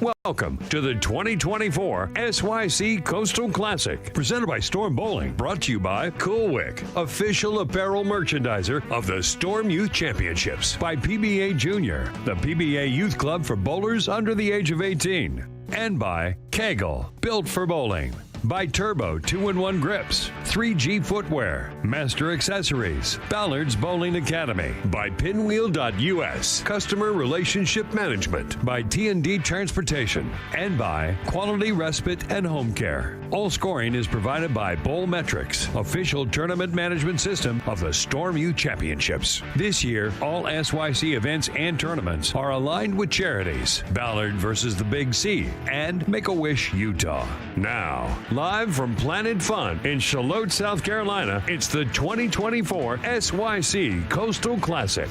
Welcome to the 2024 SYC Coastal Classic, presented by Storm Bowling, brought to you by Cool Wick, official apparel merchandiser of the Storm Youth Championships, by PBA Junior, the PBA Youth Club for bowlers under the age of 18, and by Kegel, built for bowling. By Turbo 2-in-1 Grips, 3G Footwear, Master Accessories, Ballard's Bowling Academy, by Pinwheel.us, Customer Relationship Management, by T&D Transportation, and by Quality Respite and Home Care. All scoring is provided by Bowlmetrics, official tournament management system of the Storm Youth Championships. This year, all SYC events and tournaments are aligned with charities, Ballard versus the Big C, and Make-A-Wish Utah. Now, live from Planet Fun in Charlotte, South Carolina, it's the 2024 SYC Coastal Classic.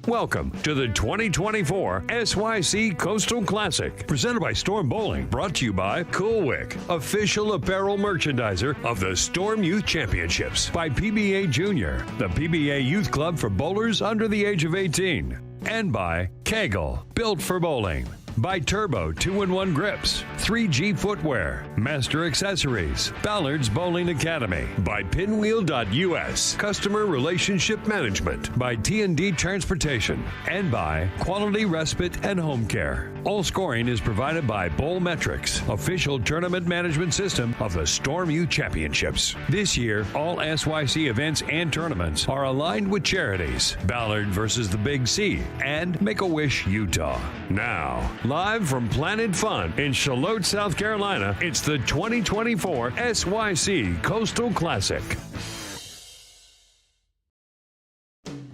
Welcome to the 2024 SYC Coastal Classic, presented by Storm Bowling, brought to you by Cool Wick, official apparel merchandiser of the Storm Youth Championships, by PBA Junior, the PBA Youth Club for bowlers under the age of 18, and by Kegel, built for bowling. By Turbo 2-in-1 Grips, 3G Footwear, Master Accessories, Ballard's Bowling Academy, by Pinwheel.us, Customer Relationship Management, by T&D Transportation, and by Quality Respite and Home Care. All scoring is provided by Bowlmetrics, official tournament management system of the Storm Youth Championships. This year, all SYC events and tournaments are aligned with charities, Ballard versus the Big C, and Make-A-Wish Utah. Now, live from Planet Fun in Charlotte, South Carolina, it's the 2024 SYC Coastal Classic.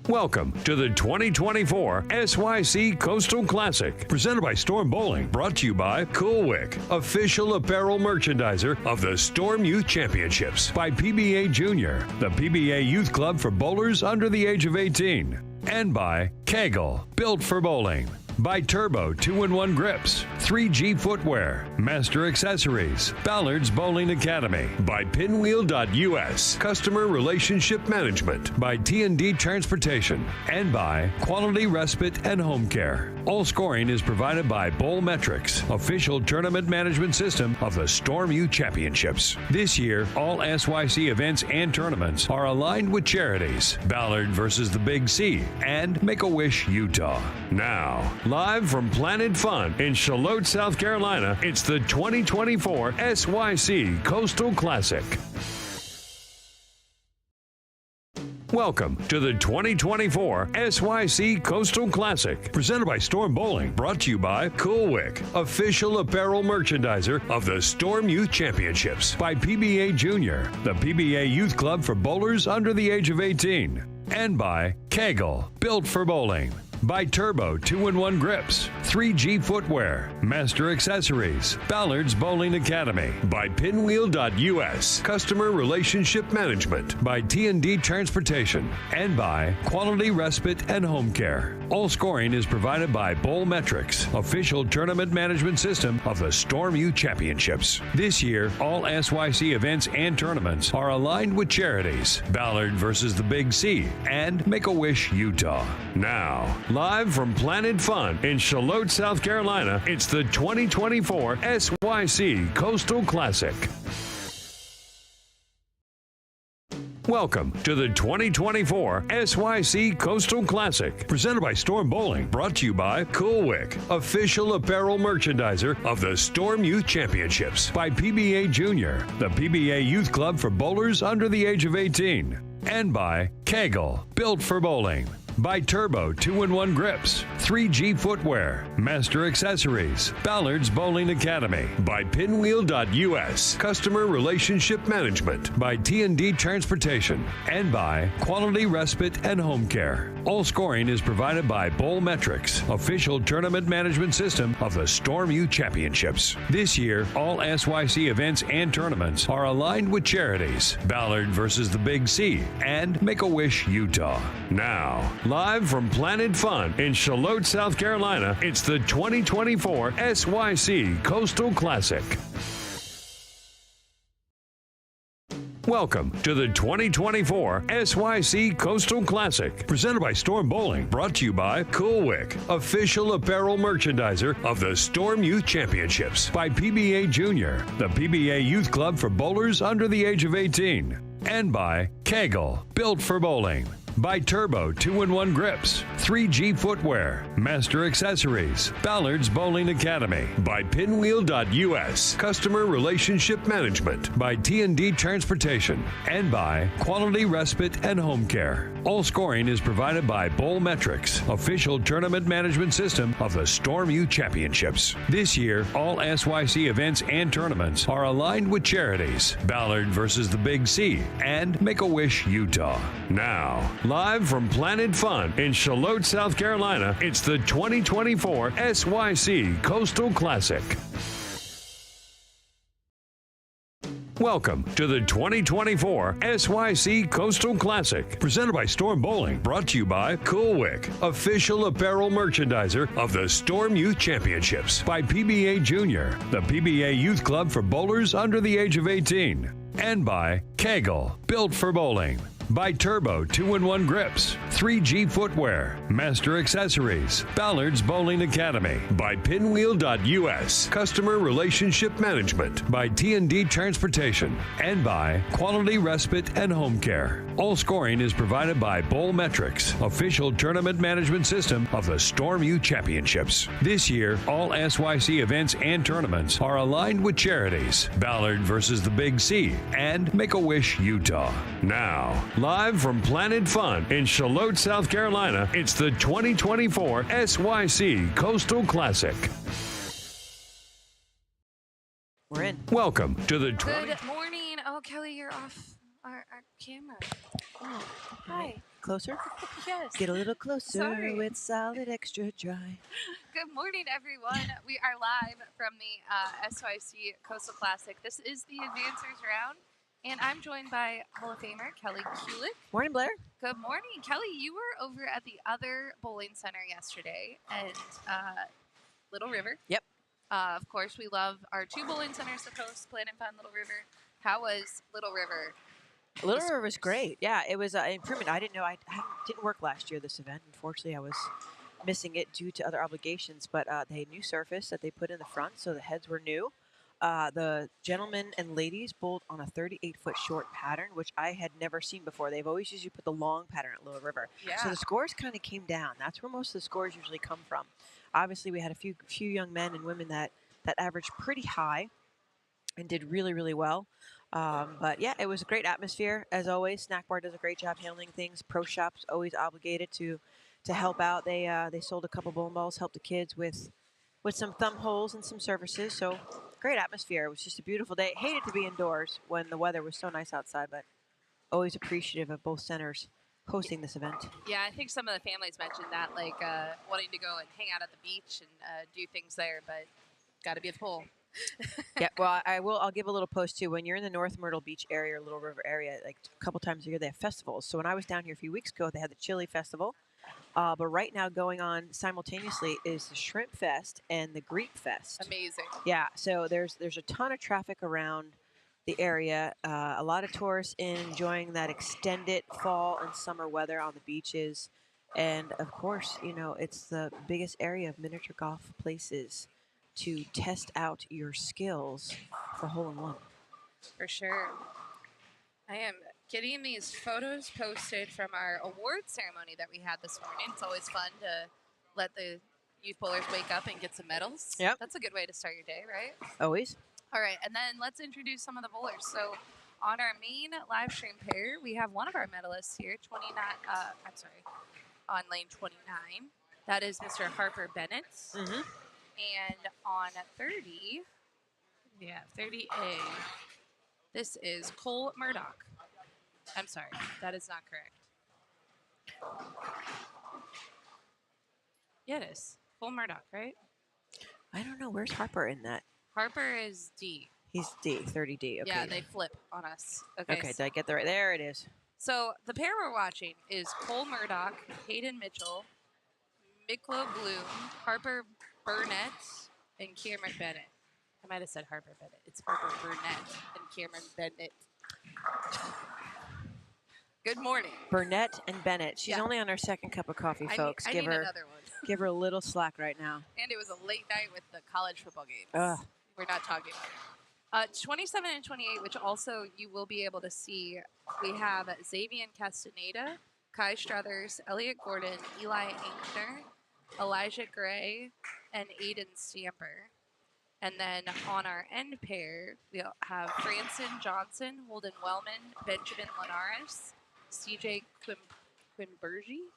Welcome to the 2024 SYC Coastal Classic, presented by Storm Bowling, brought to you by Cool Wick, official apparel merchandiser of the Storm Youth Championships, by PBA Junior, the PBA Youth Club for bowlers under the age of 18, and by Kegel, built for bowling. By Turbo 2-in-1 Grips, 3G Footwear, Master Accessories, Ballard's Bowling Academy, by Pinwheel.us, Customer Relationship Management, by T&D Transportation, and by Quality Respite and Home Care. All scoring is provided by Bowlmetrics, official tournament management system of the Storm Youth Championships. This year, all SYC events and tournaments are aligned with charities, Ballard versus the Big C, and Make-A-Wish Utah. Now, live from Planet Fun in Charlotte, South Carolina, it's the 2024 SYC Coastal Classic. Welcome to the 2024 SYC Coastal Classic, presented by Storm Bowling, brought to you by Cool Wick, official apparel merchandiser of the Storm Youth Championships, by PBA Junior, the PBA Youth Club for bowlers under the age of 18, and by Kegel, built for bowling. By Turbo 2-in-1 Grips, 3G Footwear, Master Accessories, Ballard's Bowling Academy, by Pinwheel.us, Customer Relationship Management, by T&D Transportation, and by Quality Respite and Home Care. All scoring is provided by Bowlmetrics, official tournament management system of the Storm Youth Championships. This year, all SYC events and tournaments are aligned with charities, Ballard versus the Big C, and Make-A-Wish Utah. Now, live from Planet Fun in Charlotte, South Carolina, it's the 2024 SYC Coastal Classic. Welcome to the 2024 SYC Coastal Classic, presented by Storm Bowling, brought to you by Cool Wick, official apparel merchandiser of the Storm Youth Championships, by PBA Junior, the PBA Youth Club for bowlers under the age of 18, and by Kegel, built for bowling. By Turbo 2-in-1 Grips, 3G Footwear, Master Accessories, Ballard's Bowling Academy, by Pinwheel.us, Customer Relationship Management, by T&D Transportation, and by Quality Respite and Home Care. All scoring is provided by Bowlmetrics, official tournament management system of the Storm Youth Championships. This year, all SYC events and tournaments are aligned with charities, Ballard versus the Big C, and Make-A-Wish Utah. Now, live from Planet Fun in Charlotte, South Carolina, it's the 2024 SYC Coastal Classic. Welcome to the 2024 SYC Coastal Classic, presented by Storm Bowling, brought to you by Cool Wick, official apparel merchandiser of the Storm Youth Championships, by PBA Junior, the PBA Youth Club for bowlers under the age of 18, and by Kegel, built for bowling. By Turbo 2-in-1 Grips, 3G Footwear, Master Accessories, Ballard's Bowling Academy, by Pinwheel.us, Customer Relationship Management, by T&D Transportation, and by Quality Respite and Home Care. All scoring is provided by Bowlmetrics, official tournament management system of the Storm Youth Championships. This year, all SYC events and tournaments are aligned with charities, Ballard versus the Big C, and Make-A-Wish Utah. Now, live from Planet Fun in Charlotte, South Carolina, it's the 2024 SYC Coastal Classic. Welcome to the 2024 SYC Coastal Classic, presented by Storm Bowling, brought to you by Cool Wick, official apparel merchandiser of the Storm Youth Championships, by PBA Junior, the PBA Youth Club for bowlers under the age of 18, and by Kegel, built for bowling. By Turbo 2-in-1 Grips, 3G Footwear, Master Accessories, Ballard's Bowling Academy, by Pinwheel.us, Customer Relationship Management, by T&D Transportation, and by Quality Respite and Home Care. All scoring is provided by Bowlmetrics, official tournament management system of the Storm Youth Championships. This year, all SYC events and tournaments are aligned with charities, Ballard versus the Big C, and Make-A-Wish Utah. Now, live from Planet Fun in Charlotte, South Carolina, it's the 2024 SYC Coastal Classic. We're in. Welcome to the Good morning. Oh, Kelly, you're off our camera. Oh, Hi. Closer? Yes. Get a little closer. Sorry. With solid extra dry. Good morning, everyone. We are live from the SYC Coastal Classic. This is the Advancers round, and I'm joined by Hall of Famer Kelly Kulick. Morning, Blair. Good morning. Kelly, you were over at the other bowling center yesterday and Little River. Yep. Of course, we love our two bowling centers, the Coast, Planet Fun, Little River. How was Little River? Little River was great. Yeah, it was an improvement. I didn't know. I didn't work last year, this event. Unfortunately, I was missing it due to other obligations. But they had new surface that they put in the front, so the heads were new. The gentlemen and ladies bowled on a 38-foot short pattern, which I had never seen before. They've always usually put the long pattern at Little River. Yeah. So the scores kind of came down. That's where most of the scores usually come from. Obviously, we had a few young men and women that averaged pretty high and did really, really well. But yeah, it was a great atmosphere as always. Snack Bar does a great job handling things. Pro Shop's always obligated to help out. They sold a couple bowling balls, helped the kids with some thumb holes and some services. So great atmosphere. It was just a beautiful day. Hated to be indoors when the weather was so nice outside, but always appreciative of both centers hosting this event. Yeah, I think some of the families mentioned that, like wanting to go and hang out at the beach and do things there, but got to be at the pool. Yeah, well, I'll give a little post too. When you're in the North Myrtle Beach area or Little River area, like a couple times a year, they have festivals. So when I was down here a few weeks ago, they had the Chili Festival. But right now going on simultaneously is the Shrimp Fest and the Greek Fest. Amazing. Yeah, so there's a ton of traffic around the area. A lot of tourists enjoying that extended fall and summer weather on the beaches. And of course, you know, it's the biggest area of miniature golf places to test out your skills for hole-in-one. For sure. I am getting these photos posted from our award ceremony that we had this morning. It's always fun to let the youth bowlers wake up and get some medals. Yep. That's a good way to start your day, right? Always. All right, and then let's introduce some of the bowlers. So on our main live stream pair, we have one of our medalists here, on lane 29. That is Mr. Harper Bennett. Mm-hmm. And on 30, 30A, this is Cole Murdoch. I'm sorry, that is not correct. Yeah, it is. Cole Murdoch, right? I don't know. Where's Harper in that? Harper is D. He's D, 30D. Okay. Yeah, they flip on us. Okay, did I get the right? There it is. So the pair we're watching is Cole Murdoch, Hayden Mitchell, Miklo Bloom, Harper Burnett, and Cameron Bennett. I might have said Harper Bennett. It's Harper Burnett and Cameron Bennett. Good morning. Burnett and Bennett. She's only on her second cup of coffee, folks. I need another one. Give her a little slack right now. And it was a late night with the college football games. Ugh. We're not talking about it. 27 and 28, which also you will be able to see. We have Xavier Castaneda, Kai Struthers, Elliot Gordon, Eli Ankner, Elijah Gray, and Aiden Stamper. And then on our end pair, we have Franson Johnson, Holden Wellman, Benjamin Linares, CJ Quimbergi,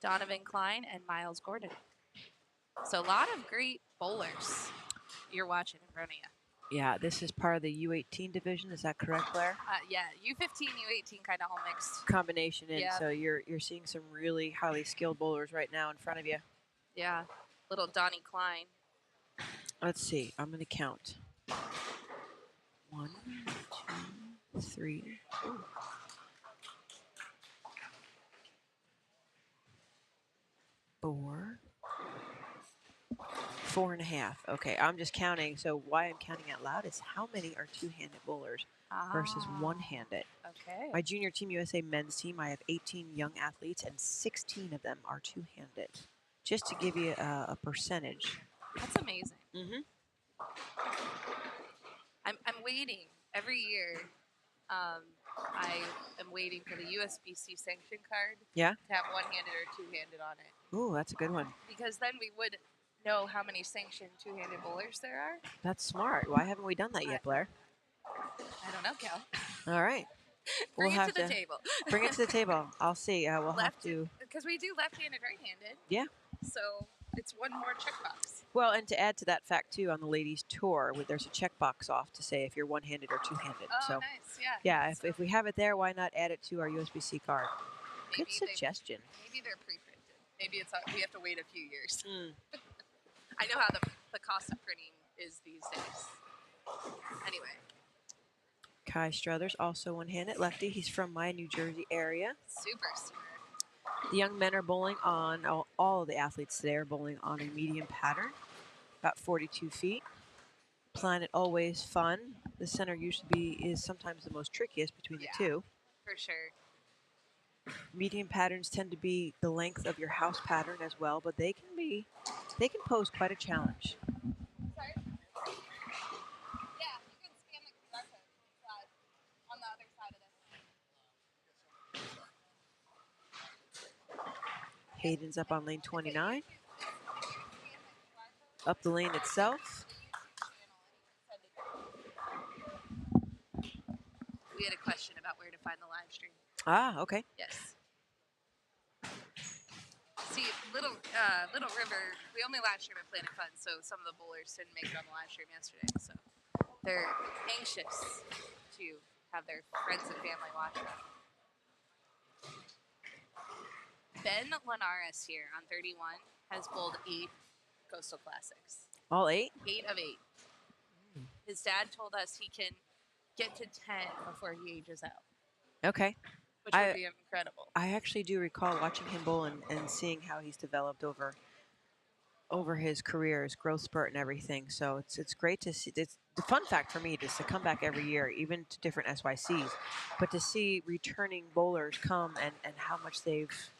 Donovan Klein, and Miles Gordon. So a lot of great bowlers you're watching in front of you. Yeah, this is part of the U18 division. Is that correct, Blair? Yeah, U15, U18 kind of all mixed. Combination in. Yeah. So you're seeing some really highly skilled bowlers right now in front of you. Yeah, little Donnie Klein. Let's see. I'm going to count. 1, 2, 3. Ooh. 4. 4.5. Okay, I'm just counting. So why I'm counting out loud is how many are two-handed bowlers versus one-handed. Okay. My junior Team USA men's team, I have 18 young athletes, and 16 of them are two-handed. Just to give you a percentage. That's amazing. Mm-hmm. I'm waiting every year. I am waiting for the USBC sanction card. Yeah. To have one-handed or two-handed on it. Ooh, that's a good one. Because then we would know how many sanctioned two-handed bowlers there are. That's smart. Why haven't we done that yet, Blair? I don't know, Cal. All right. Bring we'll it have to the table. Bring it to the table. I'll see. We'll have to. Because we do left-handed, right-handed. Yeah. So it's one more checkbox. Well, and to add to that fact, too, on the ladies' tour, there's a checkbox off to say if you're one-handed or two-handed. Oh, so, nice. Yeah. Yeah, if we have it there, why not add it to our USBC card? Good suggestion. Maybe they're pre-printed. Maybe we have to wait a few years. Mm. I know how the cost of printing is these days. Anyway. Kai Struthers, also one-handed lefty. He's from my New Jersey area. Super smart. The young men are bowling on, all of the athletes today are bowling on a medium pattern, about 42 feet. Planet always fun. The center usually is sometimes the most trickiest between the two. For sure. Medium patterns tend to be the length of your house pattern as well, but they can pose quite a challenge. Sorry? Yeah, you can scan the QR code on the other side of this. Hayden's up on lane 29. Up the lane itself. We had a question about where to find the live stream. Ah, okay. Yes. See, Little River, we only live stream at Planet Fun, so some of the bowlers didn't make it on the live stream yesterday. So they're anxious to have their friends and family watch it. Ben Linares here on 31 has bowled 8 Coastal Classics. All 8? 8 of 8. His dad told us he can get to 10 before he ages out. Okay. Which would be incredible. I actually do recall watching him bowl and seeing how he's developed over his career, his growth spurt and everything. So it's great to see. It's the fun fact for me is to come back every year, even to different SYCs, but to see returning bowlers come and how much they've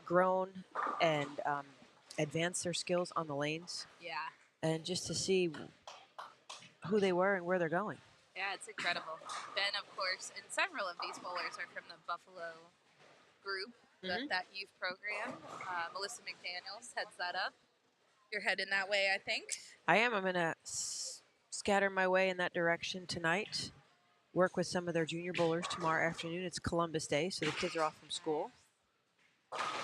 grown and advanced their skills on the lanes. Yeah. And just to see who they were and where they're going. Yeah, it's incredible. Ben, of course, and several of these bowlers are from the Buffalo group, that youth program. Melissa McDaniels heads that up. You're heading that way, I think. I am. I'm going to scatter my way in that direction tonight. Work with some of their junior bowlers tomorrow afternoon. It's Columbus Day, so the kids are off from school.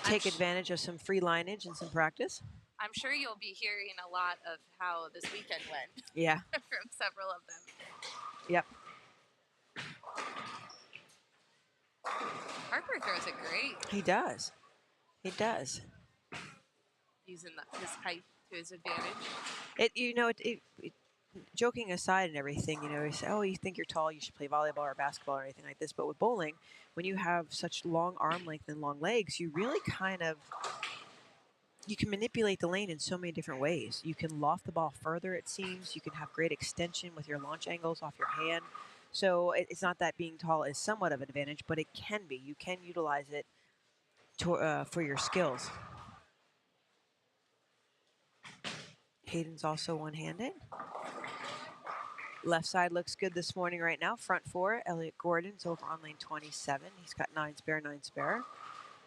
Take advantage of some free lineage and some practice. I'm sure you'll be hearing a lot of how this weekend went. Yeah. From several of them. Yep. Harper throws it great. He does. He does. Using his height to his advantage. Joking aside and everything, you say, oh, you think you're tall, you should play volleyball or basketball or anything like this. But with bowling, when you have such long arm length and long legs, you really you can manipulate the lane in so many different ways. You can loft the ball further, it seems. You can have great extension with your launch angles off your hand. So it's not that being tall is somewhat of an advantage, but it can be. You can utilize it for your skills. Hayden's also one-handed. Left side looks good this morning right now. Front four, Elliot Gordon's over on lane 27. He's got 9 spare, 9 spare.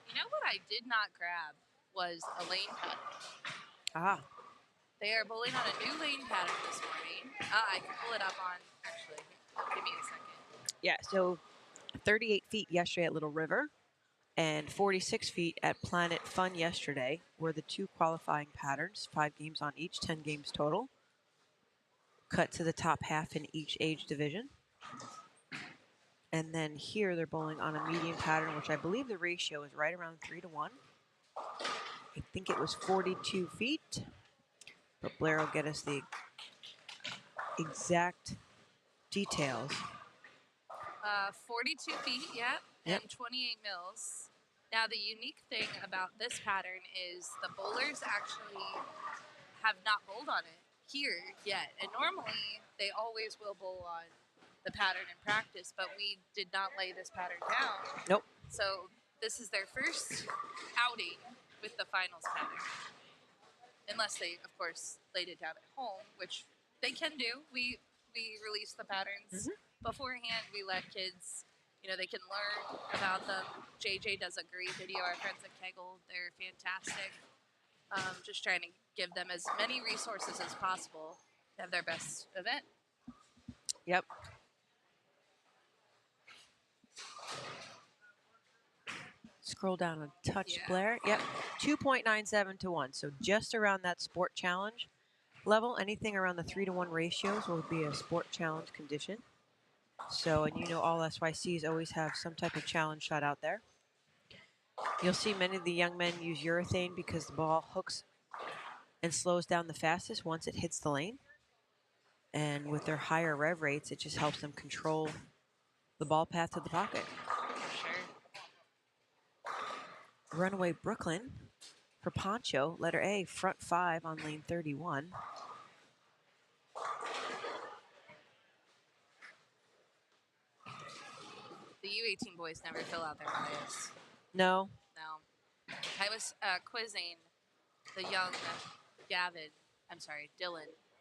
You know what I did not grab was a lane pattern. Ah. They are bowling on a new lane pattern this morning. I can pull it up on, actually, give me a second. Yeah, so 38 feet yesterday at Little River and 46 feet at Planet Fun yesterday were the 2 qualifying patterns, 5 games on each, 10 games total. Cut to the top half in each age division. And then here they're bowling on a medium pattern, which I believe the ratio is right around 3-to-1. I think it was 42 feet, but Blair will get us the exact details. 42 feet, yep, and 28 mils. Now, the unique thing about this pattern is the bowlers actually have not bowled on it here yet. And normally, they always will bowl on the pattern in practice, but we did not lay this pattern down. Nope. So this is their first outing with the finals pattern. Unless they, of course, laid it down at home, which they can do. We release the patterns beforehand. We let kids, they can learn about them. JJ does a great video. Our friends at Kegel, they're fantastic. Just trying to give them as many resources as possible to have their best event. Yep. Scroll down a touch, Blair. Yep, 2.97 to 1. So just around that sport challenge level. Anything around the 3-to-1 ratios will be a sport challenge condition. So, and all SYCs always have some type of challenge shot out there. You'll see many of the young men use urethane because the ball hooks and slows down the fastest once it hits the lane. And with their higher rev rates, it just helps them control the ball path to the pocket. Runaway Brooklyn for Poncho, letter A, front 5 on lane 31. The U18 boys never fill out their bios. No. I was quizzing the young Dylan.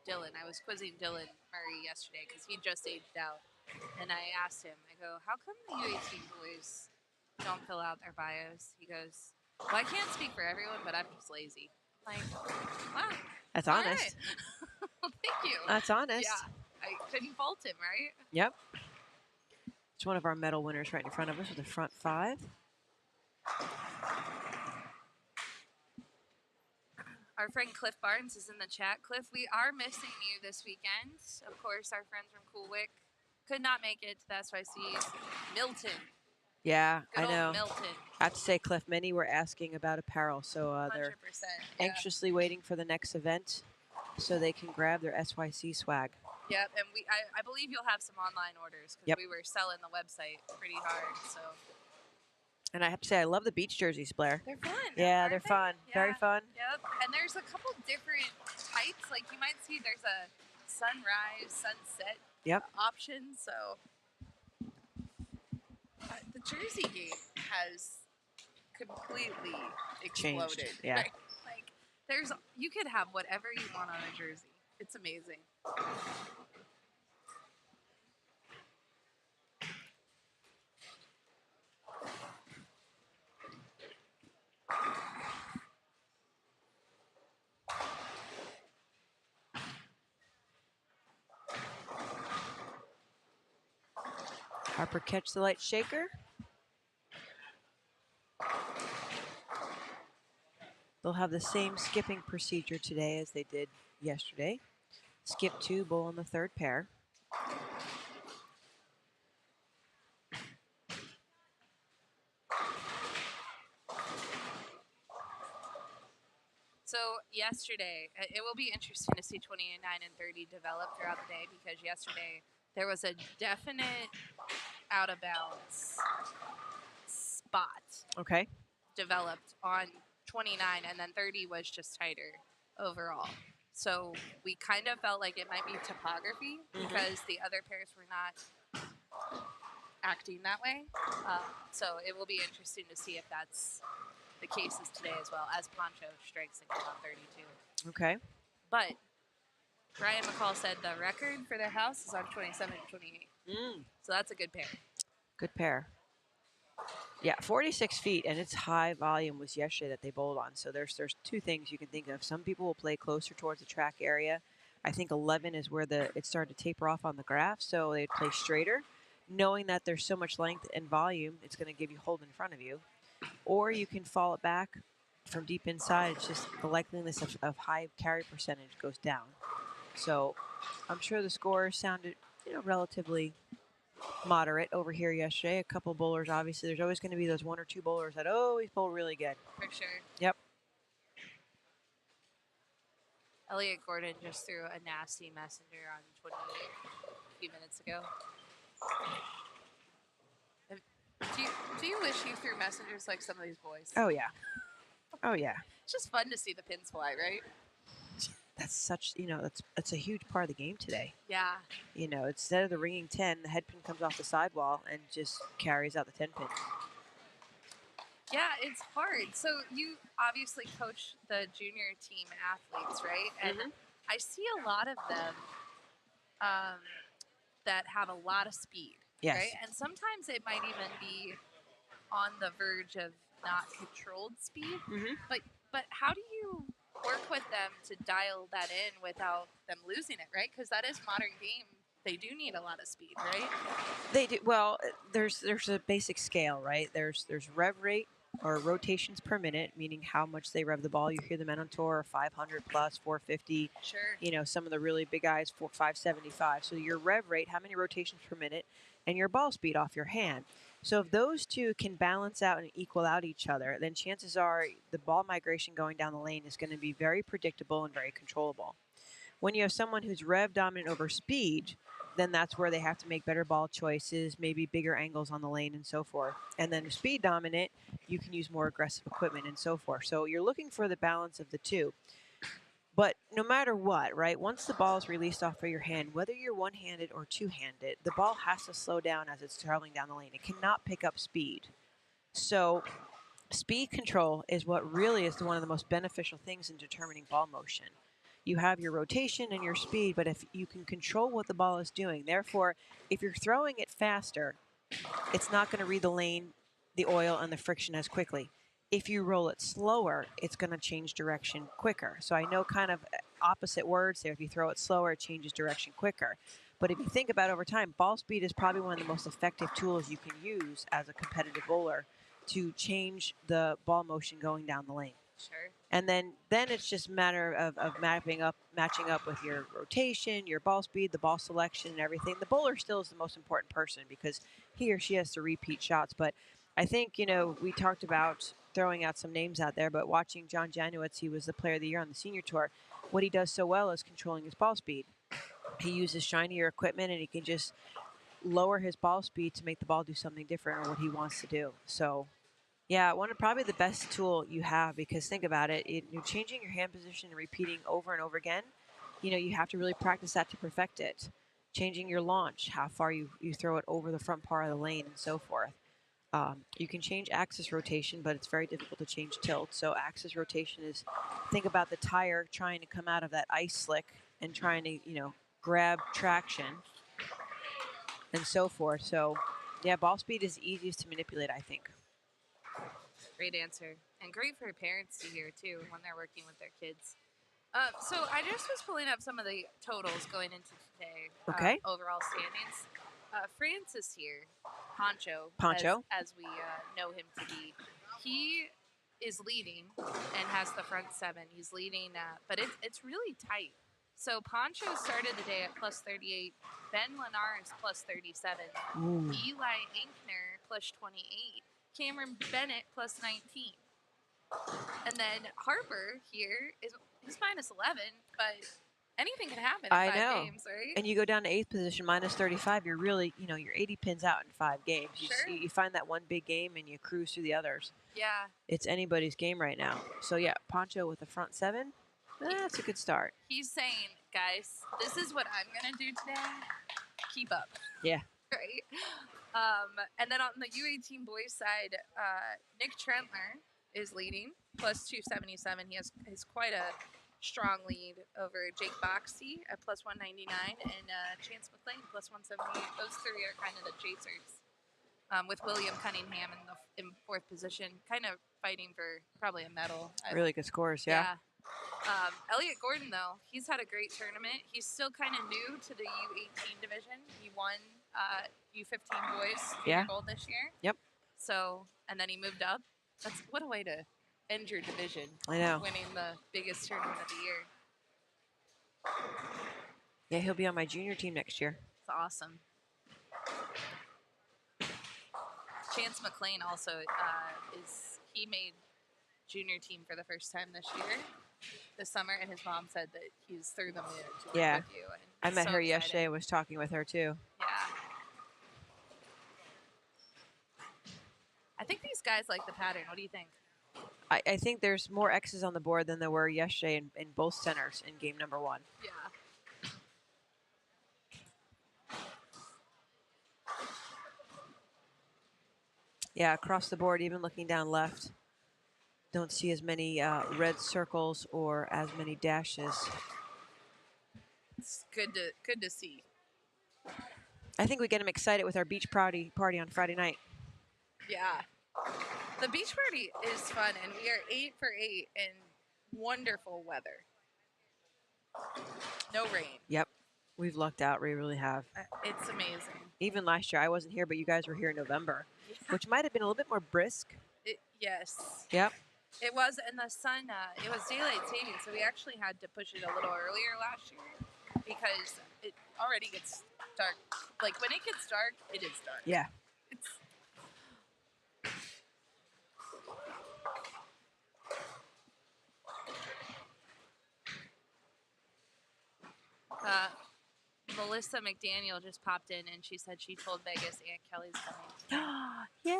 I was quizzing Dylan Murray yesterday because he just aged out. And I asked him, I go, how come the U18 boys don't fill out their bios? He goes, well, I can't speak for everyone, but I'm just lazy. I'm like, wow. That's honest. Right. Well, thank you. That's honest. Yeah, I couldn't fault him, right? Yep. It's one of our medal winners right in front of us with the front 5. Our friend Cliff Barnes is in the chat. Cliff, we are missing you this weekend. Of course, our friends from Coolwick could not make it to the SYCs. Milton. Yeah, Good I know. old Milton. I have to say, Cliff, many were asking about apparel, so they're 100%, anxiously waiting for the next event so they can grab their SYC swag. Yep, and I believe you'll have some online orders because we were selling the website pretty hard. So. And I have to say, I love the beach jerseys, Blair. They're fun. Yeah, they're fun. Yeah. Very fun. Yep, and there's a couple different types. Like you might see there's a sunrise, sunset option. So the jersey game has completely exploded. Changed. Yeah. Right? Like you could have whatever you want on a jersey. It's amazing. Harper catch the light shaker. They'll have the same skipping procedure today as they did yesterday. Skip 2, bowl on the 3rd pair. So yesterday, it will be interesting to see 29 and 30 develop throughout the day because yesterday there was a definite out of bounds spot developed on 29, and then 30 was just tighter overall. So we kind of felt like it might be topography because the other pairs were not acting that way. So it will be interesting to see if that's the cases today as well, as Poncho strikes again on 32. Okay. But Brian McCall said the record for their house is on 27 and 28. So that's a good pair. Good pair. Yeah, 46 feet, and its high volume was yesterday that they bowled on. So there's two things you can think of. Some people will play closer towards the track area. I think 11 is where it started to taper off on the graph, so they'd play straighter, knowing that there's so much length and volume, it's going to give you hold in front of you. Or you can fall it back from deep inside. It's just the likeliness of high carry percentage goes down. So I'm sure the scores sounded, relatively moderate over here yesterday. A couple bowlers, obviously. There's always going to be those one or two bowlers that always bowl really good. For sure. Yep. Elliot Gordon just threw a nasty messenger on 28 a few minutes ago. Do you wish you threw messengers like some of these boys? Oh, yeah. Oh, yeah. It's just fun to see the pins fly, right? That's such, that's a huge part of the game today. Yeah. Instead of the ringing 10, the head pin comes off the sidewall and just carries out the 10 pin. Yeah, it's hard. So you obviously coach the junior team athletes, right? And I see a lot of them that have a lot of speed, yes. right? And sometimes it might even be on the verge of not controlled speed. But how do you work with them to dial that in without them losing it, right? Because that is modern game. They do need a lot of speed, right? They do. Well, there's a basic scale, right? There's rev rate or rotations per minute, meaning how much they rev the ball. You hear the men on tour 500 plus, 450. Sure. Some of the really big guys 575. So your rev rate, how many rotations per minute, and your ball speed off your hand. So if those two can balance out and equal out each other, then chances are the ball migration going down the lane is going to be very predictable and very controllable. When you have someone who's rev dominant over speed, then that's where they have to make better ball choices, maybe bigger angles on the lane and so forth. And then speed dominant, you can use more aggressive equipment and so forth. So you're looking for the balance of the two. But no matter what, right, once the ball is released off of your hand, whether you're one-handed or two-handed, the ball has to slow down as it's traveling down the lane. It cannot pick up speed. So speed control is what really is one of the most beneficial things in determining ball motion. You have your rotation and your speed, but if you can control what the ball is doing, therefore, if you're throwing it faster, it's not going to read the lane, the oil, and the friction as quickly. If you roll it slower, it's going to change direction quicker. So I know kind of opposite words there. If you throw it slower, it changes direction quicker. But if you think about it over time, ball speed is probably one of the most effective tools you can use as a competitive bowler to change the ball motion going down the lane. Sure. And then it's just a matter of matching up with your rotation, your ball speed, the ball selection, and everything. The bowler still is the most important person because he or she has to repeat shots. But I think, we talked about throwing out some names out there, but watching John Janowitz, he was the player of the year on the senior tour. What he does so well is controlling his ball speed. He uses shinier equipment, and he can just lower his ball speed to make the ball do something different or what he wants to do. So, yeah, probably the best tool you have, because think about it, you're changing your hand position and repeating over and over again. You have to really practice that to perfect it. Changing your launch, how far you throw it over the front part of the lane and so forth. You can change axis rotation, but it's very difficult to change tilt. So axis rotation is, think about the tire trying to come out of that ice slick and trying to, grab traction and so forth. So, yeah, ball speed is easiest to manipulate, I think. Great answer. And great for parents to hear, too, when they're working with their kids. So I just was pulling up some of the totals going into today. Okay. Overall standings. Francis here, Poncho. As we know him to be. He is leading and has the front seven. He's leading, but it's really tight. So Poncho started the day at plus 38. Ben Lenars plus 37. Ooh. Eli Inkner plus 28. Cameron Bennett plus 19. And then Harper here he's minus 11, but anything can happen in 5 games, right? And you go down to 8th position, minus 35. You're really, you're 80 pins out in 5 games. Sure. You find that one big game and you cruise through the others. Yeah. It's anybody's game right now. So, yeah, Poncho with the front 7. That's a good start. He's saying, guys, this is what I'm going to do today. Keep up. Yeah. Right? And then on the U18 boys side, Nick Trentler is leading, plus 277. He has quite a strong lead over Jake Boxty at plus 199 and Chance McLean plus 178. Those three are kind of the chasers. With William Cunningham in fourth position, kind of fighting for probably a medal. Really good scores, yeah. Elliot Gordon, though, he's had a great tournament. He's still kind of new to the U18 division. He won U15 boys junior gold this year. Yep. So, and then he moved up. What a way to end your division. I know. Winning the biggest tournament of the year. Yeah, he'll be on my junior team next year. It's awesome. Chance McLean also he made junior team for the first time this summer, and his mom said that he's through the moon to work with you. And I met her excited. yesterday. I was talking with her too. Yeah. I think these guys like the pattern. What do you think? I think there's more X's on the board than there were yesterday in both centers in game number 1. Yeah. Yeah, across the board, even looking down left, don't see as many red circles or as many dashes. It's good to see. I think we get them excited with our beach party on Friday night. Yeah. The beach party is fun, and we are 8 for 8 in wonderful weather. No rain. Yep. We've lucked out. We really have. It's amazing. Even last year, I wasn't here, but you guys were here in November, which might have been a little bit more brisk. Yes. Yep. It was, and the sun, it was daylight saving, so we actually had to push it a little earlier last year because it already gets dark. Like, when it gets dark, it is dark. Yeah. It's... Melissa McDaniel just popped in, and she said she told Vegas Aunt Kelly's coming. Yay!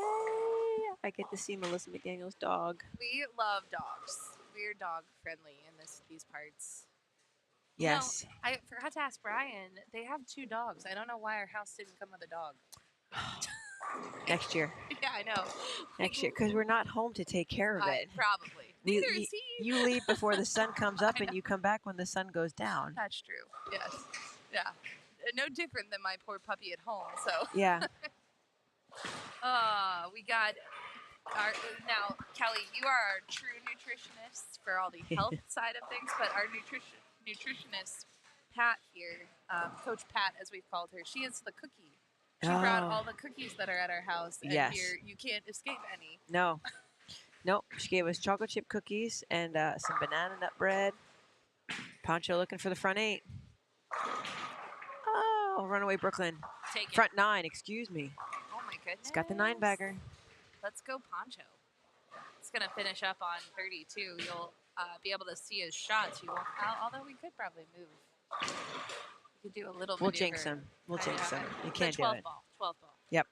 I get to see Melissa McDaniel's dog. We love dogs. We're dog friendly in these parts. Yes. You know, I forgot to ask Brian. They have 2 dogs. I don't know why our house didn't come with a dog. Next year. Yeah, I know. Next year, because we're not home to take care of it. Probably. Neither is he. You leave before the sun comes up, and you come back when the sun goes down. That's true. Yes. Yeah. No different than my poor puppy at home. So. Yeah. We got now, Kelly. You are our true nutritionist for all the health side of things, but our nutritionist Pat here, Coach Pat, as we've called her, she is the cookie. She brought all the cookies that are at our house, and you can't escape any. No. Nope. She gave us chocolate chip cookies and some banana nut bread. Poncho looking for the front 8. Oh, runaway Brooklyn. Take it. Front 9, excuse me. Oh, my goodness. It's got the 9-bagger. Let's go Poncho. It's going to finish up on 32. You'll be able to see his shots. You won't, although we could probably move. We could do a little We'll maneuver. jinx him. We'll jinx him. You The can't do 12 it. ball. 12 ball. Yep.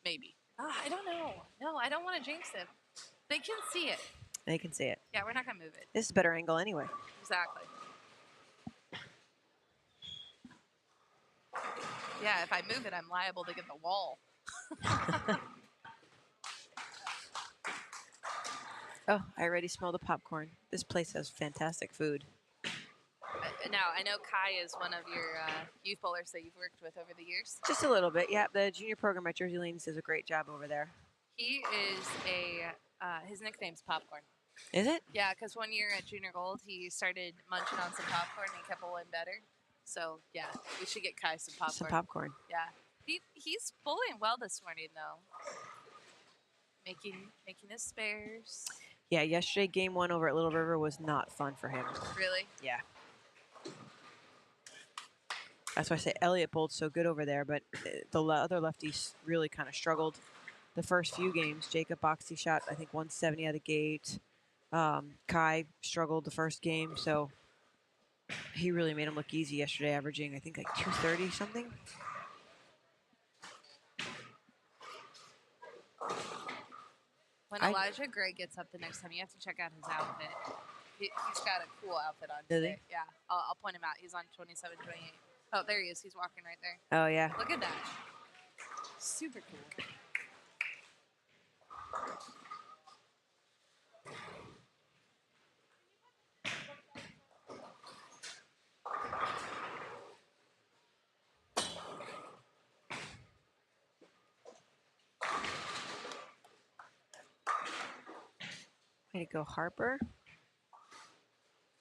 Maybe. I don't know. No, I don't want to jinx him. They can see it. They can see it. Yeah, we're not going to move it. This is a better angle anyway. Exactly. Yeah, if I move it, I'm liable to get the wall. Oh, I already smell the popcorn. This place has fantastic food. Now, I know Kai is one of your youth bowlers that you've worked with over the years. Just a little bit, yeah. The junior program at Jersey Lanes does a great job over there. He is his nickname's Popcorn. Is it? Yeah, because one year at Junior Gold, he started munching on some popcorn and he kept bowling better. So, yeah, we should get Kai some popcorn. Some popcorn. Yeah. He's bowling well this morning, though. Making his spares. Yeah, yesterday, game 1 over at Little River was not fun for him. Really? Yeah. That's why I say Elliot bowled so good over there, but the other lefties really kind of struggled the first few games. Jacob Boxey shot, I think, 170 out of the gate. Kai struggled the first game, so he really made him look easy yesterday, averaging, I think, like 230 something. When Elijah Gray gets up the next time, you have to check out his outfit. He's got a cool outfit on today. Yeah, I'll point him out. He's on 27, 28. Oh, there he is. He's walking right there. Oh, yeah. Look at that. Super cool. Way to go, Harper.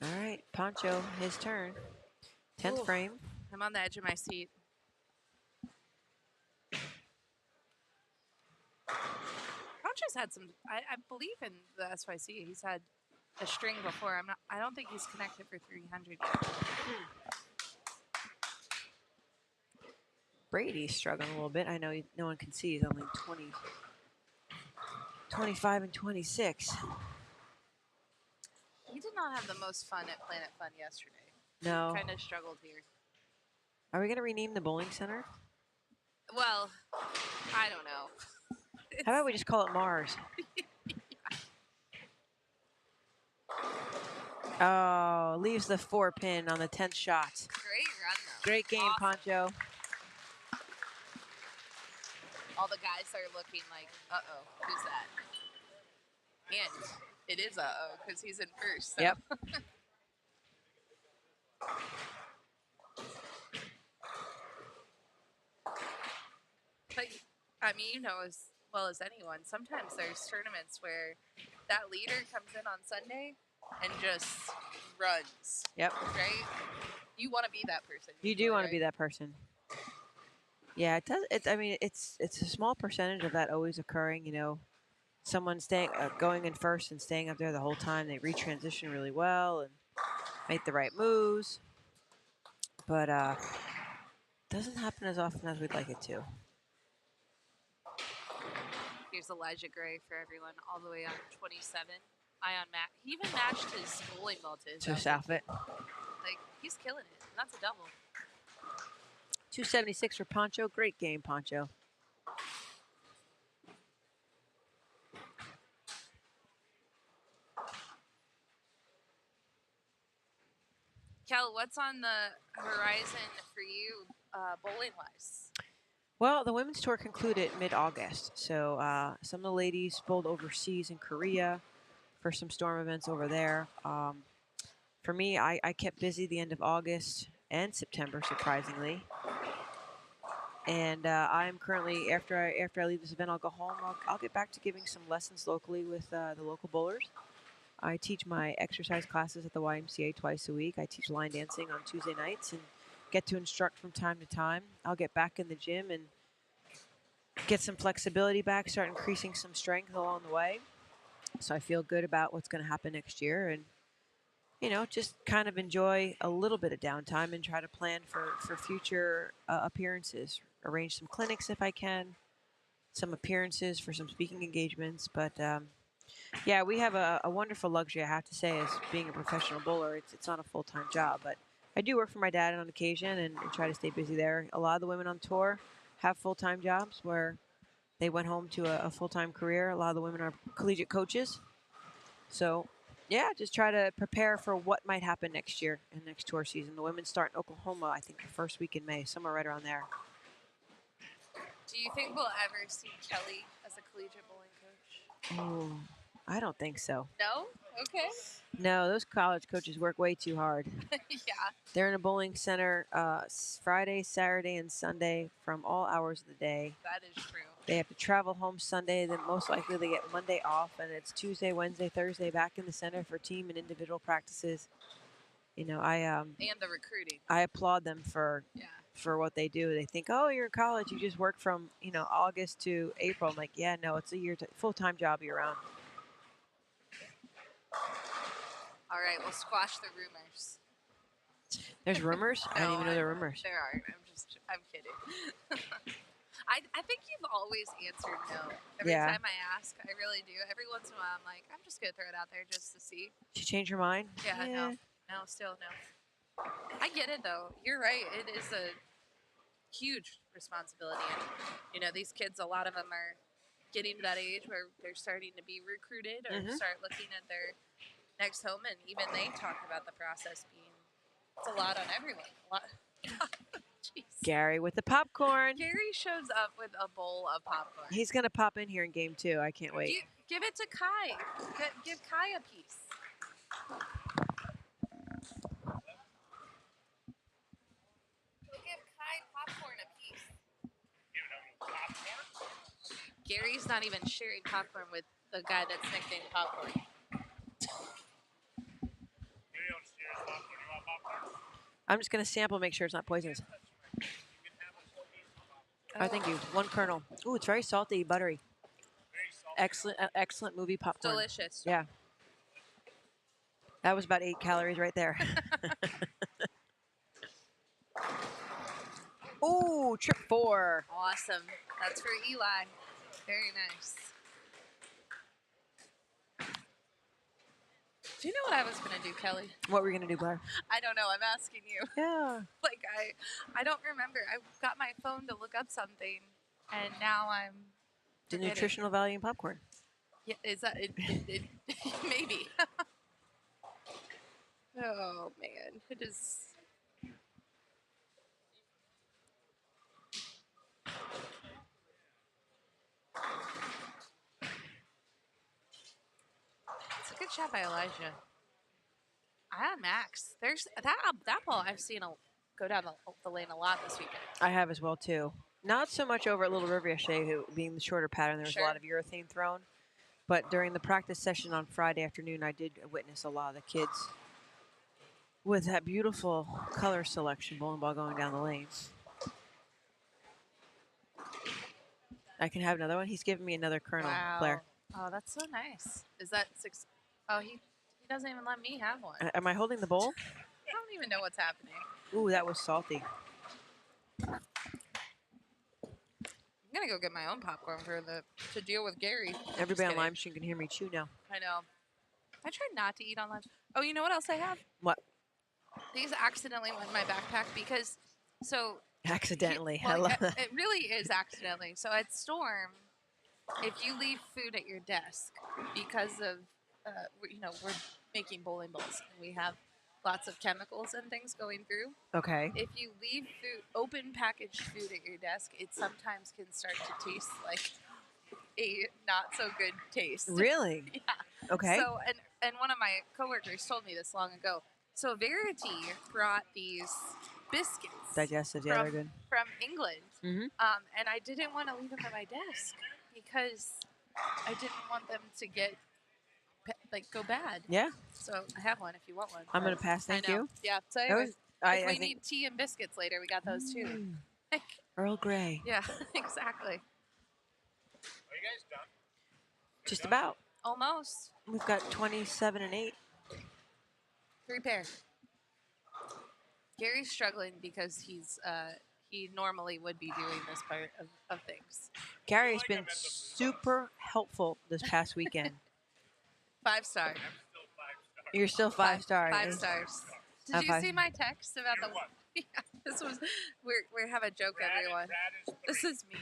All right, Poncho, his turn. 10th Ooh, frame. I'm on the edge of my seat. Poncho's had some, I believe in the SYC. He's had a string before. I don't think he's connected for 300 yet. Brady's struggling a little bit. I know no one can see. He's only 25 and 26. He did not have the most fun at Planet Fun yesterday. No. Kind of struggled here. Are we going to rename the bowling center? Well, I don't know. How about we just call it Mars? Oh, leaves the 4-pin on the 10th shot. Great run, though. Great game, Awesome. Poncho. All the guys are looking like, uh-oh, who's that? And it is uh-oh, because he's in first. So. Yep. But, I mean, you know as well as anyone, sometimes there's tournaments where that leader comes in on Sunday and just runs. Yep. Right? You want to be that person. You do want to be that person. Yeah, it does. I mean, it's a small percentage of that always occurring. You know, someone going in first and staying up there the whole time. They retransition really well and make the right moves, but doesn't happen as often as we'd like it to. Here's Elijah Gray for everyone, all the way on 27. He even matched his bowling ball to his outfit. Like, he's killing it. And that's a double. 276 for Poncho. Great game, Poncho. Kel, what's on the horizon for you bowling-wise? Well, the women's tour concluded mid-August, so some of the ladies bowled overseas in Korea for some storm events over there. For me, I kept busy the end of August and September, surprisingly. And I'm currently, after I leave this event, I'll go home. I'll get back to giving some lessons locally with the local bowlers. I teach my exercise classes at the YMCA twice a week. I teach line dancing on Tuesday nights and get to instruct from time to time. I'll get back in the gym and get some flexibility back, start increasing some strength along the way. So I feel good about what's going to happen next year and, you know, just kind of enjoy a little bit of downtime and try to plan for future appearances. Arrange some clinics if I can, some appearances for some speaking engagements. But, yeah, we have a wonderful luxury, I have to say, as being a professional bowler. It's not a full-time job, but I do work for my dad on occasion and try to stay busy there. A lot of the women on tour have full-time jobs where they went home to a full-time career. A lot of the women are collegiate coaches. So, yeah, just try to prepare for what might happen next year in next tour season. The women start in Oklahoma, I think, the first week in May, somewhere right around there. Do you think we'll ever see Kelly as a collegiate bowling coach? Oh, I don't think so. No? Okay. No, those college coaches work way too hard. Yeah. They're in a bowling center Friday, Saturday, and Sunday from all hours of the day. That is true. They have to travel home Sunday, then most likely they get Monday off, and it's Tuesday, Wednesday, Thursday back in the center for team and individual practices. You know, and the recruiting. I applaud them for what they do. They think, oh, you're in college, you just work from, you know, August to April. I'm like, yeah, no, it's a full-time job year round. All right, we'll squash the rumors. There's rumors? I didn't even know there were rumors. There are. I'm kidding. I think you've always answered no. Every time I ask, I really do. Every once in a while, I'm like, I'm just going to throw it out there just to see. She changed her mind? Yeah, no, still no. I get it, though. You're right. It is a huge responsibility. And, you know, these kids, a lot of them are getting to that age where they're starting to be recruited or start looking at their next home. And even they talk about the process being, it's a lot on everyone. A lot. Jeez. Gary with the popcorn. Gary shows up with a bowl of popcorn. He's going to pop in here in game 2. I can't wait. Give it to Kai. Give Kai a piece. Go give Kai popcorn a piece. Gary's not even sharing popcorn with the guy that's nicknamed Popcorn. I'm just going to sample, make sure it's not poisonous. Oh, thank you. 1 kernel. Ooh, it's very salty, buttery. Excellent movie popcorn. Delicious. Yeah. That was about 8 calories right there. Ooh, trip 4. Awesome. That's for Eli. Very nice. Do you know what I was going to do, Kelly? What were you going to do, Blair? I don't know. I'm asking you. Yeah. Like, I don't remember. I got my phone to look up something, and now I'm The forgetting. nutritional value in popcorn. Yeah, is that it? Maybe. Oh, man. It is... It's a good shot by Elijah. I had Max. There's that ball I've seen go down the lane a lot this weekend. I have as well, too. Not so much over at Little River yesterday, being the shorter pattern. There was a lot of urethane thrown. But during the practice session on Friday afternoon, I did witness a lot of the kids with that beautiful color selection, bowling ball going down the lanes. I can have another one. He's giving me another kernel, Wow. Blair. Oh, that's so nice. Is that 6? Oh, he doesn't even let me have one. Am I holding the bowl? I don't even know what's happening. Ooh, that was salty. I'm gonna go get my own popcorn to deal with Gary. Everybody on live stream can hear me chew now. I know. I tried not to eat on live. Oh, you know what else I have? What? These accidentally went in my backpack because Accidentally. Well, Hello. it really is accidentally. So at Storm, if you leave food at your desk because of, we're making bowling balls and we have lots of chemicals and things going through. Okay. If you leave open packaged food at your desk, it sometimes can start to taste like a not so good taste. Really? Yeah. Okay. So, and one of my coworkers told me this long ago. So Verity brought these biscuits. Digestives, yeah, they're good. From England. Mm-hmm. And I didn't want to leave them at my desk because I didn't want them to go bad. Yeah. So I have one if you want one. I'm going to pass. Thank you. Yeah. So That anyway, was, if we need tea and biscuits later, we got those too. Earl Grey. Yeah, exactly. Are you guys done? Just about. Almost. We've got 27 and 8. 3 pair. Gary's struggling because he normally would be doing this part of things. Gary has been super helpful this past weekend. 5 star. You're still 5 stars. 5 stars. Did you see my text about the? Yeah, this was. We have a joke, everyone. This is me.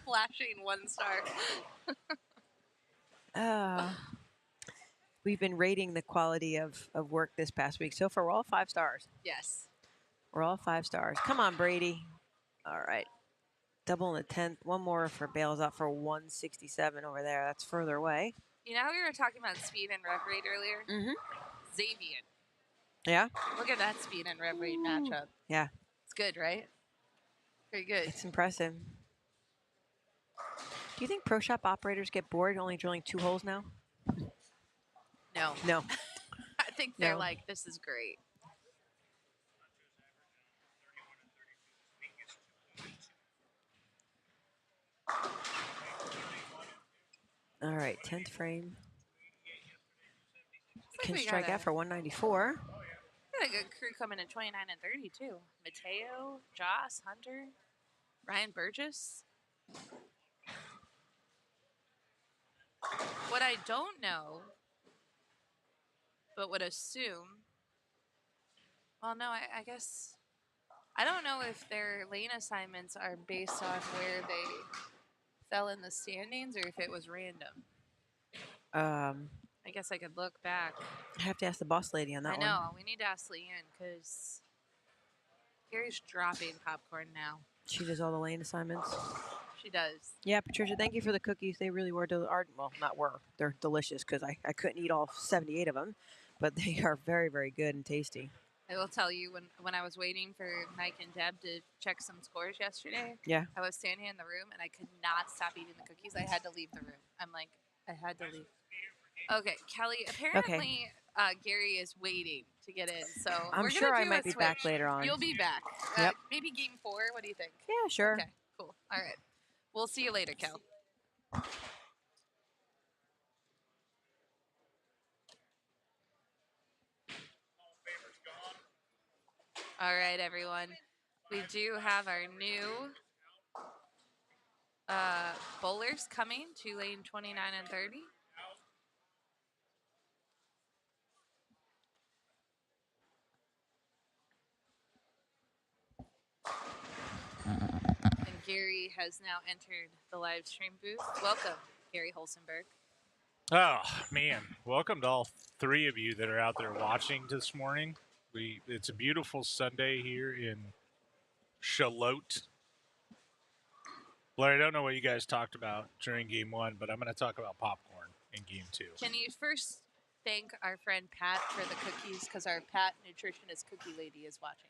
Flashing 1 star. We've been rating the quality of work this past week. So far, we're all 5 stars. Yes. We're all 5 stars. Come on, Brady. All right. Double in the 10th. One more for Bales up for 167 over there. That's further away. You know how we were talking about speed and rev rate earlier? Mm-hmm. Xavier. Yeah? Look at that speed and rev rate matchup. Yeah. It's good, right? Very good. It's impressive. Do you think pro shop operators get bored only drilling 2 holes now? No. No. I think they're No. like, this is great. All right, 10th frame. Looks like Can we strike got out for 194. We got a good crew coming in 29 and 30 too. Mateo, Joss, Hunter, Ryan Burgess. What I don't know, but would assume. Well, no, I guess I don't know if their lane assignments are based on where they fell in the standings or if it was random. I guess I could look back. I have to ask the boss lady on that I one. know. We need to ask Leanne because Gary's dropping popcorn now. She does all the lane assignments. She does. Yeah, Patricia, thank you for the cookies. They really were, well, not were. They're delicious because I couldn't eat all 78 of them, but they are very, very good and tasty. I will tell you, when I was waiting for Mike and Deb to check some scores yesterday, Yeah. I was standing in the room and I could not stop eating the cookies. I had to leave the room. I'm like, I had to leave. Okay, Kelly, apparently Gary is waiting to get in, so I'm sure I might be back later on. You'll be back. Yep. Maybe game 4. What do you think? Yeah, sure. Okay, cool. All right. We'll see you later, Kel. All right, everyone. We do have our new bowlers coming to lane 29 and 30. And Gary has now entered the live stream booth. Welcome, Gary Holsenberg. Oh, man. Welcome to all 3 of you that are out there watching this morning. It's a beautiful Sunday here in Charlotte. Blair, I don't know what you guys talked about during game 1, but I'm going to talk about popcorn in game 2. Can you first thank our friend Pat for the cookies? Because our Pat nutritionist cookie lady is watching.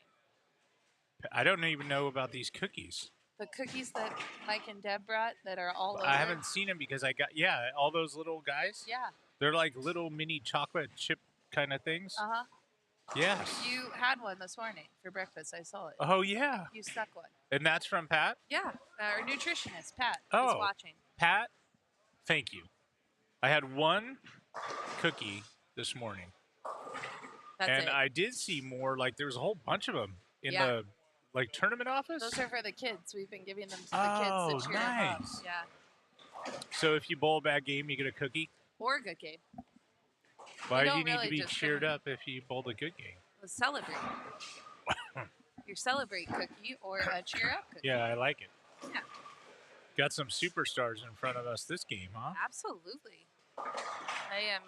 I don't even know about these cookies. The cookies that Mike and Deb brought that are all over. I haven't seen them because all those little guys. Yeah. They're like little mini chocolate chip kind of things. Uh-huh. Yes. You had one this morning for breakfast. I saw it. Oh, yeah. You stuck one. And that's from Pat? Yeah. Our nutritionist, Pat, is Oh. watching. Pat, thank you. I had one cookie this morning. That's it. I did see more, like there was a whole bunch of them in Yeah. the tournament office. Those are for the kids. We've been giving them to the kids to cheer them up. nice. Yeah. So if you bowl a bad game, you get a cookie? Or a good game. Why do don't you need really to be just cheered gonna- up if you bowled a good game? Let's celebrate. Your celebrate cookie or a cheer up cookie. Yeah, I like it. Yeah. Got some superstars in front of us this game, huh? Absolutely. I am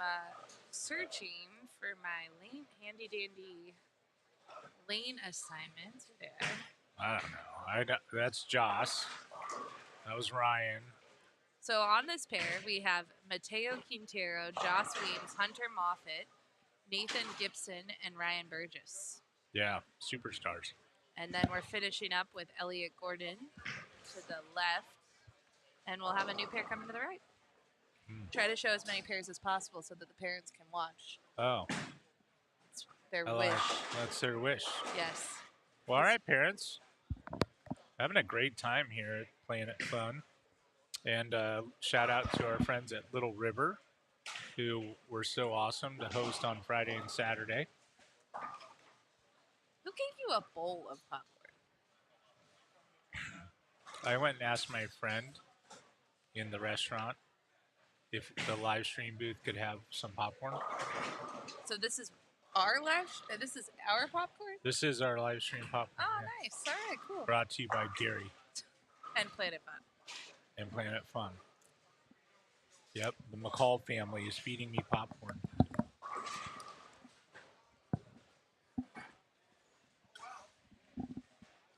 searching for my handy dandy lane assignment there. I don't know. That's Joss. That was Ryan. So on this pair, we have Mateo Quintero, Joss Weems, Hunter Moffitt, Nathan Gibson, and Ryan Burgess. Yeah, superstars. And then we're finishing up with Elliot Gordon to the left. And we'll have a new pair coming to the right. Try to show as many pairs as possible so that the parents can watch. Oh. It's their wish. That's their wish. Yes. Well, all right, parents. Having a great time here at Planet Fun. And shout out to our friends at Little River, who were so awesome to host on Friday and Saturday. Who gave you a bowl of popcorn? I went and asked my friend in the restaurant if the live stream booth could have some popcorn. So this is our this is our popcorn? This is our live stream popcorn. Oh, yeah. nice. All right, cool. Brought to you by Gary And Planet Fun. and Planet Fun. Yep, the McCall family is feeding me popcorn.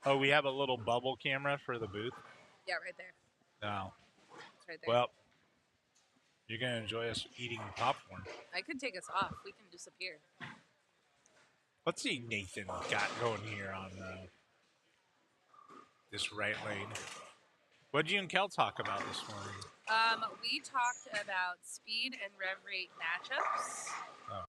Oh, we have a little bubble camera for the booth? Yeah, right there. No. It's right there. Well, you're going to enjoy us eating popcorn. I could take us off. We can disappear. Let's see Nathan got going here on this right lane. What did you and Kel talk about this morning? We talked about speed and rev rate matchups. Oh.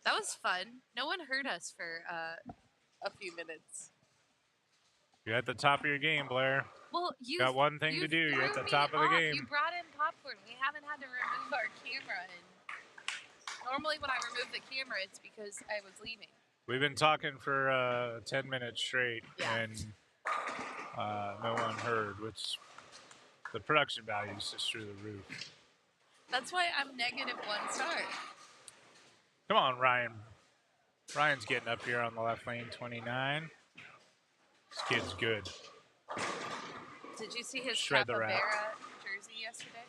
That was fun. No one heard us for a few minutes. You're at the top of your game, Blair. Well, you got one thing to do. You're at the top of the game. You brought in popcorn. We haven't had to remove our camera. And normally when I remove the camera, it's because I was leaving. We've been talking for 10 minutes straight, and no one heard, which the production value is just through the roof. That's why I'm -1 star. Come on, Ryan. Ryan's getting up here on the left lane, 29. This kid's good. Did you see his Shred the rat. capybara jersey yesterday?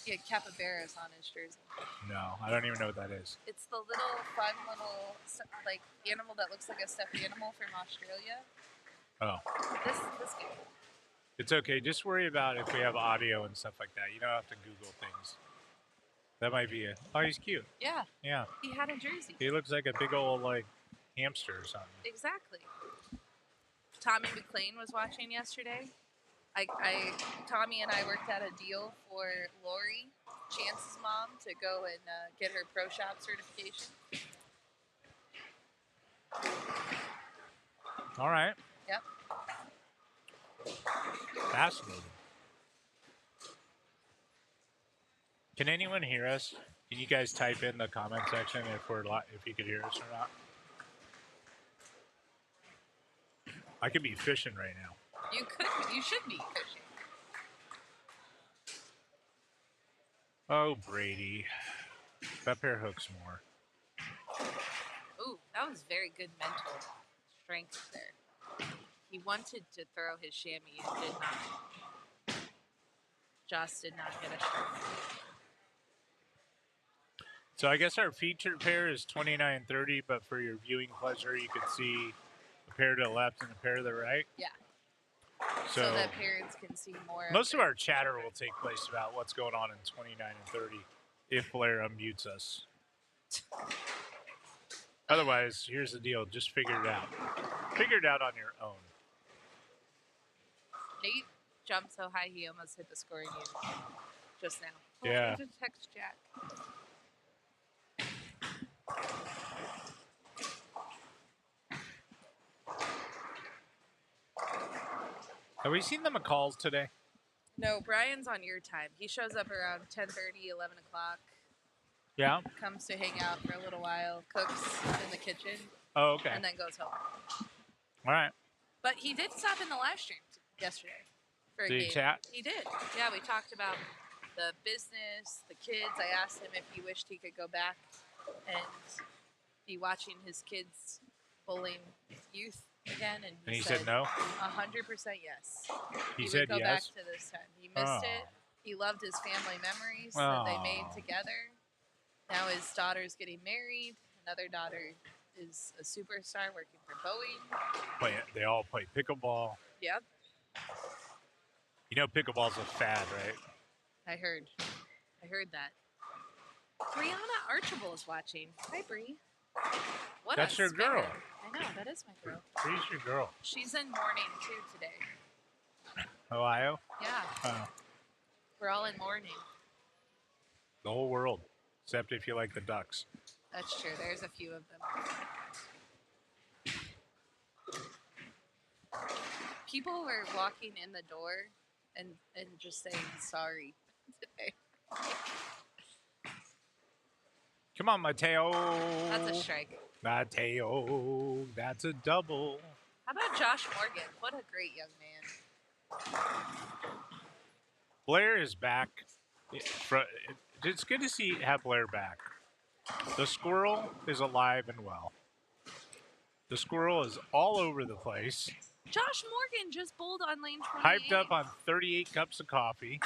He had capybaras on his jersey. No, I don't even know what that is. It's the little fun little like animal that looks like a stuffed animal from Australia. Oh. This guy. It's okay. Just worry about if we have audio and stuff like that. You don't have to Google things. That might be it. Oh, he's cute. Yeah. Yeah. He had a jersey. He looks like a big old, like, hamster or something. Exactly. Tommy McLean was watching yesterday. Tommy and I worked out a deal for Lori, Chance's mom, to go and get her pro shop certification. All right. Yep. Fascinating. Can anyone hear us? Can you guys type in the comment section if you could hear us or not? I could be fishing right now. You should be fishing. Oh, Brady. That pair hooks more. Ooh, that was very good mental strength there. He wanted to throw his chamois and did not. Joss did not get a shot. So I guess our featured pair is 29.30, but for your viewing pleasure, you could see a pair to the left and a pair to the right. Yeah. So that parents can see more. Most of our chatter will take place about what's going on in 29 and 30 if Blair unmutes us. Otherwise, here's the deal. Just figure it out. Figure it out on your own. Nate jumped so high he almost hit the scoring unit just now. Yeah. I just text Jack. Have we seen the McCalls today? No, Brian's on your time. He shows up around 10:30, 11 o'clock. Yeah. Comes to hang out for a little while, cooks in the kitchen. Oh, okay. And then goes home. All right. But he did stop in the live stream yesterday for a game. Did he chat? He did. Yeah, we talked about the business, the kids. I asked him if he wished he could go back and be watching his kids bullying youth again, and he said no? 100% yes. He said would go yes? back to this time. He missed it. He loved his family memories that they made together. Now his daughter's getting married. Another daughter is a superstar working for Boeing. They all play pickleball. Yep. You know pickleball's a fad, right? I heard that. Brianna Archibald is watching. Hi, Bree. What That's a your spirit. girl. I know, that is my girl. Bree's your girl. She's in mourning, too, today. Ohio? Yeah. Oh. We're all in mourning. The whole world, except if you like the Ducks. That's true. There's a few of them. People were walking in the door and just saying sorry today. Come on, Mateo. That's a strike. Mateo, that's a double. How about Josh Morgan? What a great young man. Blair is back. It's good to have Blair back. The squirrel is alive and well. The squirrel is all over the place. Josh Morgan just bowled on lane 28. Hyped up on 38 cups of coffee.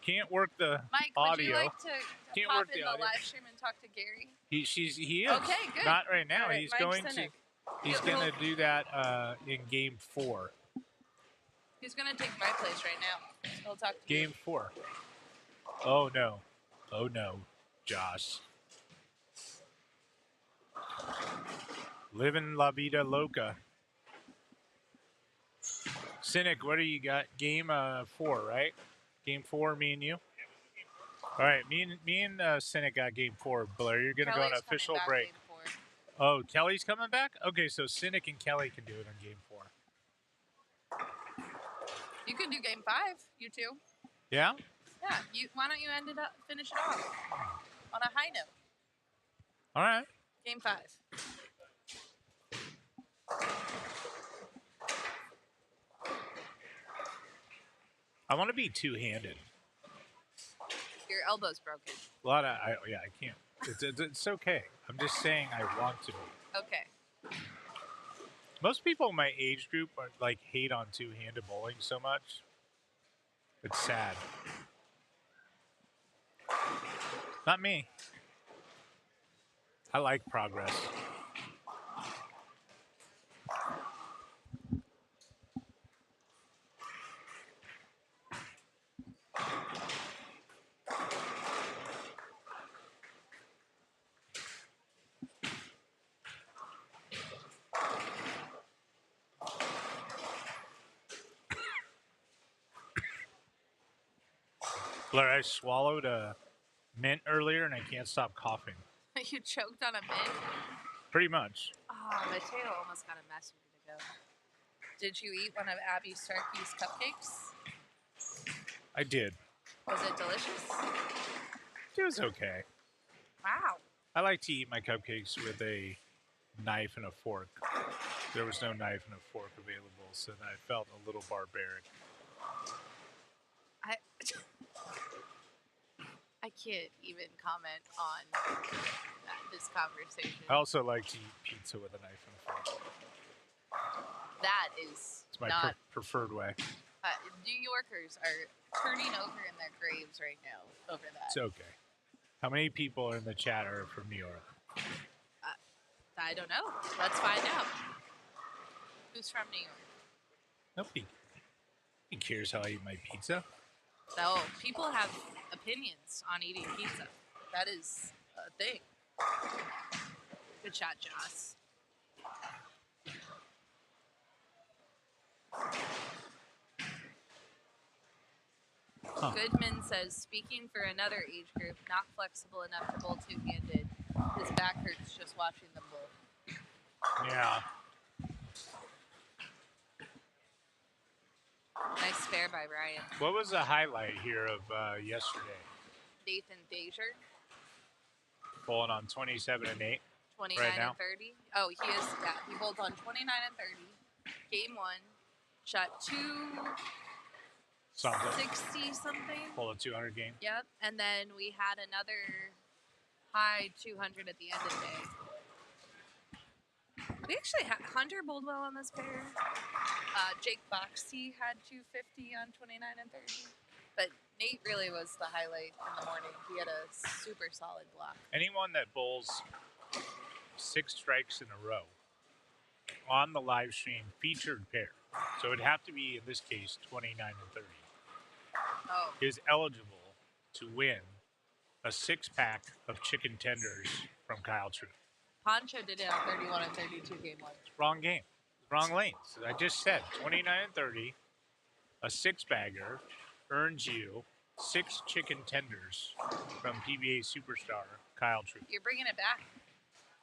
Can't work the Mike, audio. would you like to Can't pop work in the the audio. live stream and talk to Gary? He is. Okay, good. Not right now. All right, He's Mike going Sinek. He's going to do that in game 4. He's going to take my place right now. He'll talk to Game 4. Oh no. Oh no, Josh. Living La Vida Loca. Cynic, what do you got? Game 4, right? Game 4, me and you? All right, me and Cynic got game 4. Blair, you're gonna go on Kelly's an official coming back break. game 4. Oh, Kelly's coming back. Okay, so Cynic and Kelly can do it on game 4. You can do game 5, you two. Yeah. Yeah. Why don't you finish it off on a high note? All right. Game 5. I want to be two-handed. Your elbow's broken. I can't. It's okay. I'm just saying I want to be. Okay. Most people in my age group are like hate on two-handed bowling so much. It's sad. Not me. I like progress. Blair, I swallowed a mint earlier and I can't stop coughing. You choked on a mint? Pretty much. Oh, Mateo almost got a mess a minute ago. Did you eat one of Abby Starkey's cupcakes? I did. Was it delicious? It was okay. Wow. I like to eat my cupcakes with a knife and a fork. There was no knife and a fork available, so I felt a little barbaric. I can't even comment on this conversation. I also like to eat pizza with a knife and a fork. That is It's my not... preferred way. New Yorkers are turning over in their graves right now over that. It's okay. How many people in the chat are from New York? I don't know. Let's find out. Who's from New York? Nobody cares how I eat my pizza. So people have opinions on eating pizza. That is a thing. Good shot, Joss. Huh. Goodman says, speaking for another age group, not flexible enough to bowl two-handed. His back hurts just watching them bowl. Yeah. Nice spare by Ryan. What was the highlight here of yesterday? Nathan Dazier, Bowling on 27 and 8. 29 Right now? and 30. Oh, he is. Yeah, he holds on 29 and 30. Game 1, shot 260 something. Pull a 200 game. Yep. And then we had another high 200 at the end of the day. We actually had Hunter bowled well on this pair. Jake Boxty had 250 on 29 and 30. But Nate really was the highlight in the morning. He had a super solid block. Anyone that bowls 6 strikes in a row on the live stream featured pair, so it'd have to be, in this case, 29 and 30, is eligible to win a 6-pack of chicken tenders from Kyle Truth. Poncho did it on 31 and 32 game 1. Wrong game. Wrong lanes. I just said 29 and 30, a 6-bagger earns you 6 chicken tenders from PBA superstar Kyle Truth. You're bringing it back.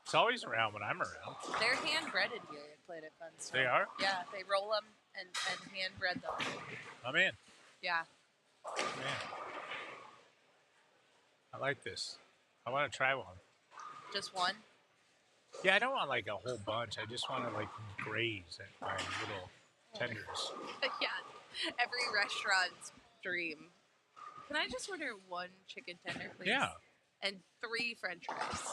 It's always around when I'm around. They're hand-breaded here at Planet Fun Store. They are? Yeah, they roll them and hand-bread them. I'm in. Yeah. Man. I like this. I want to try one. Just one? Yeah, I don't want like a whole bunch. I just want to like graze at my little tenders. Yeah, every restaurant's dream. Can I just order 1 chicken tender, please? Yeah. And 3 French fries.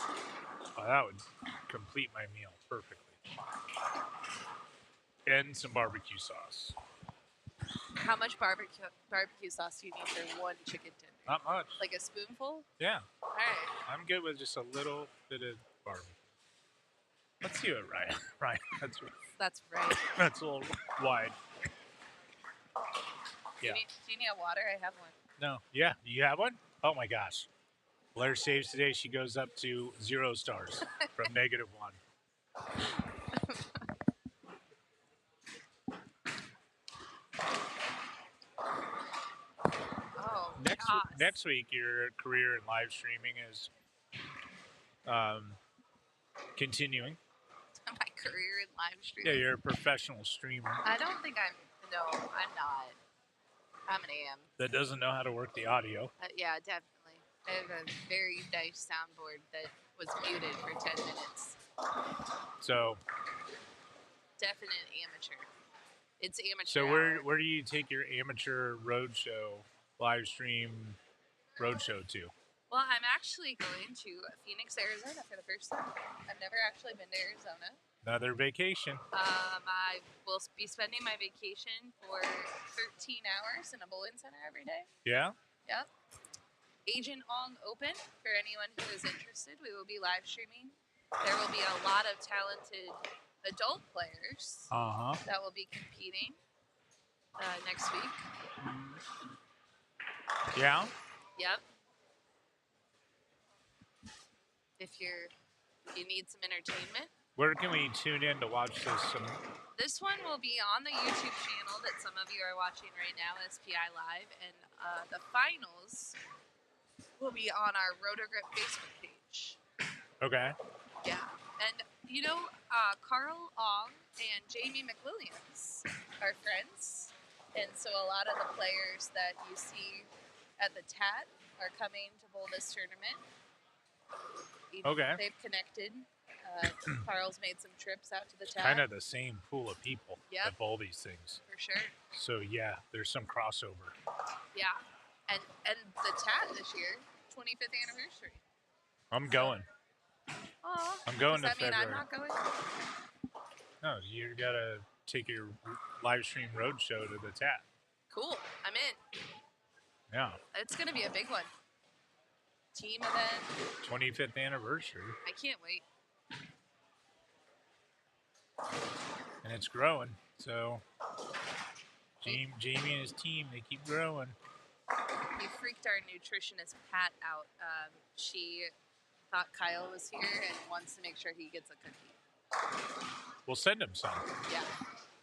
Oh, that would complete my meal perfectly. And some barbecue sauce. How much barbecue sauce do you need for 1 chicken tender? Not much. Like a spoonful? Yeah. All right. I'm good with just a little bit of barbecue. Let's do it, Ryan. Ryan, That's right. that's a little wide. Yeah. Do you need a water? I have one. No. Yeah. You have one? Oh my gosh. Blair saves today. She goes up to 0 stars from -1. Oh, Next Haas. next week, your career in live streaming is continuing. My career in live Yeah, streaming. you're a professional streamer I don't think I'm. No, I'm not. I'm an AM. that doesn't know how to work the audio. Yeah, definitely. I have a very nice soundboard that was muted for 10 minutes. So, Definite amateur. It's amateur. so hour. where do you take your amateur roadshow live stream roadshow to? Well, I'm actually going to Phoenix, Arizona for the first time. I've never actually been to Arizona. Another vacation. I will be spending my vacation for 13 hours in a bowling center every day. Yeah. Yep. Agent Ong Open for anyone who is interested. We will be live streaming. There will be a lot of talented adult players that will be competing next week. Yeah. Yep. If you need some entertainment. Where can we tune in to watch this? This one will be on the YouTube channel that some of you are watching right now, SPI Live, and the finals will be on our Rotogrip Facebook page. Okay. Yeah, and you know, Carl Ong and Jamie McWilliams are friends, and so a lot of the players that you see at the TAT are coming to bowl this tournament. Okay. They've connected. Carl's made some trips out to the TAT. Kind of the same pool of people Yep. that bowl these things. For sure. So yeah, there's some crossover. Yeah, and the TAT this year, 25th anniversary. I'm going. Oh, I'm going does to that mean February. I'm not going? No, you gotta take your live stream roadshow to the TAT. Cool, I'm in. Yeah. It's gonna be a big one. Team event. 25th anniversary, I can't wait. and it's growing. So Jamie and his team, they keep growing. We freaked our nutritionist Pat out. She thought Kyle was here and wants to make sure he gets a cookie. We'll send him some. Yeah.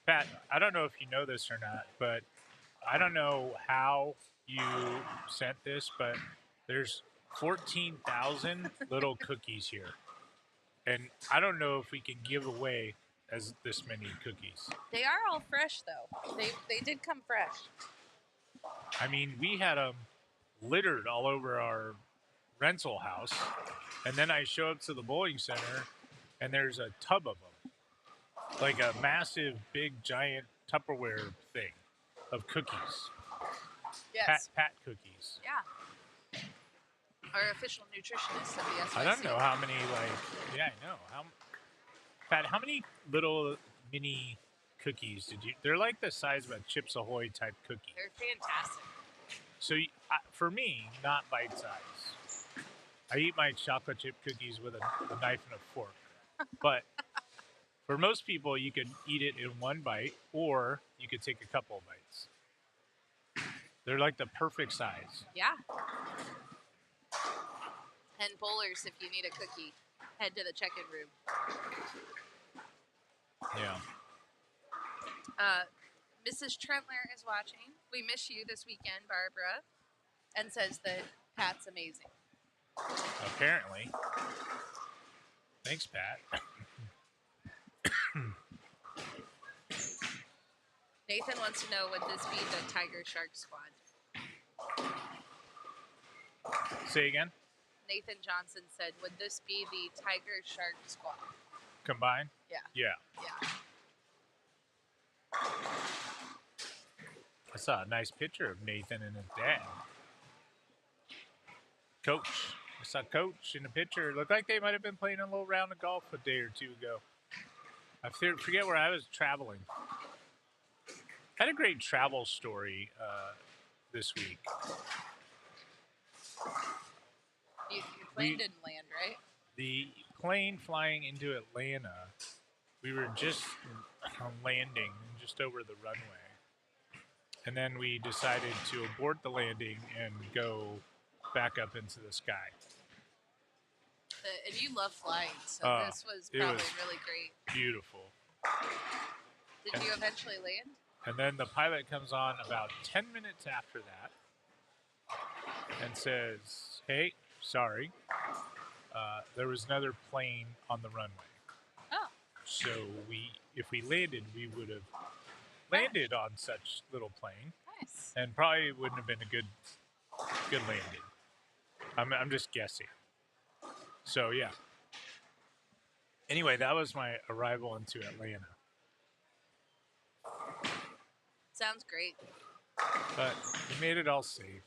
Pat, I don't know if you know this or not, but I don't know how you sent this, but there's 14,000 little cookies here. And I don't know if we can give away as this many cookies. They are all fresh though. They did come fresh. I mean, we had them littered all over our rental house. And then I show up to the bowling center and there's a tub of them. Like a massive, big, giant Tupperware thing of cookies. Yes. Pat cookies. Yeah. Our official nutritionist of the SYC. I don't know how many, yeah, I know. Pat, how many little mini cookies did you... They're like the size of a Chips Ahoy type cookie. They're fantastic. So for me, not bite size. I eat my chocolate chip cookies with a knife and a fork. But for most people, you could eat it in one bite, or you could take a couple of bites. They're like the perfect size. Yeah. And bowlers, if you need a cookie, head to the check-in room. Yeah. Mrs. Trentler is watching. We miss you this weekend, Barbara, and says that Pat's amazing. Apparently. Thanks, Pat. Nathan wants to know, would this be the Tiger Shark squad? Say again? Nathan Johnson said, would this be the Tiger Shark squad? Combined? Yeah. Yeah. Yeah. I saw a nice picture of Nathan and his dad. Coach. I saw Coach in the picture. It looked like they might have been playing a little round of golf a day or two ago. I forget where I was traveling. I had a great travel story this week. Your plane didn't land, right? The plane flying into Atlanta, we were just landing just over the runway. And then we decided to abort the landing and go back up into the sky. And you love flying, so this was it probably was really great. Beautiful. Did you eventually land? And then the pilot comes on about 10 minutes after that. and says, "Hey, sorry, there was another plane on the runway. Oh, So if we landed, we would have landed on such little plane, nice. and probably wouldn't have been a good landing. I'm just guessing. So yeah. Anyway, that was my arrival into Atlanta. Sounds great. But we made it all safe.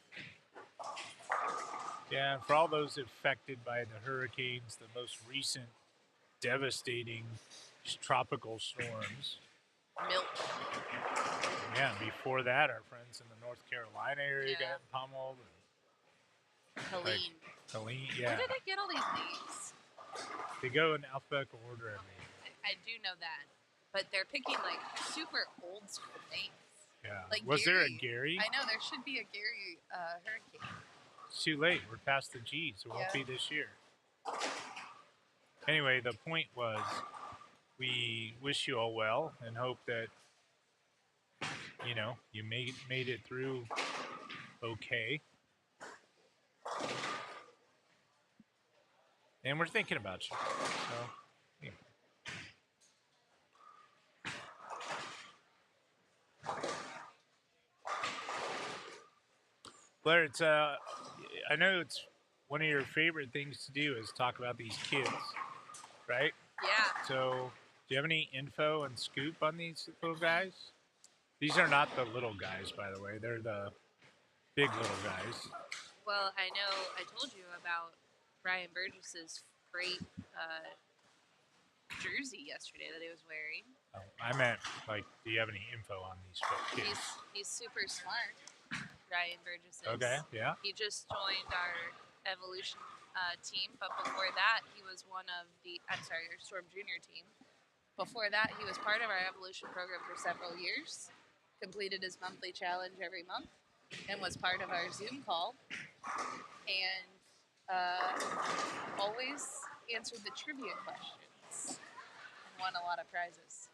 Yeah, for all those affected by the hurricanes, the most recent devastating tropical storms. Milk. Yeah, before that, our friends in the North Carolina area Yeah. got pummeled. Helene. Helene, Where yeah. did they get all these names? They go in alphabetical order, I mean. I do know that. But they're picking like super old school names. Yeah. Like Was Gary. there a Gary? I know there should be a Gary hurricane. It's too late. We're past the G's. It won't be this year. Anyway, the point was we wish you all well and hope that, you know, you made it through okay. And we're thinking about you. So, anyway. Blair, it's I know it's one of your favorite things to do is talk about these kids, right? Yeah. So, do you have any info and scoop on these little guys? These are not the little guys, by the way. They're the big little guys. Well, I know I told you about Ryan Burgess's great jersey yesterday that he was wearing. Oh, I meant, like, do you have any info on these kids? He's super smart, Ryan Burgess is. Okay, yeah. He just joined our Evolution team, but before that, he was one of our Storm Junior team. Before that, he was part of our Evolution program for several years, completed his monthly challenge every month, and was part of our Zoom call, and always answered the trivia questions and won a lot of prizes.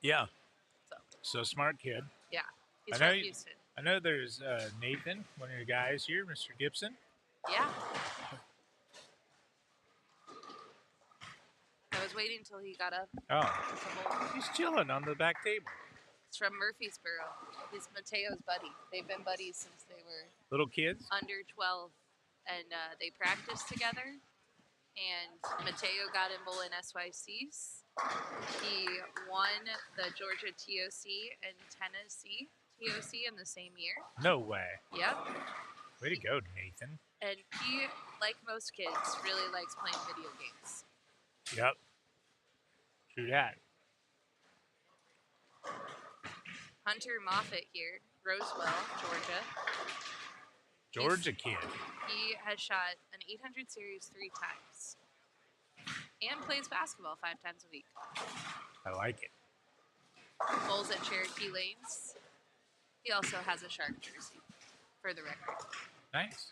Yeah. So smart kid. Yeah, he's I from know Houston. I know there's Nathan, one of your guys here, Mr. Gibson. Yeah. I was waiting until he got up. Oh, he's chilling on the back table. He's from Murfreesboro. He's Mateo's buddy. They've been buddies since they were Little kids? under 12, and they practiced together. And Mateo got in bowling SYCs. He won the Georgia TOC and Tennessee TOC in the same year. No way. Yep. Way to go, Nathan. And he, like most kids, really likes playing video games. Yep. True that. Hunter Moffitt here, Roswell, Georgia. Georgia kid. He has shot an 800 series 3 times and plays basketball 5 times a week. I like it. Bowls at Cherokee Lanes. He also has a Shark jersey, for the record. Nice.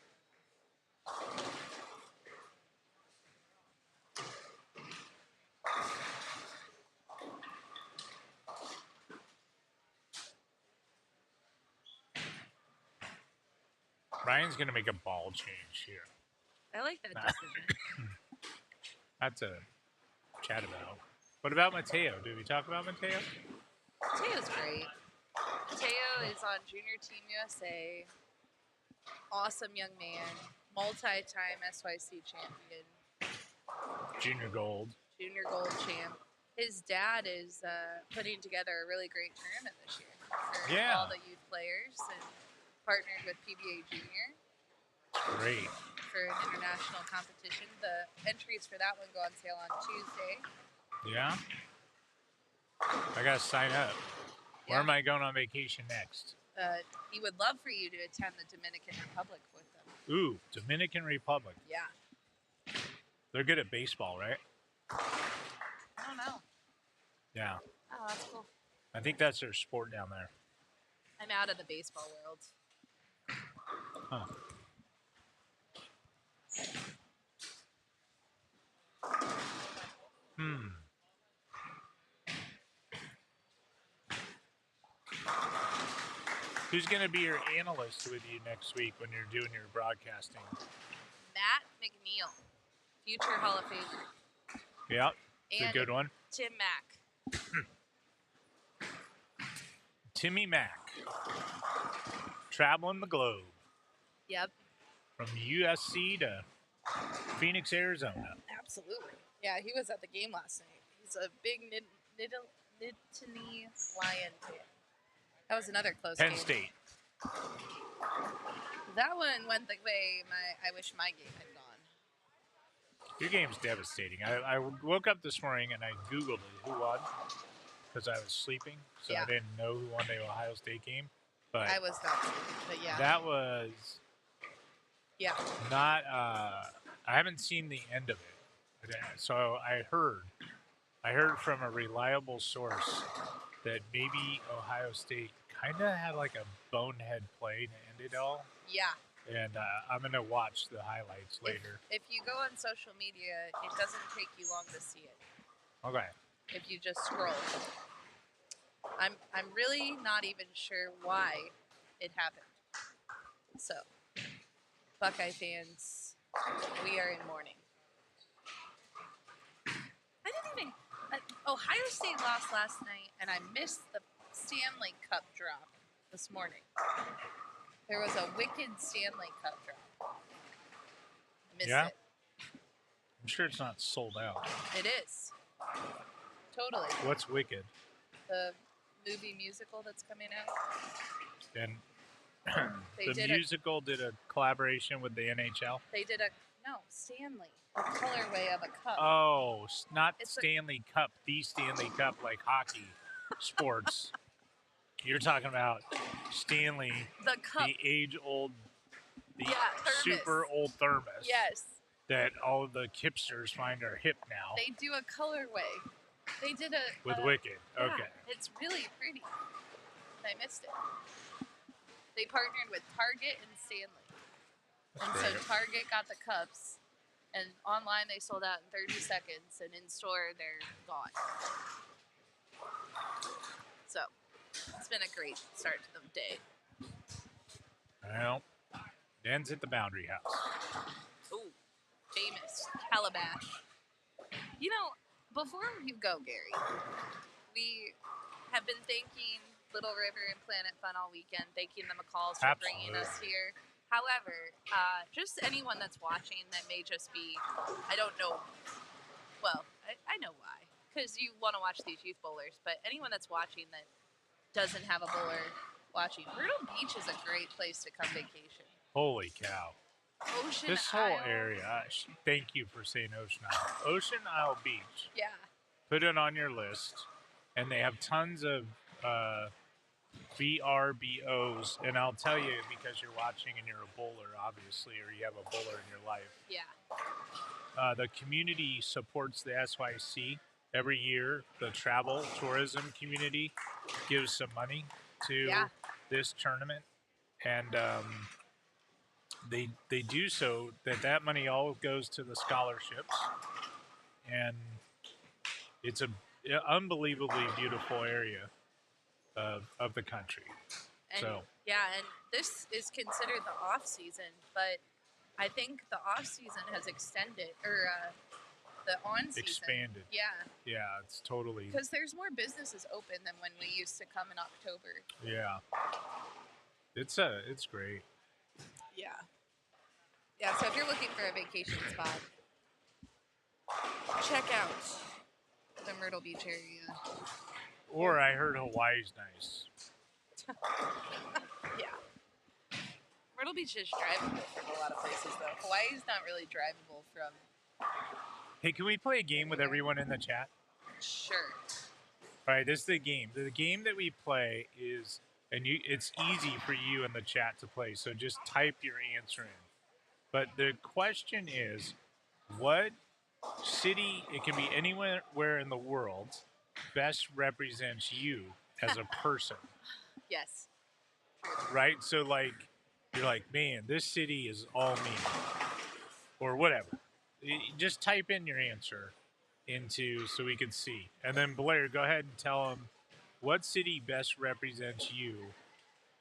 Ryan's going to make a ball change here. I like that decision. That's a chat about. What about Mateo? Did we talk about Mateo? Mateo's great. Mateo is on Junior Team USA. Awesome young man. Multi-time SYC champion. Junior gold. Junior gold champ. His dad is putting together a really great tournament this year for all the youth players and partnered with PBA Junior. Great. For an international competition. The entries for that one go on sale on Tuesday. Yeah? I got to sign up. Yeah. Where am I going on vacation next? He would love for you to attend the Dominican Republic with them. Ooh, Dominican Republic. Yeah. They're good at baseball, right? I don't know. Yeah. Oh, that's cool. I think that's their sport down there. I'm out of the baseball world. Huh. Who's going to be your analyst with you next week when you're doing your broadcasting? Matt McNeil, future Hall of Famer. Yeah, it's And a good one. Tim Mack. Timmy Mack, traveling the globe Yep, from USC to Phoenix, Arizona. absolutely. Yeah, he was at the game last night. He's a big Nittany Lion fan. That was another close Penn game. State. That one went the way I wish my game had gone. Your game's devastating. I woke up this morning and I Googled it, who won, because I was sleeping, so Yeah. I didn't know who won the Ohio State game. But I was not, but yeah. that was Yeah. not. I haven't seen the end of it, so I heard from a reliable source that maybe Ohio State kind of had like a bonehead play to end it all. Yeah. And I'm going to watch the highlights later. If you go on social media, it doesn't take you long to see it. Okay. If you just scroll. I'm really not even sure why it happened. So, Buckeye fans, we are in mourning. I didn't even... Ohio State lost last night, and I missed the Stanley Cup drop this morning. There was a wicked Stanley Cup drop. I missed it. I'm sure it's not sold out. It is. Totally. What's Wicked? The movie musical that's coming out. And They the musical did a collaboration with the NHL? They did Stanley. A colorway of a cup. Oh, not It's Stanley Cup, the Stanley Cup, like hockey sports. You're talking about Stanley, The cup. the age-old, the Thermos. super old thermos Yes. that all of the hipsters find are hip now. They do a colorway. They did a... With Wicked. Yeah, Okay. it's really pretty. I missed it. They partnered with Target and Stanley. And so Target got the cups, and online they sold out in 30 seconds, and in store they're gone. So, it's been a great start to the day. Well, it ends at the Boundary House. Ooh, famous Calabash. You know, before you go, Gary, we have been thanking Little River and Planet Fun all weekend, thanking the McCalls for bringing us here. However, just anyone that's watching that may just be, I don't know, well, I know why, because you want to watch these youth bowlers, but anyone that's watching that does't have a bowler watching, Myrtle Beach is a great place to come vacation. Holy cow. Ocean This whole Isle. area, thank you for saying Ocean Isle. Ocean Isle Beach. Yeah. Put it on your list. And they have tons of VRBOs. And I'll tell you, because you're watching and you're a bowler, obviously, or you have a bowler in your life. Yeah. The community supports the SYC. Every year, the travel tourism community gives some money to this tournament. And they do so that money all goes to the scholarships. And it's an unbelievably beautiful area of the country. And, and this is considered the off season, but I think the off season has extended, or the on season expanded. Yeah, it's totally, because there's more businesses open than when we used to come in October. Yeah, it's great. Yeah. So if you're looking for a vacation spot, check out the Myrtle Beach area. Or I heard Hawaii's nice. Yeah. Myrtle Beach is drivable from a lot of places, though. Hawaii's not really drivable from... Hey, can we play a game with everyone in the chat? Sure. All right, this is the game. The game that we play is, it's easy for you in the chat to play, so just type your answer in. But the question is, what city, it can be anywhere in the world, best represents you as a person? Yes. Right? So, like, you're like, man, this city is all me. Or whatever. Just type in your answer into so we can see. And then, Blair, go ahead and tell them what city best represents you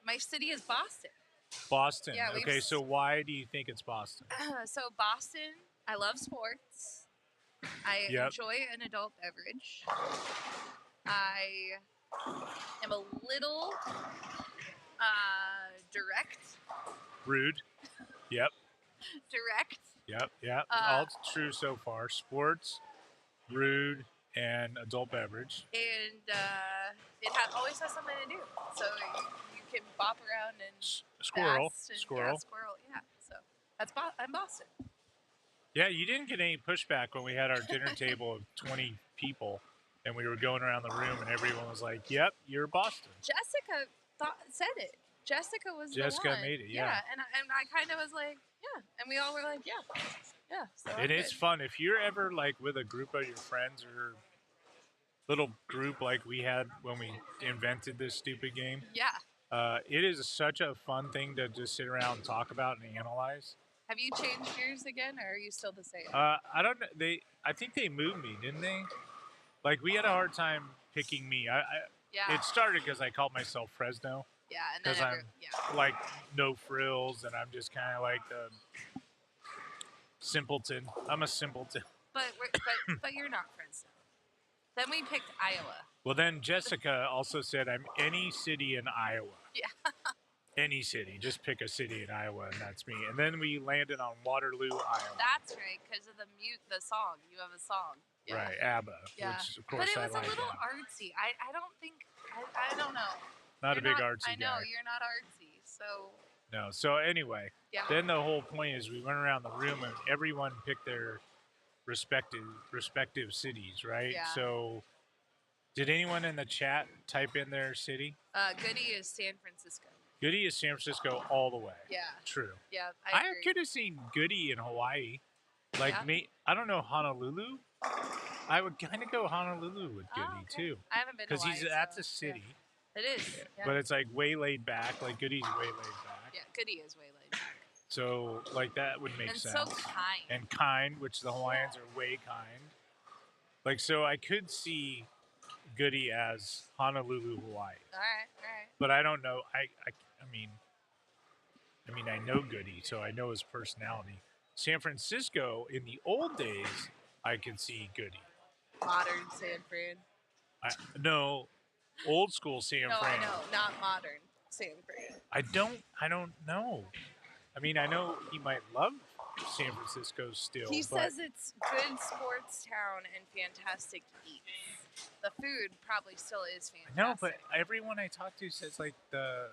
My city is Boston. Boston. Yeah, Okay, so why do you think it's Boston? So Boston, I love sports. I enjoy an adult beverage. I am a little direct. Rude. Yep. Direct. Yep. All true so far. Sports, rude, and adult beverage. And it always has something to do. So you can bop around and squirrel. fast and, Squirrel. Yeah, squirrel. Yeah. So I'm Boston. Yeah, you didn't get any pushback when we had our dinner table of 20 people and we were going around the room and everyone was like, "Yep, you're Boston." Jessica said it. Jessica was the one. Made it, yeah. And I kind of was like, yeah. And we all were like, yeah. So and it's fun. If you're ever like with a group of your friends or little group like we had when we invented this stupid game. Yeah. It is such a fun thing to just sit around and talk about and analyze. Have you changed yours again, or are you still the same? I don't know. I think they moved me, didn't they? Like we had a hard time picking me. Yeah. It started because I called myself Fresno. Yeah, and then I'm like no frills, and I'm just kind of like the simpleton. I'm a simpleton. But you're not Fresno. Then we picked Iowa. Well, then Jessica also said I'm any city in Iowa. Yeah. Any city. Just pick a city in Iowa, and that's me. And then we landed on Waterloo, Iowa. That's right, because of the song. You have a song. Yeah. Right, ABBA. Yeah. Which, of course, but it was I like a little ABBA. artsy. I don't think. I don't know. Not You're a big artsy I know, guy. you're not artsy, so... No, so anyway, Yeah. Then the whole point is we went around the room and everyone picked their respective cities, right? Yeah. So did anyone in the chat type in their city? Goody is San Francisco. Goody is San Francisco all the way. Yeah. True. Yeah, I agree. could have seen Goody in Hawaii. Like Yeah. me, I don't know, Honolulu? I would kind of go Honolulu with Goody okay. too. I haven't been to Because Hawaii, that's so, a city. Yeah. It is. Yeah. But it's like way laid back. Like Goody's way laid back. Yeah, Goody is way laid back. So like that would make And sense. so kind. And kind, which the Hawaiians are way kind. Like so, I could see Goody as Honolulu, Hawaii. All right. But I don't know. I mean, I know Goody, so I know his personality. San Francisco, in the old days, I could see Goody. Modern San Fran. No, old school San No, Fran. I know, not modern San Fran. I don't know. I mean, I know he might love San Francisco still. He but says it's good sports town and fantastic eats. The food probably still is fantastic. No, but everyone I talk to says like the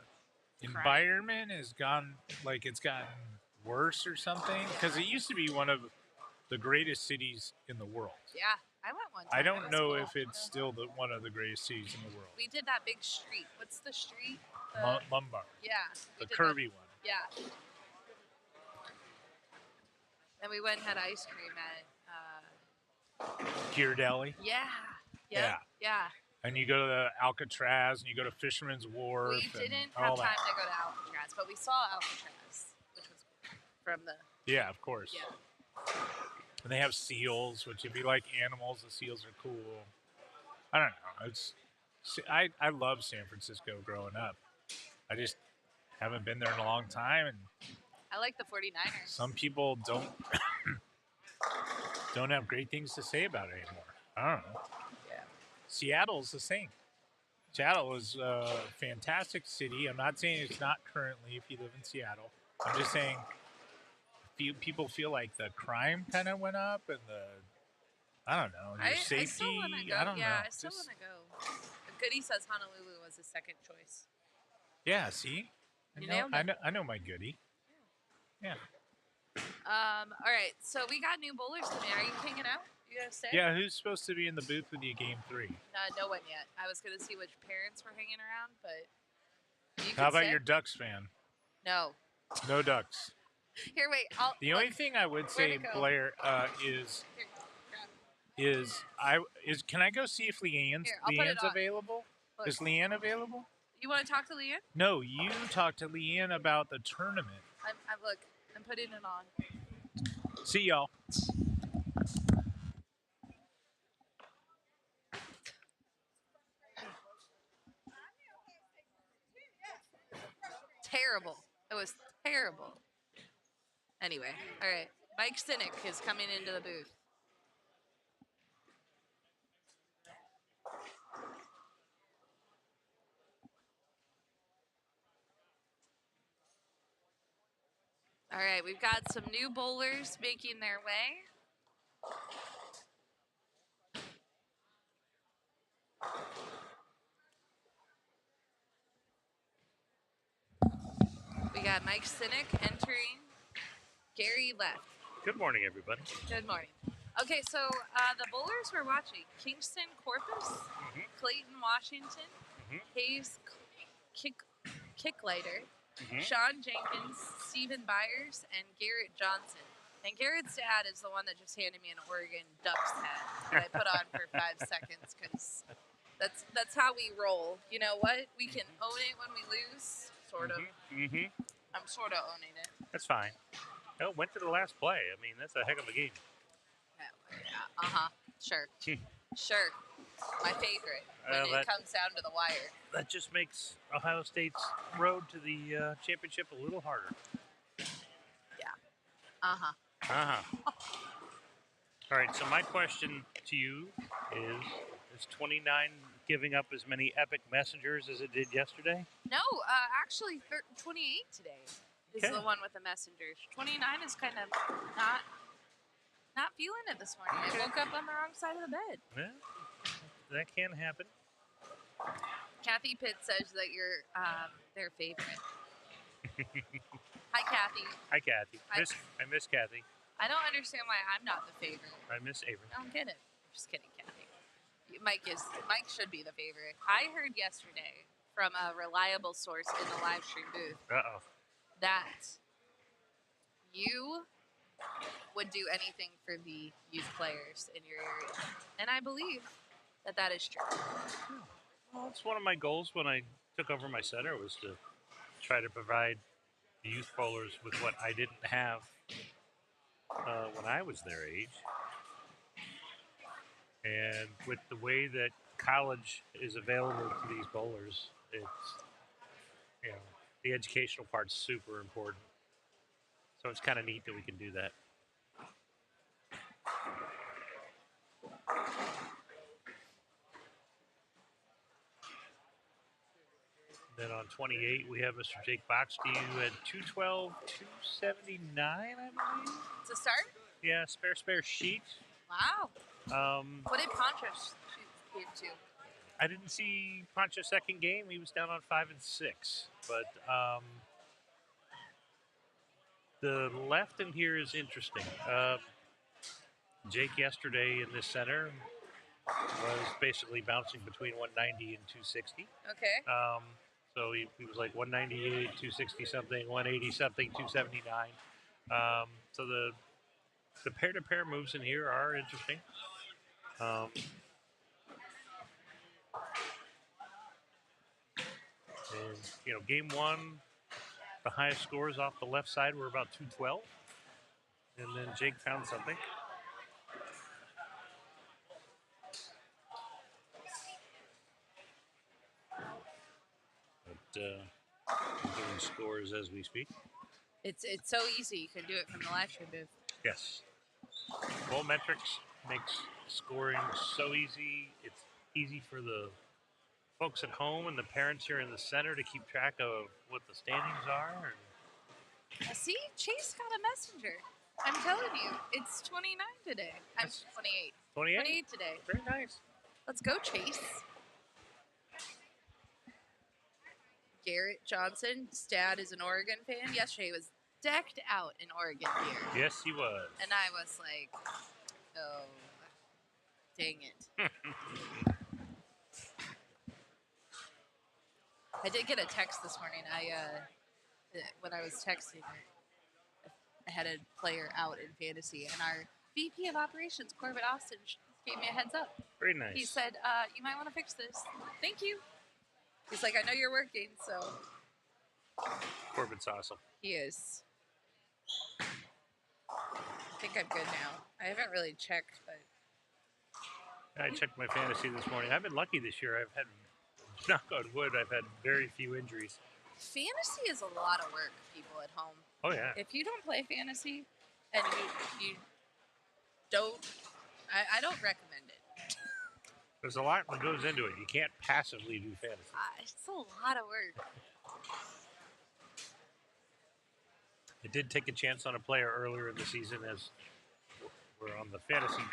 environment has gone, like it's gotten worse or something. Because it used to be one of the greatest cities in the world. Yeah, I went one time. I don't It was know cool. if it's still one of the greatest cities in the world. We did that big street. What's the street? Lombard, Yeah. the curvy one. Yeah. And we went and had ice cream at. Ghirardelli. Yeah. Yeah. Yeah. And you go to the Alcatraz, and you go to Fisherman's Wharf. We and didn't all have time that. to go to Alcatraz, but we saw Alcatraz, which was cool. From the. Yeah, of course. Yeah. And they have seals, which if you like animals, the seals are cool. I don't know. I love San Francisco growing up. I just haven't been there in a long time, and I like the 49ers. some people don't have great things to say about it anymore. I don't know. Yeah. Seattle's the same. Seattle is a fantastic city. I'm not saying it's not currently if you live in Seattle. I'm just saying people feel like the crime kind of went up and I don't know, your safety. I still want to go. I don't know. I still want to go. But Goody says Honolulu was his second choice. Yeah, see? You nailed it. I know my Goody. Yeah. All right, so we got new bowlers today. Are you hanging out? You gonna stay? Yeah, who's supposed to be in the booth with you game 3? No one yet. I was gonna see which parents were hanging around, but you How can about stay. your Ducks fan? No. No Ducks. Here, wait. The only thing I would say, to go? Blair, is Here, grab can I go see if Here, I'll put it Leanne's on. available? Look. Is Leanne available? You want to talk to Leanne? No, you talk to Leanne about the tournament. I'm putting it on. See y'all. terrible. It was terrible. Anyway, all right. Mike Sinek is coming into the booth. All right, we've got some new bowlers making their way. We got Mike Sinek entering. Gary left. Good morning, everybody. Good morning. Okay, so the bowlers we're watching: Kingston Corpus, Clayton Washington, Hayes Kicklighter, Sean Jenkins, Stephen Byers, and Garrett Johnson. And Garrett's dad is the one that just handed me an Oregon Ducks hat that I put on for 5 seconds because that's how we roll. You know what? We can own it when we lose, sort of. I'm sort of owning it. That's fine. Oh, went to the last play. I mean, that's a heck of a game. Yeah. Sure. Sure. My favorite when it comes down to the wire. That just makes Ohio State's road to the championship a little harder. Yeah. All right, so my question to you is 29 giving up as many epic messengers as it did yesterday? No, actually 28 today is the one with the messengers. 29 is kind of not feeling it this morning. I woke up on the wrong side of the bed. Yeah, that can happen. Kathy Pitt says that you're their favorite. Hi, Kathy. Hi, Kathy. I miss Kathy. I don't understand why I'm not the favorite. I miss Avery. I don't get it. Just kidding, Kathy. Mike should be the favorite. I heard yesterday from a reliable source in the live stream booth that you would do anything for the youth players in your area, and I believe that is true. Well, it's one of my goals when I took over my center was to try to provide the youth bowlers with what I didn't have when I was their age. And with the way that college is available to these bowlers, it's, the educational part's super important. So it's kind of neat that we can do that. Then on 28, we have Mr. Jake Boxty at 212, 279, I believe. It's a start? Yeah, spare sheet. Wow. What did Ponchos give to? I didn't see Poncho's second game. He was down on 5 and 6. But the left in here is interesting. Jake yesterday in this center was basically bouncing between 190 and 260. Okay. So he was like 198, 260 something, 180 something, 279. So the pair-to-pair moves in here are interesting. And game one, the highest scores off the left side were about 212, and then Jake found something. I'm doing scores as we speak. It's so easy. You can do it from the live stream booth. Yes. Metrics makes scoring so easy. It's easy for the folks at home and the parents here in the center to keep track of what the standings are. See, Chase got a messenger. I'm telling you, it's 29 today. I'm 28. 28? 28 today. Very nice. Let's go, Chase. Garrett Johnson's dad is an Oregon fan. Yesterday he was decked out in Oregon gear. Yes, he was. And I was like, oh, dang it. I did get a text this morning. When I was texting, I had a player out in fantasy, and our VP of Operations, Corbett Austin, gave me a heads up. Very nice. He said, you might want to fix this. Thank you. He's like, I know you're working, so. Corbett's awesome. He is. I think I'm good now. I haven't really checked, but. I checked my fantasy this morning. I've been lucky this year. I've had, knock on wood, I've had very few injuries. Fantasy is a lot of work, people at home. Oh yeah. If you don't play fantasy and you don't, I don't recommend it. There's a lot that goes into it. You can't passively do fantasy. It's a lot of work. I did take a chance on a player earlier in the season as we're on the fantasy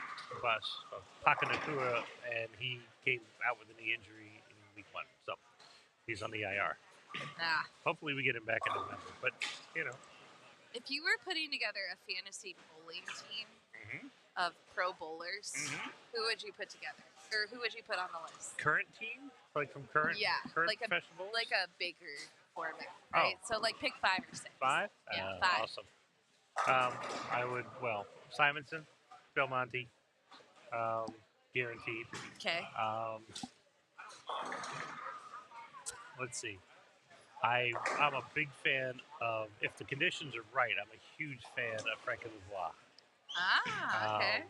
bus of Pakanakua, and he came out with a knee injury in week 1. So he's on the IR. Hopefully we get him back in November. But, you know. If you were putting together a fantasy bowling team of pro bowlers, who would you put together? Or who would you put on the list? Current team? Like from current like professional bowlers? Like a bigger format, right? So like pick 5 or 6. 5? Yeah, 5. Awesome. I would, Simonson, Belmonte, guaranteed. Okay. Let's see. I'm a big fan of, if the conditions are right, I'm a huge fan of Frankie Lavoie. Okay.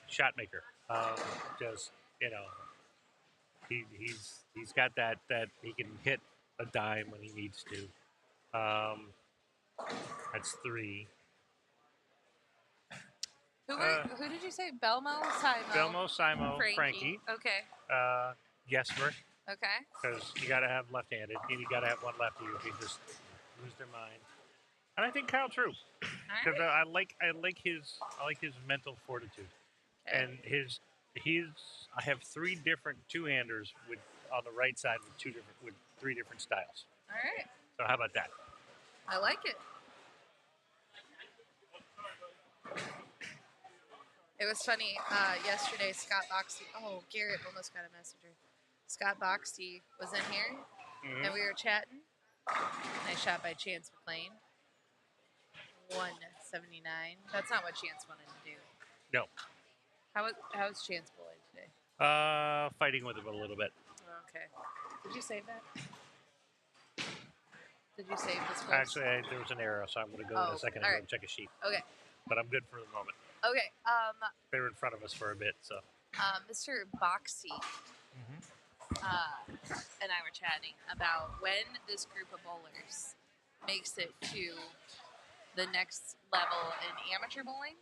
Shot maker. Just, you know, he's got that he can hit a dime when he needs to. That's 3. Who did you say? Belmo, Simo. Belmo, Simo, Frankie. Okay. Yesmer. Okay. Because you got to have left-handed, and you got to have one lefty who can just lose their mind. And I think Kyle True, because I like his mental fortitude, and I have 3 different two-handers on the right side with 3 different styles. All right. So how about that? I like it. It was funny yesterday. Scott Boxty. Oh, Garrett almost got a messenger. Scott Boxty was in here, and we were chatting. Nice shot by Chance McLean. 179. That's not what Chance wanted to do. No. How's Chance bowling today? Fighting with him a little bit. Okay. Did you save that? Did you save this? Actually, there was an error, so I'm going to go in a second and go check a sheet. Okay. But I'm good for the moment. Okay. They were in front of us for a bit, so. Mr. Boxy and I were chatting about when this group of bowlers makes it to the next level in amateur bowling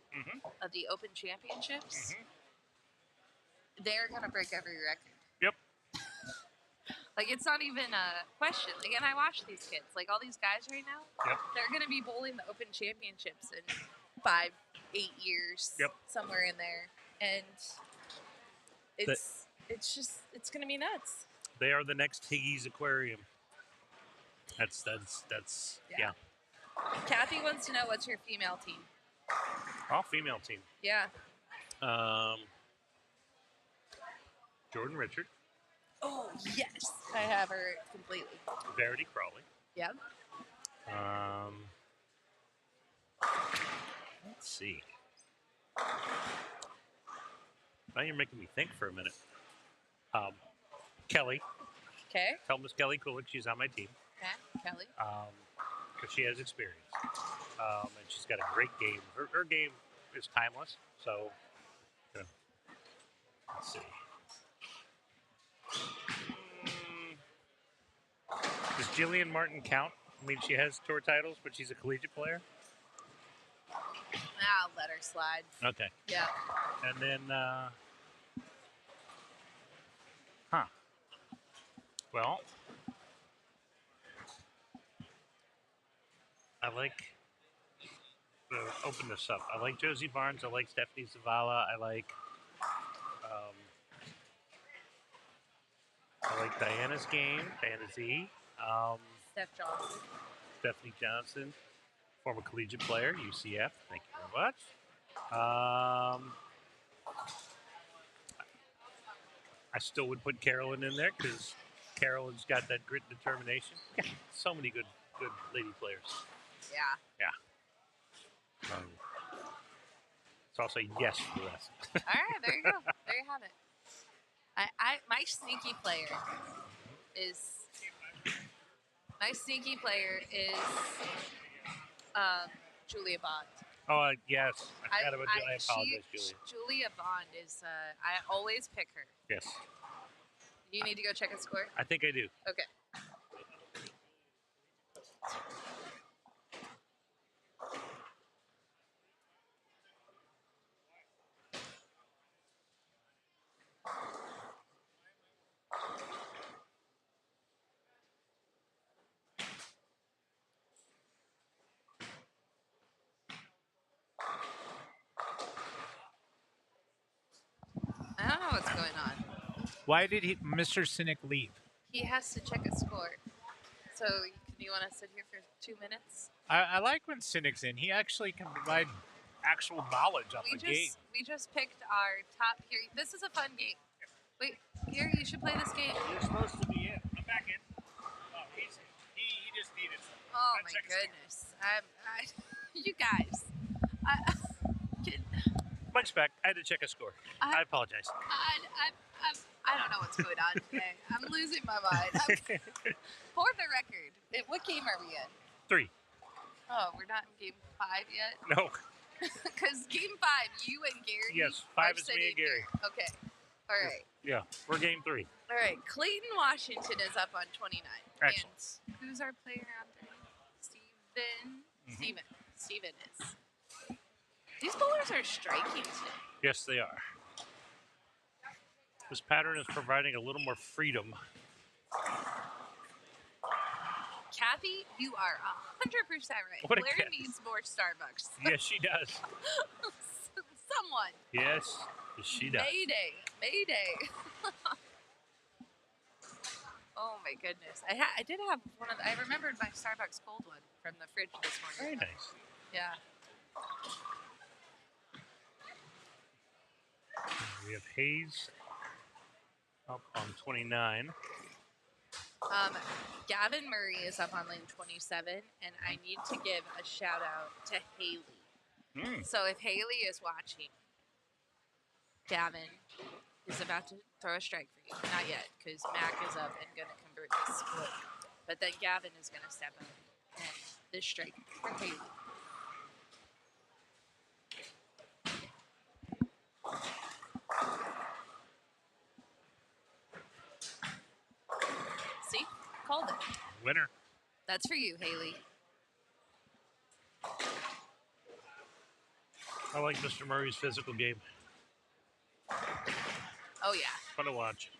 of the Open Championships. They're going to break every record. Yep. Like, it's not even a question. Like, and I watch these kids. Like, all these guys right now, they're going to be bowling the Open Championships in 5-8 years, somewhere in there. And it's going to be nuts. They are the next Higgy's Aquarium. That's yeah. Kathy wants to know, what's your female team? All female team. Yeah. Jordan Richard. Oh, yes. I have her completely. Verity Crawley. Yep. Let's see. Now you're making me think for a minute. Kelly. Okay. Tell Miss Kelly Kulik she's on my team. Okay, Kelly. Because she has experience. And she's got a great game. Her game is timeless. So, let's see. Does Jillian Martin count? I mean, she has tour titles, but she's a collegiate player. I'll let her slide. Okay. Yeah. And then, well, I like open this up. I like Josie Barnes. I like Stephanie Zavala. I like Diana's game. Diana Z. Stephanie Johnson, former collegiate player, UCF. Thank you very much. I still would put Carolyn in there because Carolyn's got that grit and determination. Yeah, so many good lady players. Yeah. Yeah. So I'll say yes for the rest. All right, there you go. There you have it. My sneaky player is Julia Bond. Oh, yes. I apologize, Julia. Julia Bond is, I always pick her. Yes. You need to go check a score? I think I do. Okay. I don't know what's going on. Why did Mr. Cynic leave? He has to check a score. So, you want to sit here for 2 minutes? I like when Cynic's in. He actually can provide actual knowledge on the game. We just picked our top here. This is a fun game. Wait, here, you should play this game. You're supposed to be in. I'm back in. Oh, he just needed something. Oh my goodness. You guys. Mike's back. I had to check a score. I apologize. I don't know what's going on today. I'm losing my mind. For the record, what game are we in? 3. Oh, we're not in game 5 yet? No. Because game 5, you and Gary. Yes, are 5 is me sitting and Gary. here. Okay. All right. Yeah, we're game 3. All right. Clayton Washington is up on 29. Excellent. And who's our player on 30? Steven is. These bowlers are striking today. Yes, they are. This pattern is providing a little more freedom. Kathy, you are 100% right. What a Blair cat. needs more Starbucks. Yes, she does. Someone. Yes, she does. Mayday. Oh my goodness. I did have one of I remembered my Starbucks cold one from the fridge this morning. Very nice. Yeah. We have Hayes up on 29. Gavin Murray is up on lane 27, and I need to give a shout out to Haley. So if Haley is watching, Gavin is about to throw a strike for you. Not yet, because Mac is up and going to convert this split. But then Gavin is going to step up and this strike for Haley. See? Called it. Winner. That's for you, Haley. I like Mr. Murray's physical game. Oh, yeah. Fun to watch.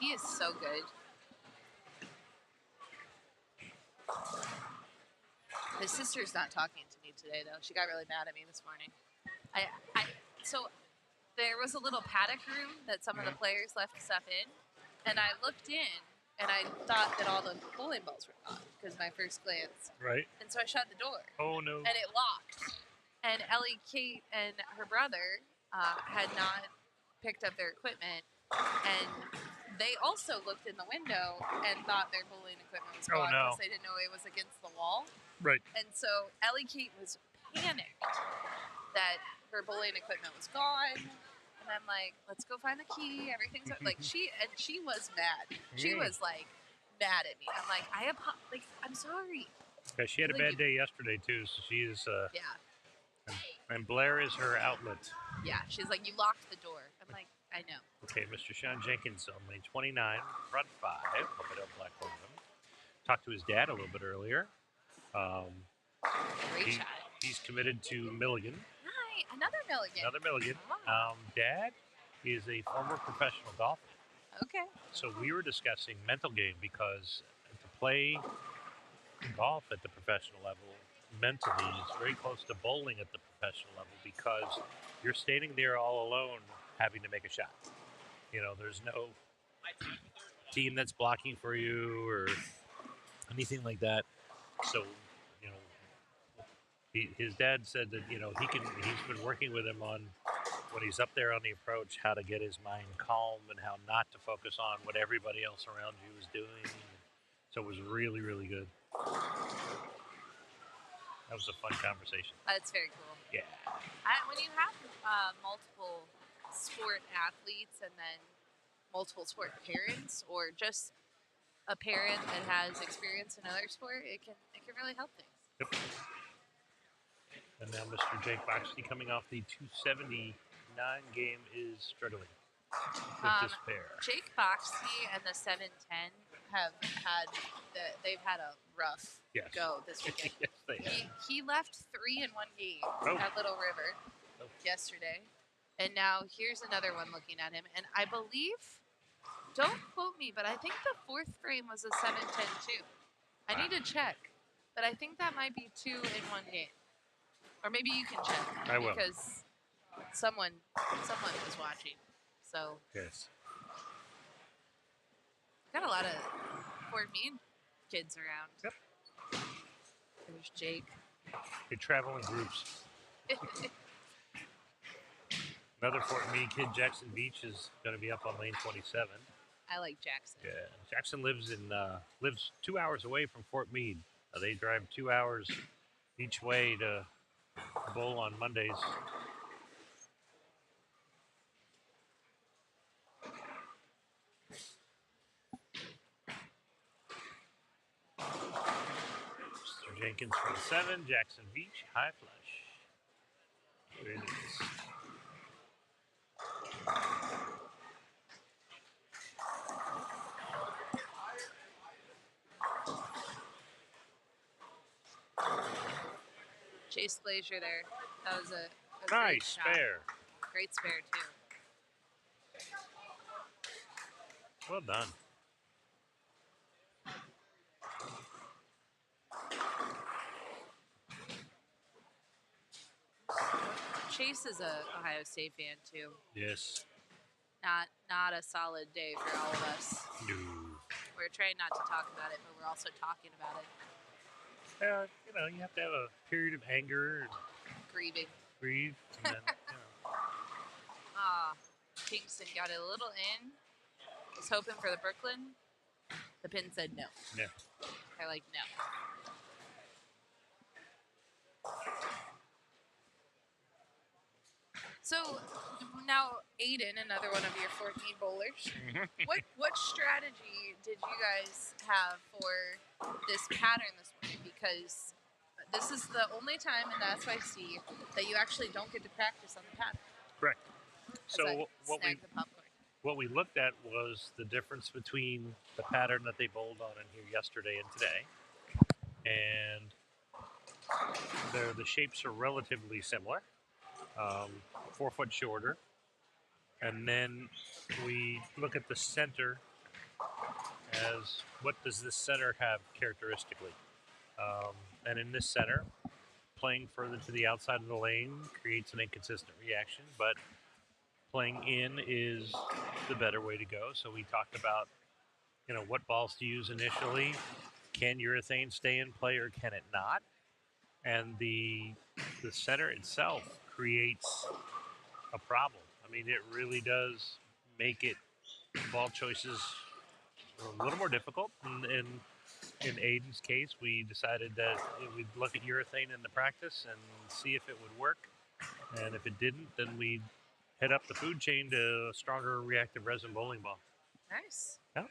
He is so good. His sister's not talking to me today, though. She got really mad at me this morning. So there was a little paddock room that some of the players left stuff in, and I looked in, and I thought that all the bowling balls were gone, because my first glance. Right. And so I shut the door. Oh, no. And it locked. And Ellie, Kate, and her brother had not picked up their equipment, and they also looked in the window and thought their bowling equipment was Oh, gone no. because they didn't know it was against the wall. Right. And so Ellie Kate was panicked that her bowling equipment was gone. And I'm like, let's go find the key. Everything's like she was mad. She was like mad at me. I'm like, I'm sorry. Yeah, she had a bad day yesterday too, so she is. Yeah. And Blair is her outlet. Yeah. She's like, you locked the door. I'm like, I know. Okay, Mr. Sean Jenkins on lane 29, front 5, up at Black Hornum. Talked to his dad a little bit earlier. Great shot. He's committed to Milligan. Hi, another Milligan. Another Milligan. Wow. Dad is a former professional golfer. Okay. So we were discussing mental game because to play golf at the professional level mentally is very close to bowling at the professional level because you're standing there all alone having to make a shot. You know, there's no team that's blocking for you or anything like that. So, you know, his dad said that, you know, he's been working with him on when he's up there on the approach, how to get his mind calm and how not to focus on what everybody else around you is doing. So it was really, really good. That was a fun conversation. That's very cool. Yeah. When you have multiple sport athletes and then multiple sport parents, or just a parent that has experience in another sport, it can really help things. Yep. And now Mr. Jake Boxley coming off the 279 game is struggling with this pair. Jake Boxley and the 710 they've had a rough Yes. go this weekend. Yes, they have. He left 3 in one game Oh. at Little River Oh. yesterday, and now here's another one looking at him. And I believe, don't quote me, but I think the 4th frame was a 7-10 too. I need to check, but I think that might be 2 in one game, or maybe you can check. I will. Because someone was watching. So Yes. got a lot of Fort Meade kids around. Yep. There's Jake. They travel in groups. Another Fort Meade kid, Jackson Beach, is going to be up on lane 27. I like Jackson. Yeah, Jackson lives 2 hours away from Fort Meade. They drive 2 hours each way to bowl on Mondays. Mr. Jenkins from 7, Jackson Beach, high flush. Here it is. Chase Glazier there. That was a great Nice shot. spare. Great spare too. Well done. Chase is a Ohio State fan too. Yes. Not a solid day for all of us. No. We're trying not to talk about it, but we're also talking about it. You have to have a period of anger and Grieving. grief. And then, Kingston got it a little in. Was hoping for the Brooklyn. The pin said no. Yeah. They're like, no. So now, Aiden, another one of your Fort Meade bowlers. What strategy did you guys have for this pattern this morning? Because this is the only time in the SYC that you actually don't get to practice on the pattern. Correct. As I So snag the popcorn. what we looked at was the difference between the pattern that they bowled on in here yesterday and today, and the shapes are relatively similar, 4 foot shorter, and then we look at the center as what does this center have characteristically, and in this center, playing further to the outside of the lane creates an inconsistent reaction, but playing in is the better way to go. So we talked about, what balls to use initially. Can urethane stay in play or can it not? And the center itself creates a problem. I mean, it really does make it ball choices a little more difficult. In Aiden's case, we decided that we'd look at urethane in the practice and see if it would work. And if it didn't, then we'd head up the food chain to a stronger reactive resin bowling ball. Nice. Yeah.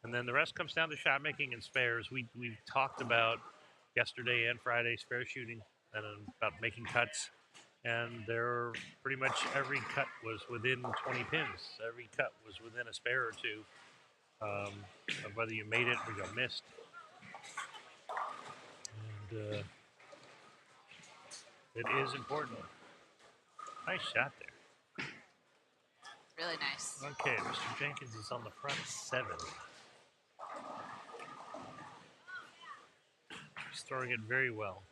And then the rest comes down to shot making and spares. We talked about yesterday and Friday spare shooting and about making cuts. And there, pretty much every cut was within 20 pins. Every cut was within a spare or two, of whether you made it or you missed. And it is important. Nice shot there. Really nice. Okay, Mr. Jenkins is on the front 7. He's throwing it very well.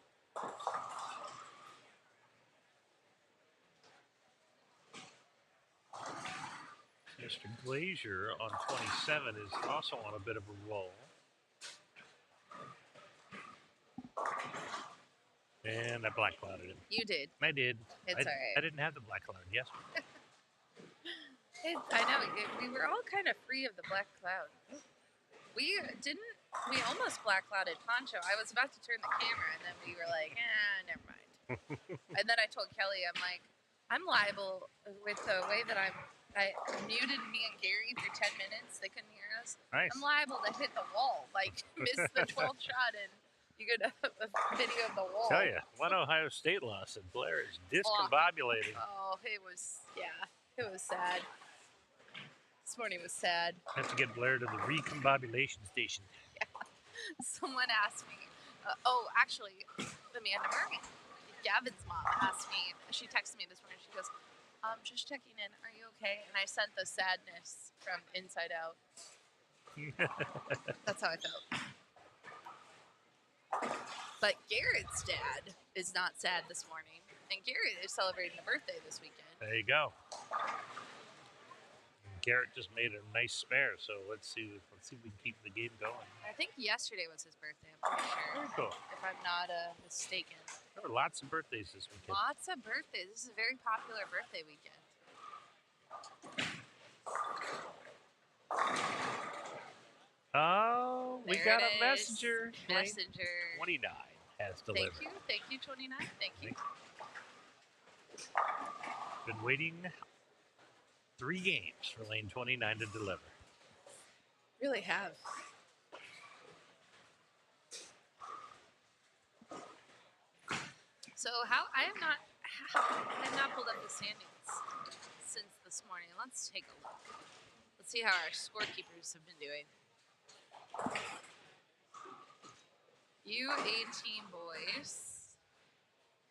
Mr. Glazier on 27 is also on a bit of a roll. And I black clouded him. You did. I did. It's all right. I didn't have the black cloud yesterday. I know. We were all kind of free of the black cloud. We almost black clouded Poncho. I was about to turn the camera, and then we were like, never mind. And then I told Kelly, I'm like, I'm liable with the way that I muted me and Gary for 10 minutes. They couldn't hear us. Nice. I'm liable to hit the wall, like miss the 12th shot, and you get a video of the wall. Tell you, one Ohio State loss, and Blair is discombobulated. Oh, it was sad. This morning was sad. Have to get Blair to the recombobulation station. Someone asked me, actually, Amanda Murray, Gavin's mom, asked me, she texted me this morning, she goes, just checking in, are you okay? And I sent the sadness from Inside Out. That's how I felt. But Garrett's dad is not sad this morning, and Garrett is celebrating a birthday this weekend. There you go. Garrett just made a nice spare, so let's see if we can keep the game going. I think yesterday was his birthday, I'm pretty sure. Very cool. If I'm not mistaken. There were lots of birthdays this weekend. Lots of birthdays. This is a very popular birthday weekend. Oh, we There got it a is. messenger. Messenger. 29 has delivered. Thank you, 29. Thank you. Been waiting 3 games for lane 29 to deliver. Really have. So I have not pulled up the standings since this morning. Let's take a look. Let's see how our scorekeepers have been doing. U18 boys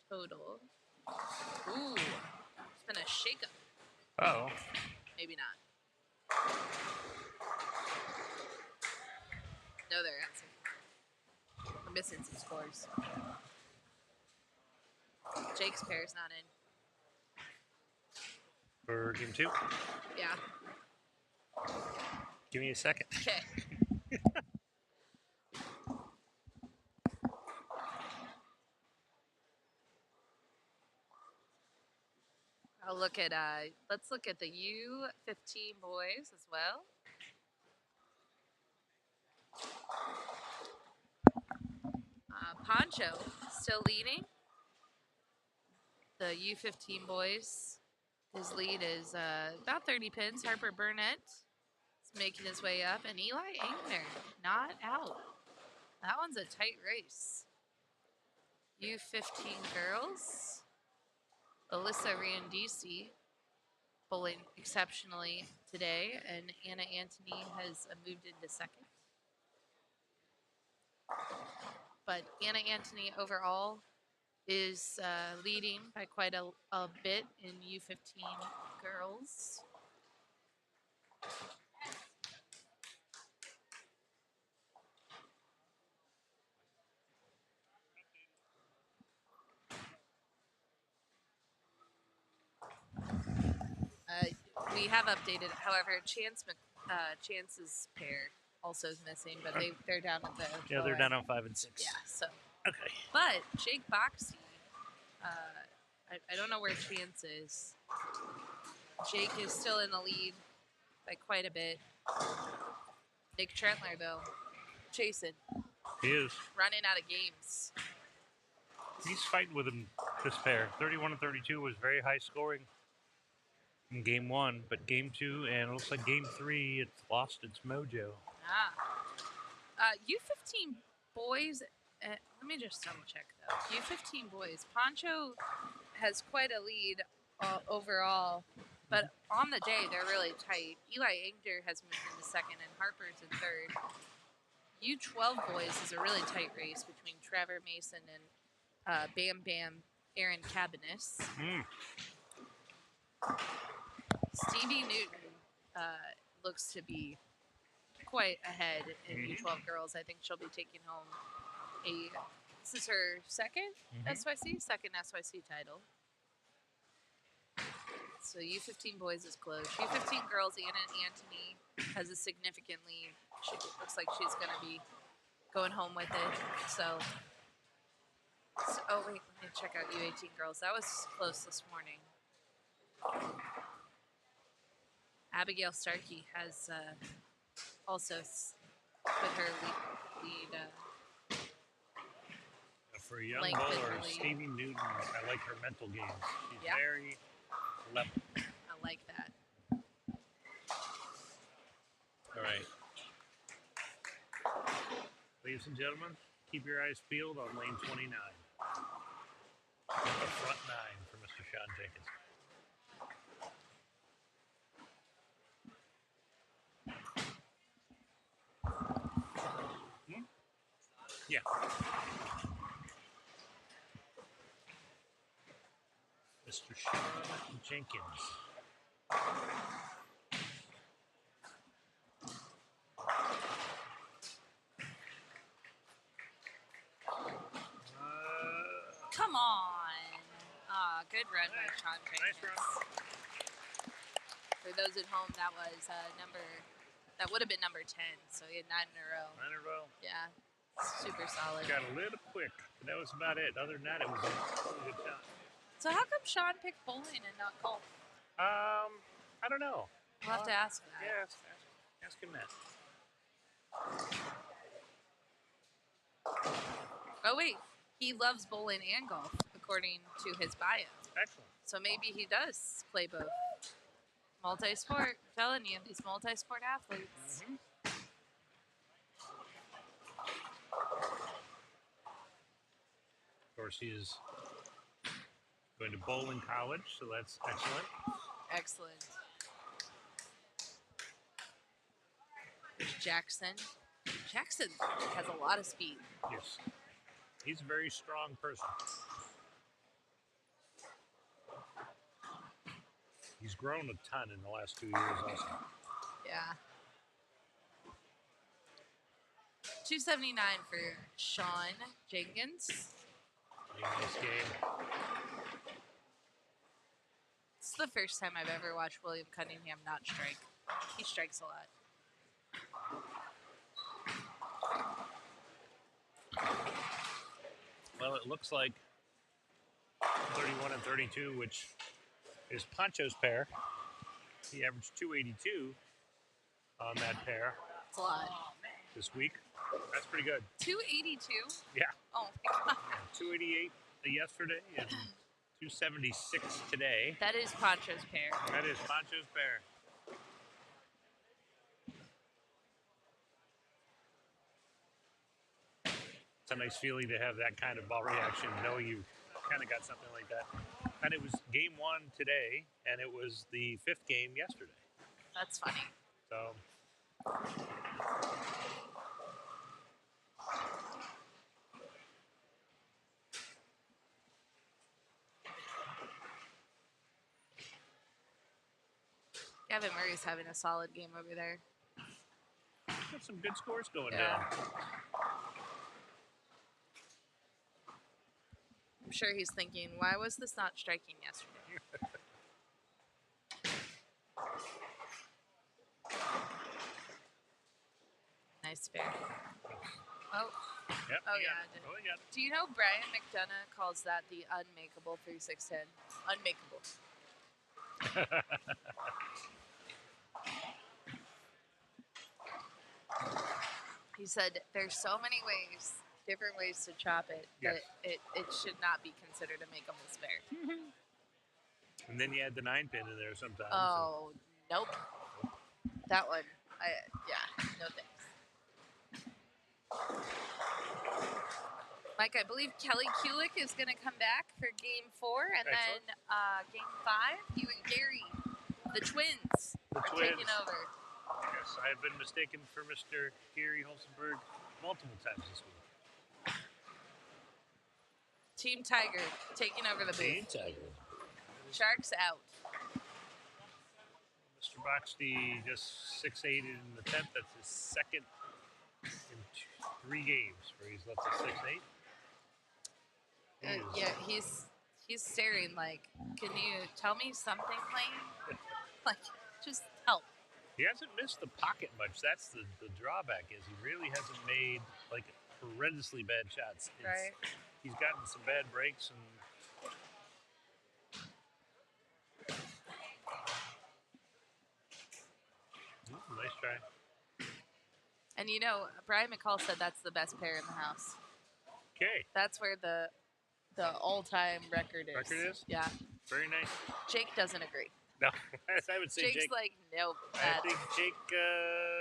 total. Ooh, it's been a shakeup. Oh. Maybe not. No, there hasn't. We're missing some scores. Jake's pair's not in. For game 2? Yeah. Give me a second. Okay. I'll look at let's look at the U15 boys as well. Poncho still leading. The U15 boys, his lead is about 30 pins. Harper Burnett is making his way up, and Eli Engner not out. That one's a tight race. U15 girls, Alyssa Randisi bowling exceptionally today, and Anna Antony has moved into second. But Anna Antony overall is leading by quite a bit in U15 girls. We have updated, however, Chance's pair also is missing, but they're down at the Yeah, they're down on 5 and 6. Yeah, so. Okay. But Jake Boxey, I don't know where Chance is. Jake is still in the lead by quite a bit. Nick Trentler, though, chasing. He is. Running out of games. He's fighting with him, this pair. 31 and 32 was very high scoring in game 1, but game 2 and it looks like game 3, it's lost its mojo. U15 boys, let me just double check though. U15 boys, Poncho has quite a lead overall, but on the day they're really tight. Eli Engder has moved into second and Harper's in third. U12 boys is a really tight race between Trevor Mason and Bam Bam Aaron Cabanis. Stevie Newton looks to be quite ahead in U12 girls. I think she'll be taking home this is her second SYC title. So U15 boys is close. U15 girls, Anna Antony has a significant lead. She looks like she's going to be going home with it. So, oh wait, let me check out U18 girls. That was close this morning. Abigail Starkey has also put her lead for a young length in bowler, her lead. Stevie Newton, I like her mental games. She's Yeah. very level. I like that. All right. Ladies and gentlemen, keep your eyes peeled on lane 29. The front 9 for Mr. Sean Jenkins. Yeah. Mr. Sean Jenkins. Come on. Good run by Sean Nice Jenkins. run. For those at home, that would have been number 10. So he had 9 in a row. 9 in a row. Yeah, super solid. Got a little quick, but that was about it. Other than that, it was a really good shot. So how come Sean picked bowling and not golf? I don't know. We'll have to ask that. Yeah, ask him that. Oh wait, he loves bowling and golf, according to his bio. Excellent. So maybe he does play both. Multi-sport. I'm telling you, these multi-sport athletes. Mm-hmm. Of course, he is going to bowling college, so that's excellent. Excellent. There's Jackson. Jackson has a lot of speed. Yes. He's a very strong person. He's grown a ton in the last 2 years also. Yeah. 279 for Sean Jenkins. Nice game. It's the first time I've ever watched William Cunningham not strike. He strikes a lot. Well, it looks like 31 and 32, which is Pancho's pair. He averaged 282 on that pair It's a lot. this week. That's pretty good. 282? Yeah. Oh my god. 288 yesterday and 276 today. That is Pancho's pair. That is Pancho's pair. It's a nice feeling to have that kind of ball reaction, know you kind of got something like that. And it was game 1 today, and it was the 5th game yesterday. That's funny. So Gavin Murray's having a solid game over there. got some good scores going Yeah. down. I'm sure he's thinking, why was this not striking yesterday? Nice pair. Oh, Yep, Oh, you yeah, got I it. did. Oh, you got do you know Brian McDonough calls that the unmakeable 3610? Unmakeable. He said there's so many ways, different ways to chop it, Yes. that it should not be considered a makeable spare. And then you add the 9-pin in there sometimes. Oh, nope. That one, no thanks. Mike, I believe Kelly Kulik is going to come back for game 4, and Excellent. then game 5, you and Gary, the twins, The are twins. taking over. Yes, I have been mistaken for Mr. Gary Holzenberg multiple times this week. Team Tiger taking over the booth. Tiger. Sharks out. Mr. Boxty just 6-8 in the 10th. That's his second in 3 games where he's left a 6-8. Yeah, he's staring like, can you tell me something, Lane? Like, just help. He hasn't missed the pocket much. That's the drawback is he really hasn't made like horrendously bad shots. Right. He's gotten some bad breaks and nice try. And you know, Brian McCall said that's the best pair in the house. Okay. That's where the all-time record is. Record is? Yeah. Very nice. Jake doesn't agree. No, I would say Jake's Jake. like, nope. I think Jake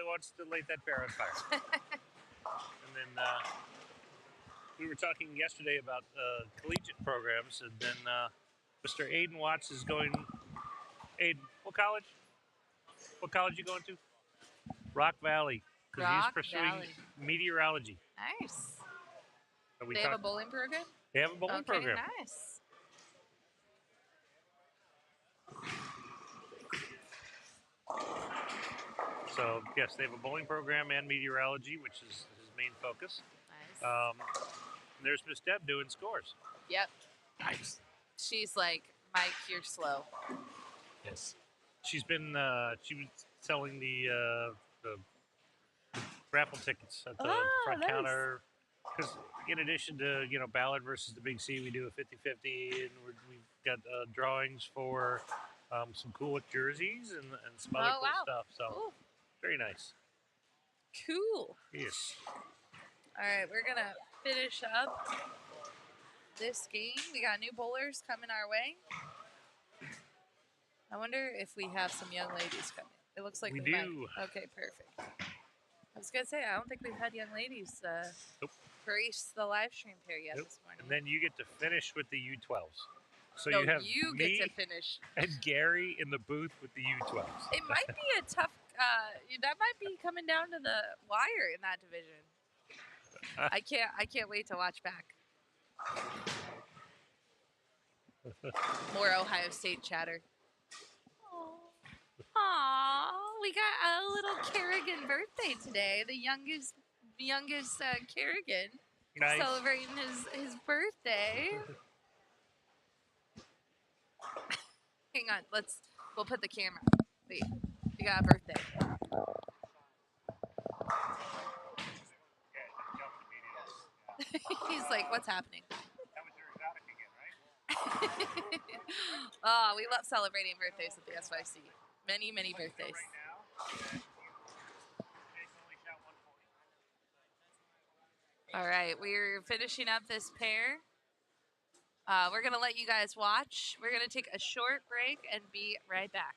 wants to light that pair on fire. And then we were talking yesterday about collegiate programs, and then Mr. Aiden Watts is going. Aiden, what college? What college you going to? Rock Valley, because he's Rock pursuing Valley. meteorology. Nice. that we They have a talked. bowling program? They have a bowling Okay, program. nice. So yes, they have a bowling program and meteorology, which is his main focus. Nice. There's Miss Deb doing scores. Yep. Nice. She's like, Mike, you're slow. Yes. She was selling the raffle tickets at the front nice. counter. Because in addition to Ballard versus the Big C, we do a 50-50, and we've got drawings for some cool jerseys and some other cool stuff. So Cool. very nice. Cool. Yes. All right, we're going to finish up this game. We got new bowlers coming our way. I wonder if we have some young ladies coming. It looks like we do. Might. Okay, perfect. I was going to say, I don't think we've had young ladies Nope. grace the live stream here yet this morning. And then you get to finish with the U12s. So no, you have me get to finish. and Gary in the booth with the U12s. It might be a tough, that might be coming down to the wire in that division. I can't wait to watch back. More Ohio State chatter. Aww, we got a little Kerrigan birthday today. The youngest Kerrigan Nice. celebrating his birthday. Hang on, we'll put the camera. Wait, we got a birthday. He's like, what's happening? That was your exotic again, right? Oh, we love celebrating birthdays at the SYC. Many, many birthdays. All right, we're finishing up this pair. We're going to let you guys watch. We're going to take a short break and be right back.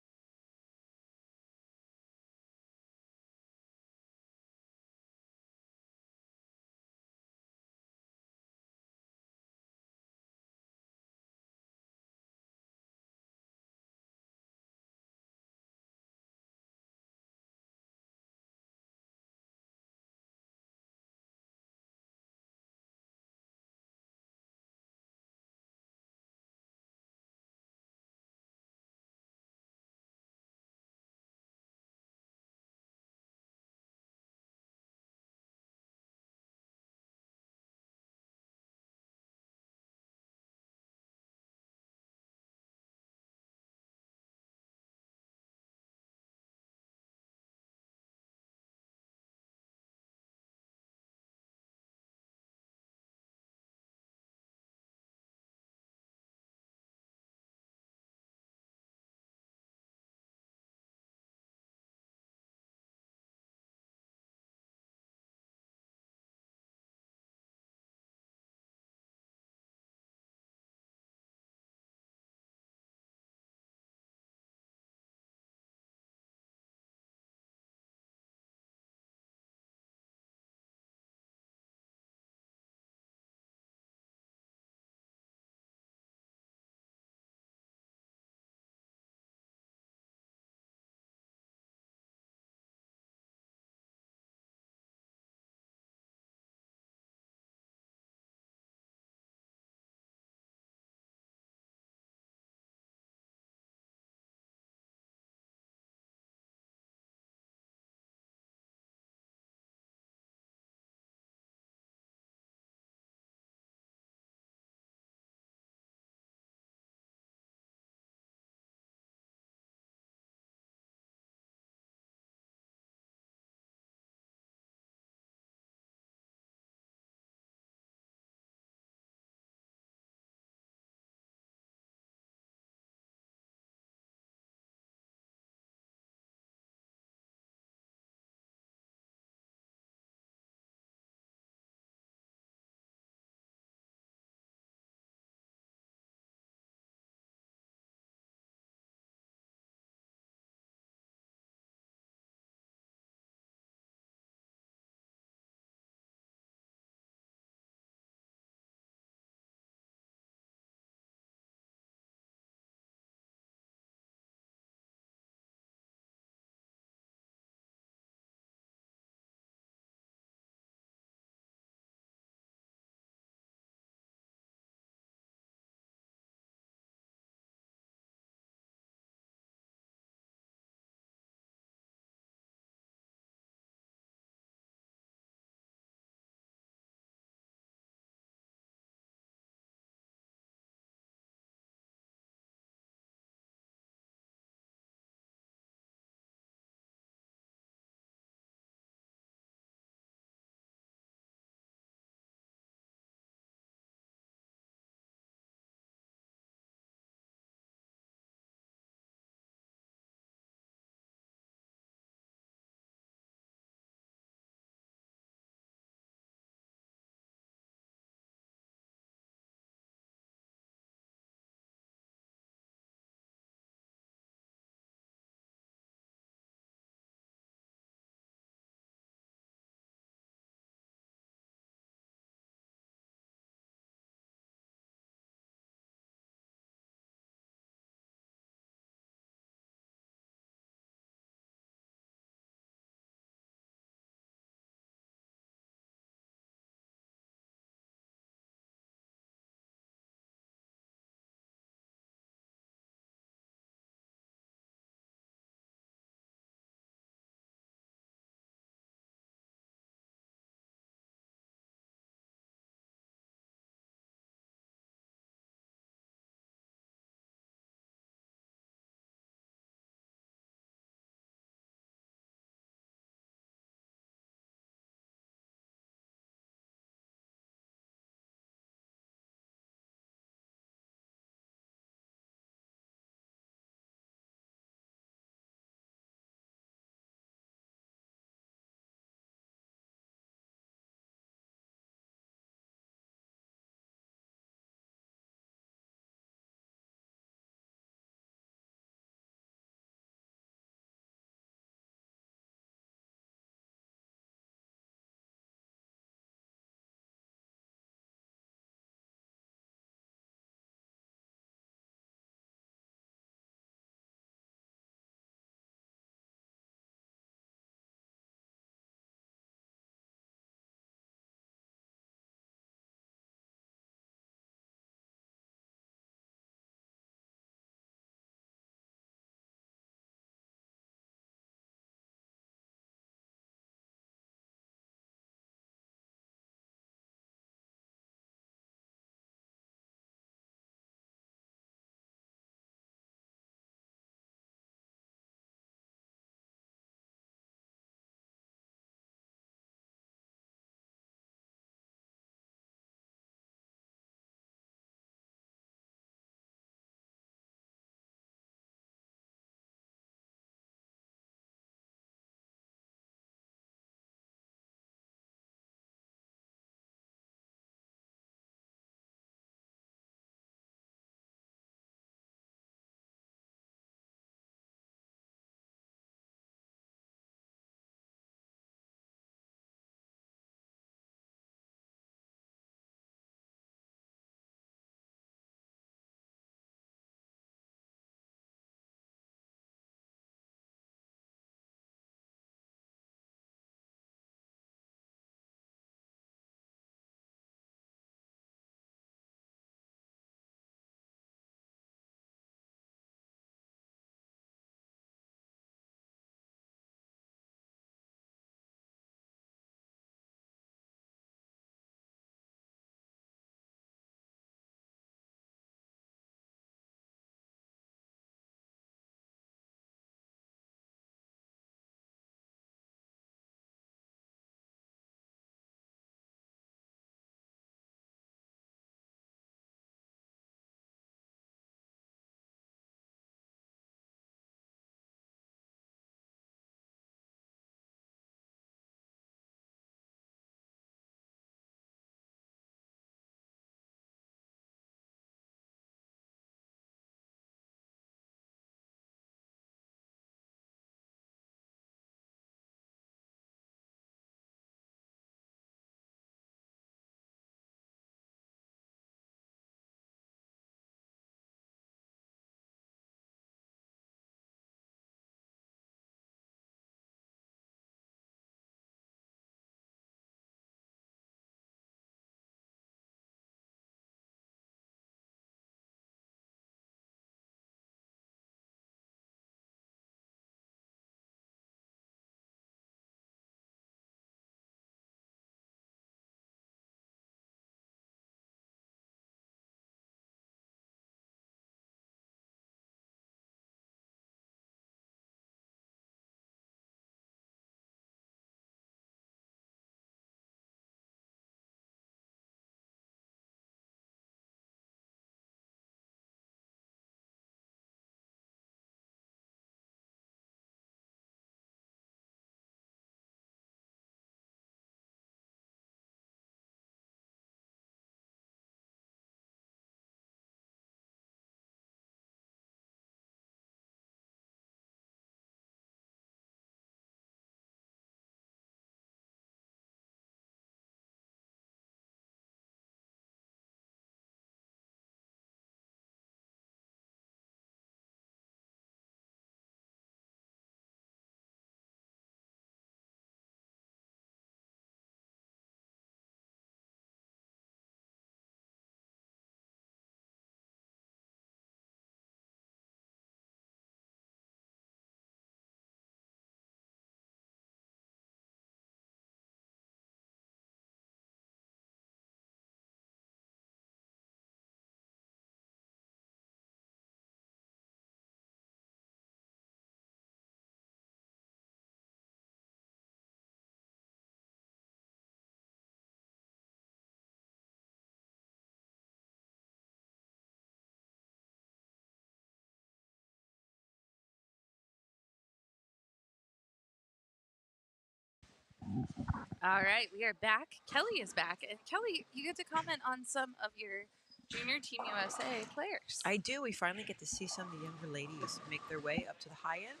All right, we are back. Kelly is back. And Kelly, you get to comment on some of your Junior Team USA players. I do. We finally get to see some of the younger ladies make their way up to the high end.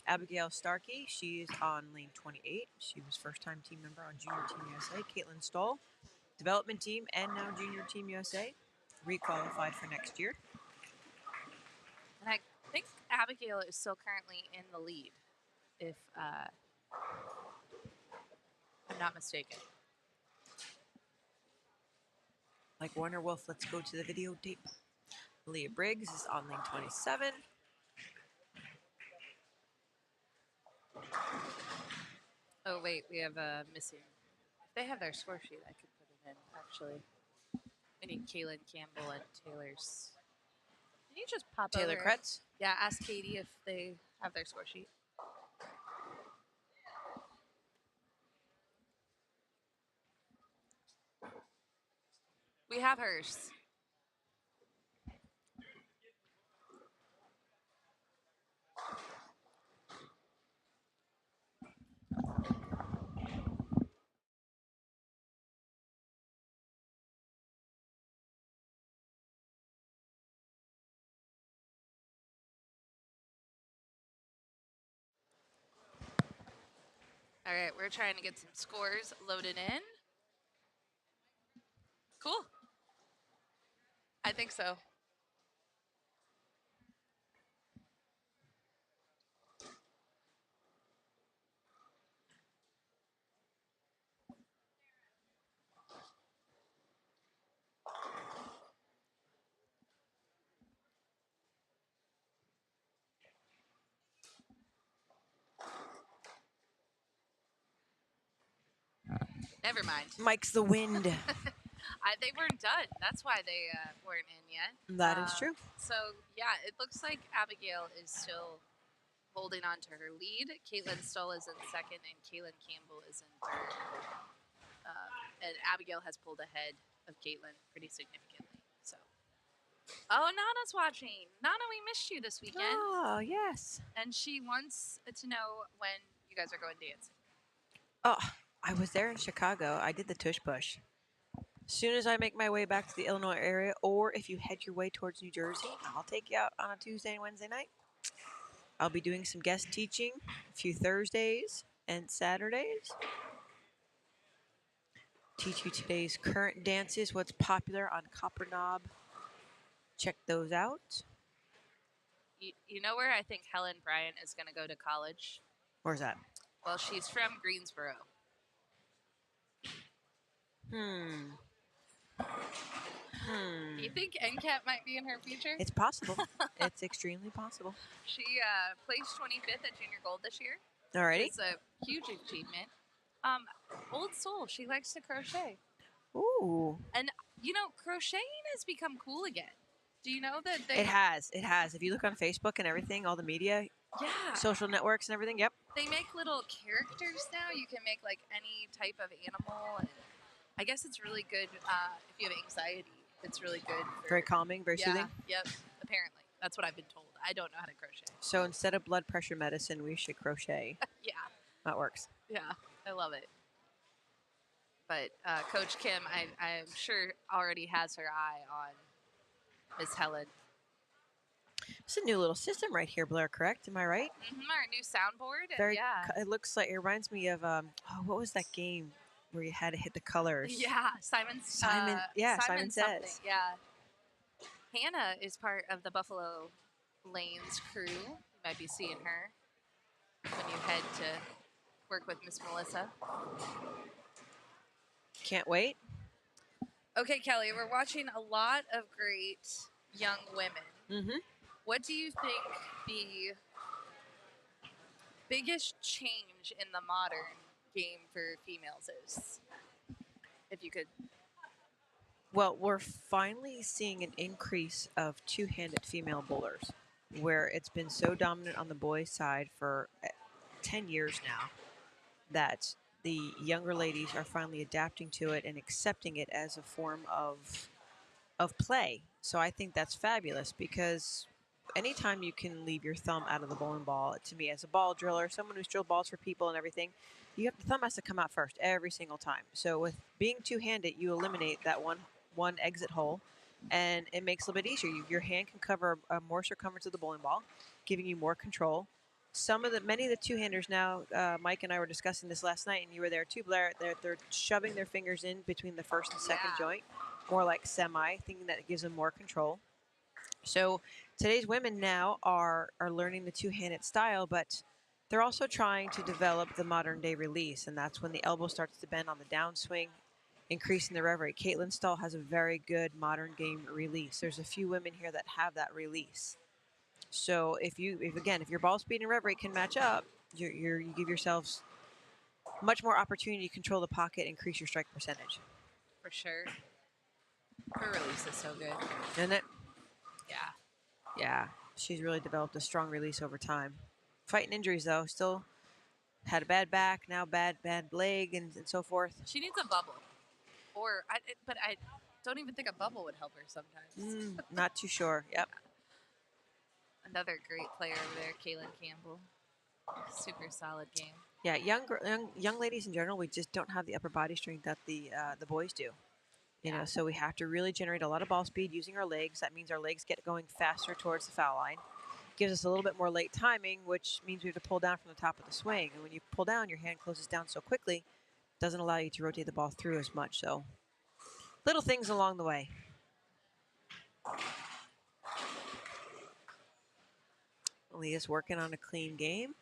Abigail Starkey, she's on lane 28. She was first-time team member on Junior Team USA. Caitlin Stoll, development team and now Junior Team USA, requalified for next year. And I think Abigail is still currently in the lead, if I'm not mistaken. Like Warner Wolf, let's go to the videotape. Leah Briggs is on lane 27. Oh, wait, we have a missing. If they have their score sheet, I could put it in, actually. We need Kaylin Campbell and Taylor's. Can you just pop Taylor over? Kretz. Yeah, ask Katie if they have their score sheet. We have hers. All right, we're trying to get some scores loaded in. Cool. I think so. Never mind. Mike's the wind. They weren't done. That's why they weren't in yet. That is true. So, yeah, it looks like Abigail is still holding on to her lead. Caitlin Stoll is in second, and Kaylin Campbell is in third. And Abigail has pulled ahead of Caitlin pretty significantly. So, oh, Nana's watching. Nana, we missed you this weekend. Oh, yes. And she wants to know when you guys are going dancing. Oh, I was there in Chicago. I did the tush push. As soon as I make my way back to the Illinois area, or if you head your way towards New Jersey, I'll take you out on a Tuesday and Wednesday night. I'll be doing some guest teaching a few Thursdays and Saturdays. Teach you today's current dances, what's popular on Copper Knob. Check those out. You know where I think Helen Bryant is going to go to college? Where's that? Well, she's from Greensboro. Do you think NCAT might be in her future? It's possible. It's extremely possible. She placed 25th at Junior Gold this year. Alrighty. It's a huge achievement. Old soul. She likes to crochet. Ooh. And, you know, crocheting has become cool again. Do you know that they... It has. It has. If you look on Facebook and everything, all the media, Yeah. social networks and everything, yep. They make little characters now. You can make, like, any type of animal. And I guess it's really good if you have anxiety. It's really good. Very calming, very soothing. Yep. Apparently. That's what I've been told. I don't know how to crochet. So instead of blood pressure medicine, we should crochet. Yeah. That works. Yeah. I love it. But Coach Kim, I'm sure, already has her eye on Miss Helen. It's a new little system right here, Blair, correct? Am I right? Our new soundboard. Very. Yeah. It looks like, it reminds me of, what was that game where you had to hit the colors? Yeah. Simon Simon something. Says. Yeah. Hannah is part of the Buffalo Lanes crew. You might be seeing her when you head to work with Miss Melissa. Can't wait. Okay, Kelly, we're watching a lot of great young women. Mm-hmm. What do you think the biggest change in the modern game for females is? If you could. Well, we're finally seeing an increase of two-handed female bowlers, where it's been so dominant on the boys' side for 10 years now that the younger ladies are finally adapting to it and accepting it as a form of play. So I think that's fabulous because anytime you can leave your thumb out of the bowling ball, to me, as a ball driller, someone who's drilled balls for people and everything, the thumb has to come out first every single time. So with being two-handed, you eliminate that one exit hole, and it makes it a little bit easier. Your hand can cover more circumference of the bowling ball, giving you more control. Many of the two-handers now, Mike and I were discussing this last night, and you were there too, Blair. They're shoving their fingers in between the first and second joint, more like semi, thinking that it gives them more control. So today's women now are learning the two-handed style, but they're also trying to develop the modern-day release, and that's when the elbow starts to bend on the downswing, increasing the rev rate. Caitlin Stahl has a very good modern game release. There's a few women here that have that release. So if your ball speed and rev rate can match up, you give yourselves much more opportunity to control the pocket, increase your strike percentage. For sure. Her release is so good. Isn't it? Yeah. Yeah, she's really developed a strong release over time. Fighting injuries though, still had a bad back, now bad leg, and so forth. She needs a bubble, but I don't even think a bubble would help her sometimes. Not too sure. Yep. Another great player over there, Kaylin Campbell. Super solid game. Yeah, young ladies in general, we just don't have the upper body strength that the boys do. You know, so we have to really generate a lot of ball speed using our legs. That means our legs get going faster towards the foul line. Gives us a little bit more late timing, which means we have to pull down from the top of the swing. And when you pull down, your hand closes down so quickly, doesn't allow you to rotate the ball through as much. So little things along the way. Leah's working on a clean game.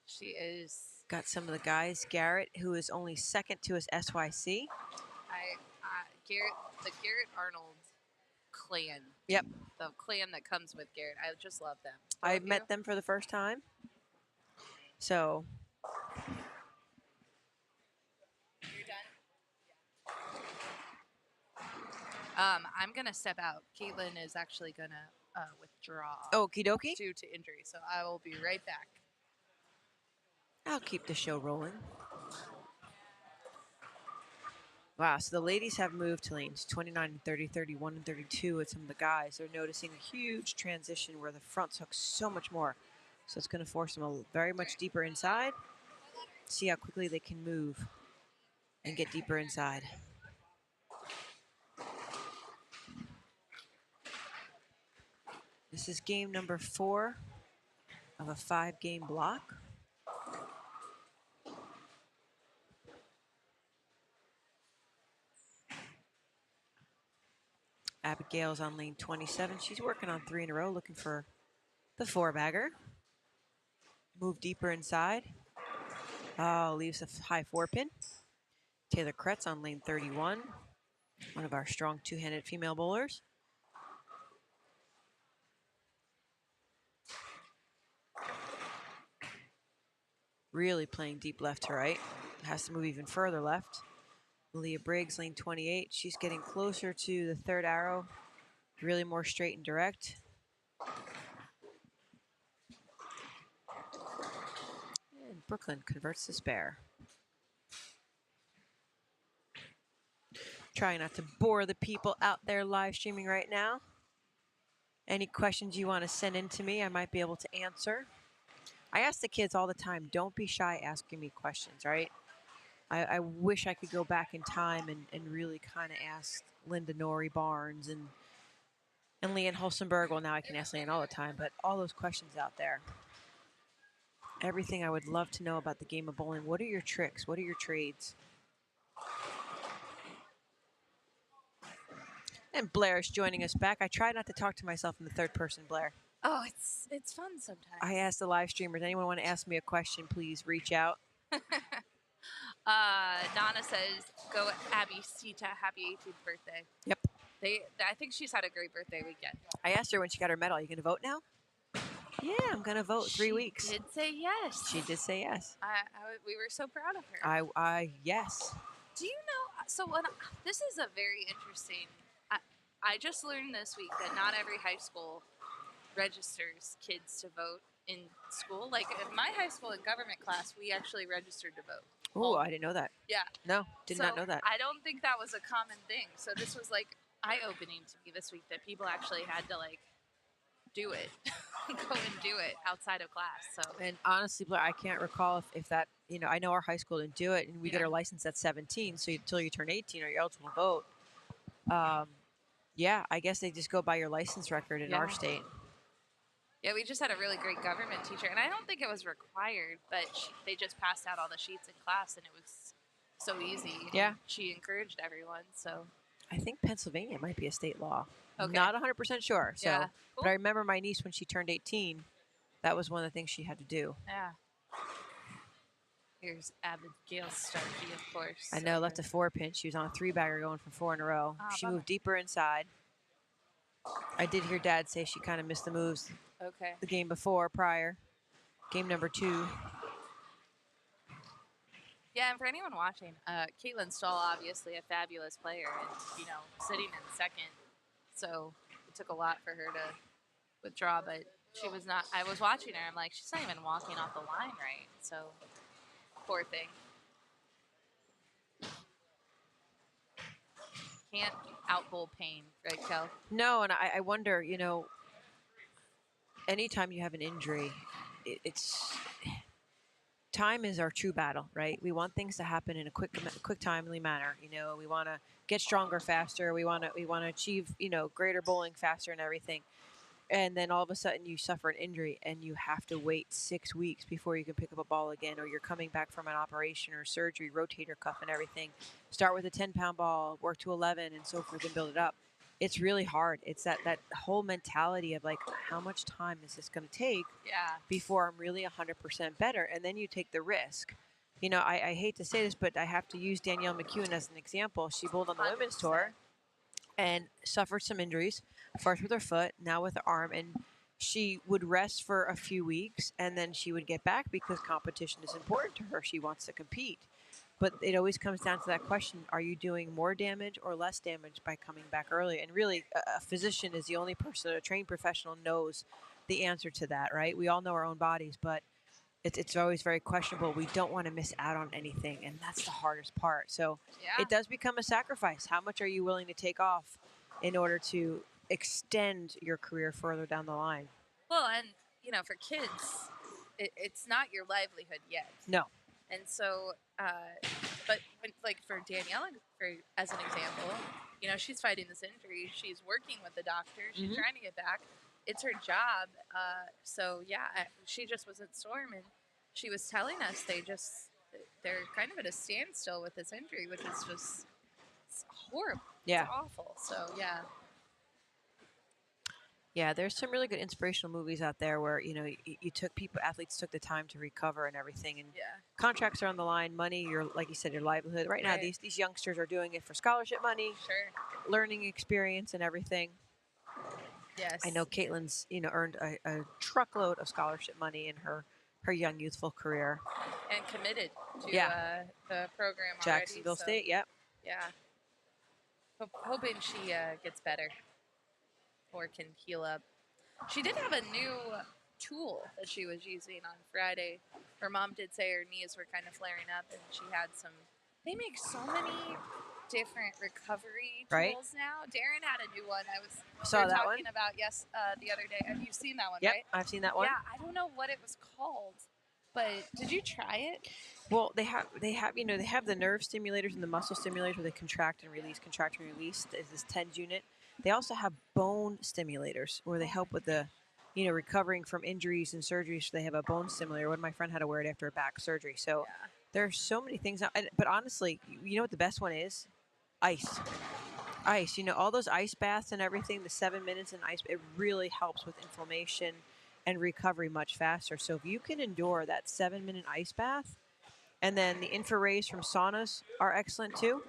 She is. Got some of the guys. Garrett, who is only second to his SYC. The Garrett Arnold clan. Yep. The clan that comes with Garrett. I just love them. I met them for the first time. So. You're done? I'm going to step out. Caitlin is actually going to withdraw. Okie dokie. Due to injury. So I will be right back. I'll keep the show rolling. Wow, so the ladies have moved to lanes 29 and 30, 31 and 32 with some of the guys. They're noticing a huge transition where the fronts hook so much more. So it's going to force them very much deeper inside. See how quickly they can move and get deeper inside. This is game number 4 of a 5-game block. Abigail's on lane 27. She's working on 3 in a row, looking for the 4-bagger. Move deeper inside. Oh, leaves a high 4-pin. Taylor Kretz on lane 31. One of our strong two-handed female bowlers. Really playing deep left to right. Has to move even further left. Leah Briggs, lane 28. She's getting closer to the 3rd arrow. Really more straight and direct. And Brooklyn converts to spare. Trying not to bore the people out there live streaming right now. Any questions you want to send in to me, I might be able to answer. I ask the kids all the time, don't be shy asking me questions, right? I wish I could go back in time and really kind of ask Linda Norrie Barnes and Leanne Holstenberg. Well, now I can ask Leanne all the time, but all those questions out there. Everything I would love to know about the game of bowling. What are your tricks? What are your trades? And Blair is joining us back. I try not to talk to myself in the third person, Blair. Oh, it's fun sometimes. I asked the live streamers, anyone want to ask me a question, please reach out. Donna says, go Abby Sita, happy 18th birthday. Yep. I think she's had a great birthday weekend. I asked her when she got her medal, are you going to vote now? Yeah, I'm going to vote. 3 weeks. She did say yes. She did say yes. We were so proud of her. Yes. Do you know, this is a very interesting, I just learned this week that not every high school registers kids to vote in school. Like in my high school in government class, we actually registered to vote. Oh, I didn't know that. Yeah. No, did not know that. I don't think that was a common thing. So this was like eye-opening to me this week that people actually had to like do it. Go and do it outside of class. So And honestly, Blair, I can't recall if that, I know our high school didn't do it, and we get Yeah. our license at 17, so until you turn 18 or you're eligible to vote. Yeah, I guess they just go by your license record in our Yeah. state. yeah, we just had a really great government teacher, and I don't think it was required, but they just passed out all the sheets in class, and it was so easy. and Yeah. she encouraged everyone. So I think Pennsylvania might be a state law. Okay. Not 100% sure. So, Yeah. but I remember my niece when she turned 18, that was one of the things she had to do. yeah. Here's Abigail Starkey, of course. I know, over- left a 4-pin. She was on a 3-bagger going for 4 in a row. Ah, She bummer. moved deeper inside. I did hear Dad say she kind of missed the moves Okay. the game prior. Game number 2. Yeah, and for anyone watching, Caitlin Stahl, obviously a fabulous player, and sitting in second, so it took a lot for her to withdraw. But she was not. I was watching her. I'm like, she's not even walking off the line right. So poor thing. Can't outbowl pain, right, Kel? No, and I wonder, anytime you have an injury, it's time is our true battle, right? We want things to happen in a quick, timely manner. We want to get stronger faster. We want to achieve, greater bowling faster and everything. And then all of a sudden you suffer an injury and you have to wait 6 weeks before you can pick up a ball again, or you're coming back from an operation or surgery, rotator cuff and everything. Start with a 10-pound ball, work to 11 and so forth and build it up. It's really hard. It's that whole mentality of like, how much time is this going to take Yeah. before I'm really 100% better? And then you take the risk. I hate to say this, but I have to use Danielle McEwen as an example. She bowled on the women's tour and suffered some injuries, first with her foot, now with her arm. And she would rest for a few weeks and then she would get back because competition is important to her. She wants to compete. But it always comes down to that question, are you doing more damage or less damage by coming back early? And really, a physician is the only person, a trained professional, knows the answer to that, right? We all know our own bodies, but it's always very questionable. We don't want to miss out on anything, and that's the hardest part. So Yeah. it does become a sacrifice. How much are you willing to take off in order to extend your career further down the line? Well, and for kids, it's not your livelihood yet. No. And so, but like for Danielle, as an example, she's fighting this injury. She's working with the doctor. She's trying to get back. It's her job. So yeah, she just was at Storm, and she was telling us they're kind of at a standstill with this injury, which is just it's horrible. Yeah. It's awful. So yeah. Yeah, there's some really good inspirational movies out there where, athletes took the time to recover and everything. And Yeah. contracts are on the line, money, like you said, your livelihood. Right now, Right. these youngsters are doing it for scholarship money, Sure. learning experience and everything. Yes. I know Caitlin's, earned a truckload of scholarship money in her young, youthful career. And committed to Yeah. the program already. Jacksonville so, State, yep. Yeah. Hoping she gets better or can heal up. She did have a new tool that she was using on Friday. Her mom did say her knees were kind of flaring up, and she had some. They make so many different recovery tools Right. now. Darren had a new one. Saw we were that talking one. about the other day. Have you seen that one? Yep, Right? I've seen that one. Yeah, I don't know what it was called, but did you try it? Well, they have they have the nerve stimulators and the muscle stimulators where they contract and release. There's this TENS unit. They also have bone stimulators where they help with the, recovering from injuries and surgeries. So they have a bone stimulator. One my friend had to wear it after a back surgery. So Yeah. there's so many things. But honestly, you know what the best one is? Ice. Ice. All those ice baths and everything, the 7 minutes in ice, it really helps with inflammation and recovery much faster. So if you can endure that 7-minute ice bath, and then the infrarays from saunas are excellent too.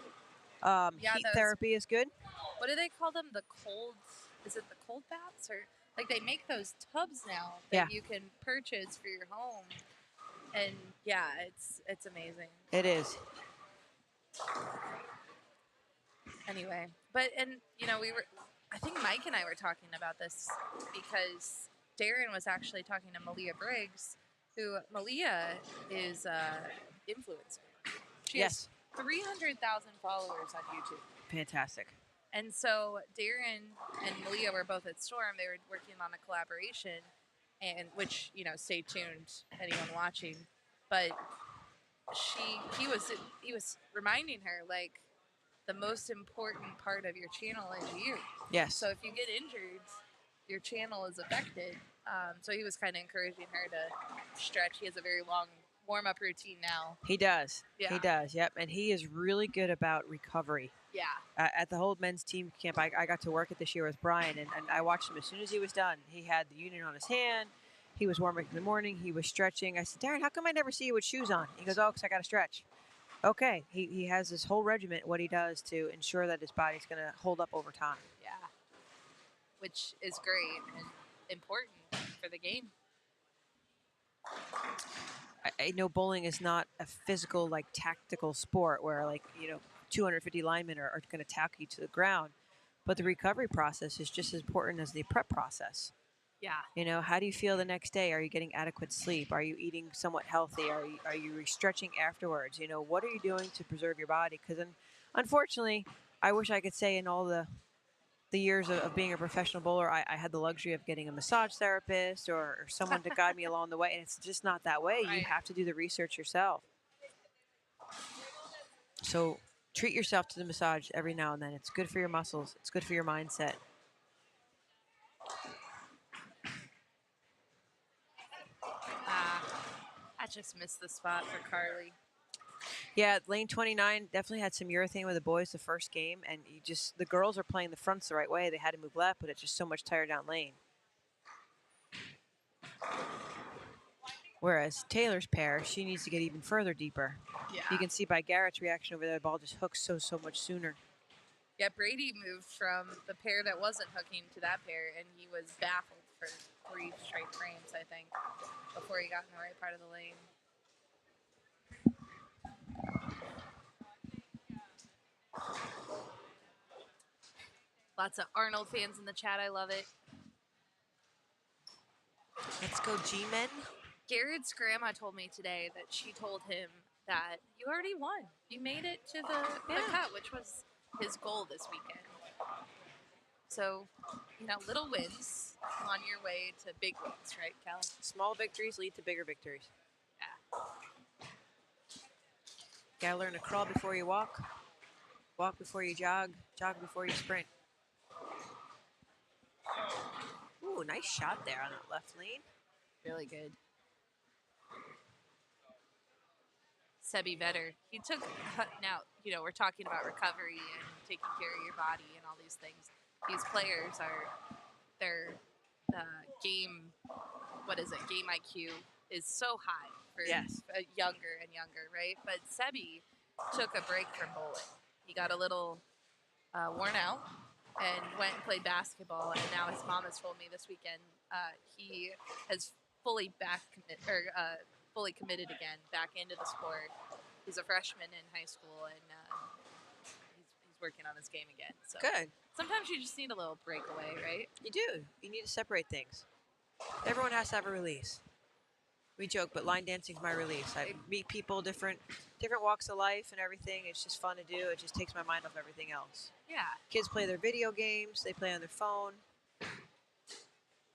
Yeah, Heat those- therapy is good. What do they call them? The cold? Is it the cold baths or like they make those tubs now that Yeah. you can purchase for your home? And yeah, it's amazing. It is. Anyway, I think Mike and I were talking about this because Darren was actually talking to Malia Briggs, who Malia is influencer. She Yes. has 300,000 followers on YouTube. Fantastic. And so Darren and Malia were both at Storm. They were working on a collaboration, and which, stay tuned, anyone watching. But he was reminding her, like, the most important part of your channel is you. Yes. So if you get injured, your channel is affected. So he was kind of encouraging her to stretch. He has a very long warm-up routine now. He does. Yeah. He does. Yep. And he is really good about recovery. Yeah. At the whole men's team camp, I got to work it this year with Brian, and I watched him as soon as he was done. He had the unit on his hand. He was warming up in the morning. He was stretching. I said, Darren, how come I never see you with shoes on? He goes, oh, because I got to stretch. Okay. He has this whole regiment, what he does to ensure that his body's going to hold up over time. Yeah. Which is great and important for the game. I know bowling is not a physical, like, tactical sport where, like, 250 linemen are going to tackle you to the ground. But the recovery process is just as important as the prep process. Yeah. How do you feel the next day? Are you getting adequate sleep? Are you eating somewhat healthy? Are you stretching afterwards? What are you doing to preserve your body? Because unfortunately, I wish I could say in all the years of being a professional bowler, I had the luxury of getting a massage therapist or someone to guide me along the way. And it's just not that way. Right. You have to do the research yourself. So treat yourself to the massage every now and then. It's good for your muscles. It's good for your mindset. I just missed the spot for Carly. Yeah, lane 29 definitely had some urethane with the boys the first game, and the girls are playing the fronts the right way. They had to move left, but it's just so much tighter down lane. Whereas Taylor's pair, she needs to get even further deeper. Yeah. You can see by Garrett's reaction over there, the ball just hooks so much sooner. Yeah, Brady moved from the pair that wasn't hooking to that pair, and he was baffled for 3 straight frames, I think, before he got in the right part of the lane. Lots of Arnold fans in the chat. I love it. Let's go G-Men. Garrett's grandma told me today that she told him that you already won. You made it to the cut, which was his goal this weekend. So, little wins on your way to big wins, right, Cal? Small victories lead to bigger victories. Yeah. Gotta learn to crawl before you walk before you jog before you sprint. Ooh, nice shot there on that left lane. Really good. Sebi Vetter. He took, now, we're talking about recovery and taking care of your body and all these things. These players their game IQ is so high for younger and younger, right? But Sebi took a break from bowling. He got a little worn out and went and played basketball, and now his mom has told me this weekend he has fully committed again back into the sport. He's a freshman in high school, and he's working on his game again. So Good. sometimes you just need a little breakaway, right? You do. You need to separate things. Everyone has to have a release. We joke, but line dancing is my release. I meet people, different walks of life and everything. It's just fun to do. It just takes my mind off everything else. Yeah. Kids play their video games. They play on their phone.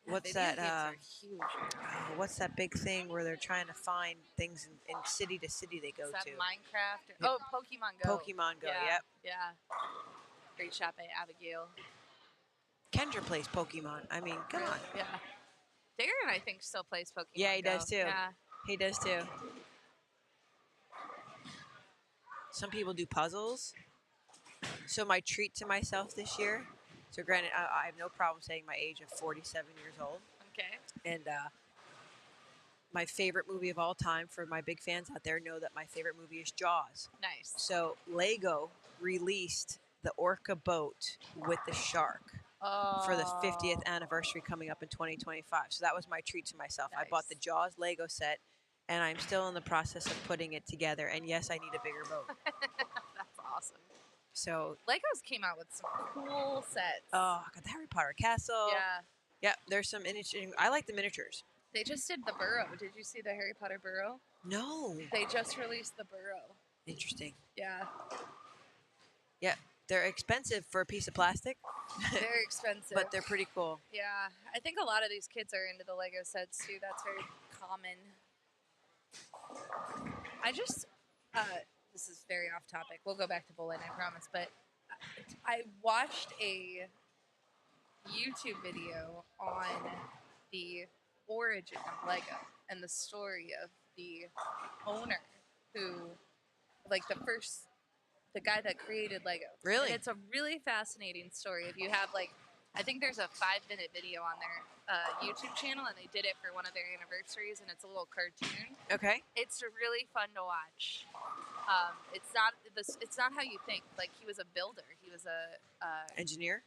What's Video that? games are huge. What's that big thing where they're trying to find things in city to city they go Is that to? Minecraft? Yep. Pokemon Go. Pokemon Go. Yeah, Yep. Yeah. Great shot by Abigail. Kendra plays Pokemon. I mean, come on. Yeah. Darren, I think, still plays Pokemon Yeah, he Go. does too. Yeah. He does too. Some people do puzzles. So my treat to myself this year. So granted, I have no problem saying my age of 47 years old. Okay. And my favorite movie of all time, for my big fans out there, know that my favorite movie is Jaws. Nice. So Lego released the Orca boat with the shark for the 50th anniversary coming up in 2025. So that was my treat to myself. Nice. I bought the Jaws Lego set, and I'm still in the process of putting it together. And yes, I need a bigger boat. That's awesome. So Legos came out with some cool sets. I got the Harry Potter castle. Yeah. Yeah, there's some interesting. I like the miniatures. They just did the burrow. Did you see the Harry Potter burrow? No. They just released the burrow. Interesting. Yeah. Yeah. They're expensive for a piece of plastic, Very expensive. but they're pretty cool. Yeah, I think a lot of these kids are into the Lego sets too. That's very common. I just, this is very off topic. We'll go back to bowling, I promise. But I watched a YouTube video on the origin of Lego and the story of the owner who, like the guy that created Lego. Really? And it's a really fascinating story. If you have I think there's a 5-minute video on their YouTube channel, and they did it for one of their anniversaries, and it's a little cartoon. Okay. It's really fun to watch. It's not how you think. Like, he was a builder. He was a Engineer?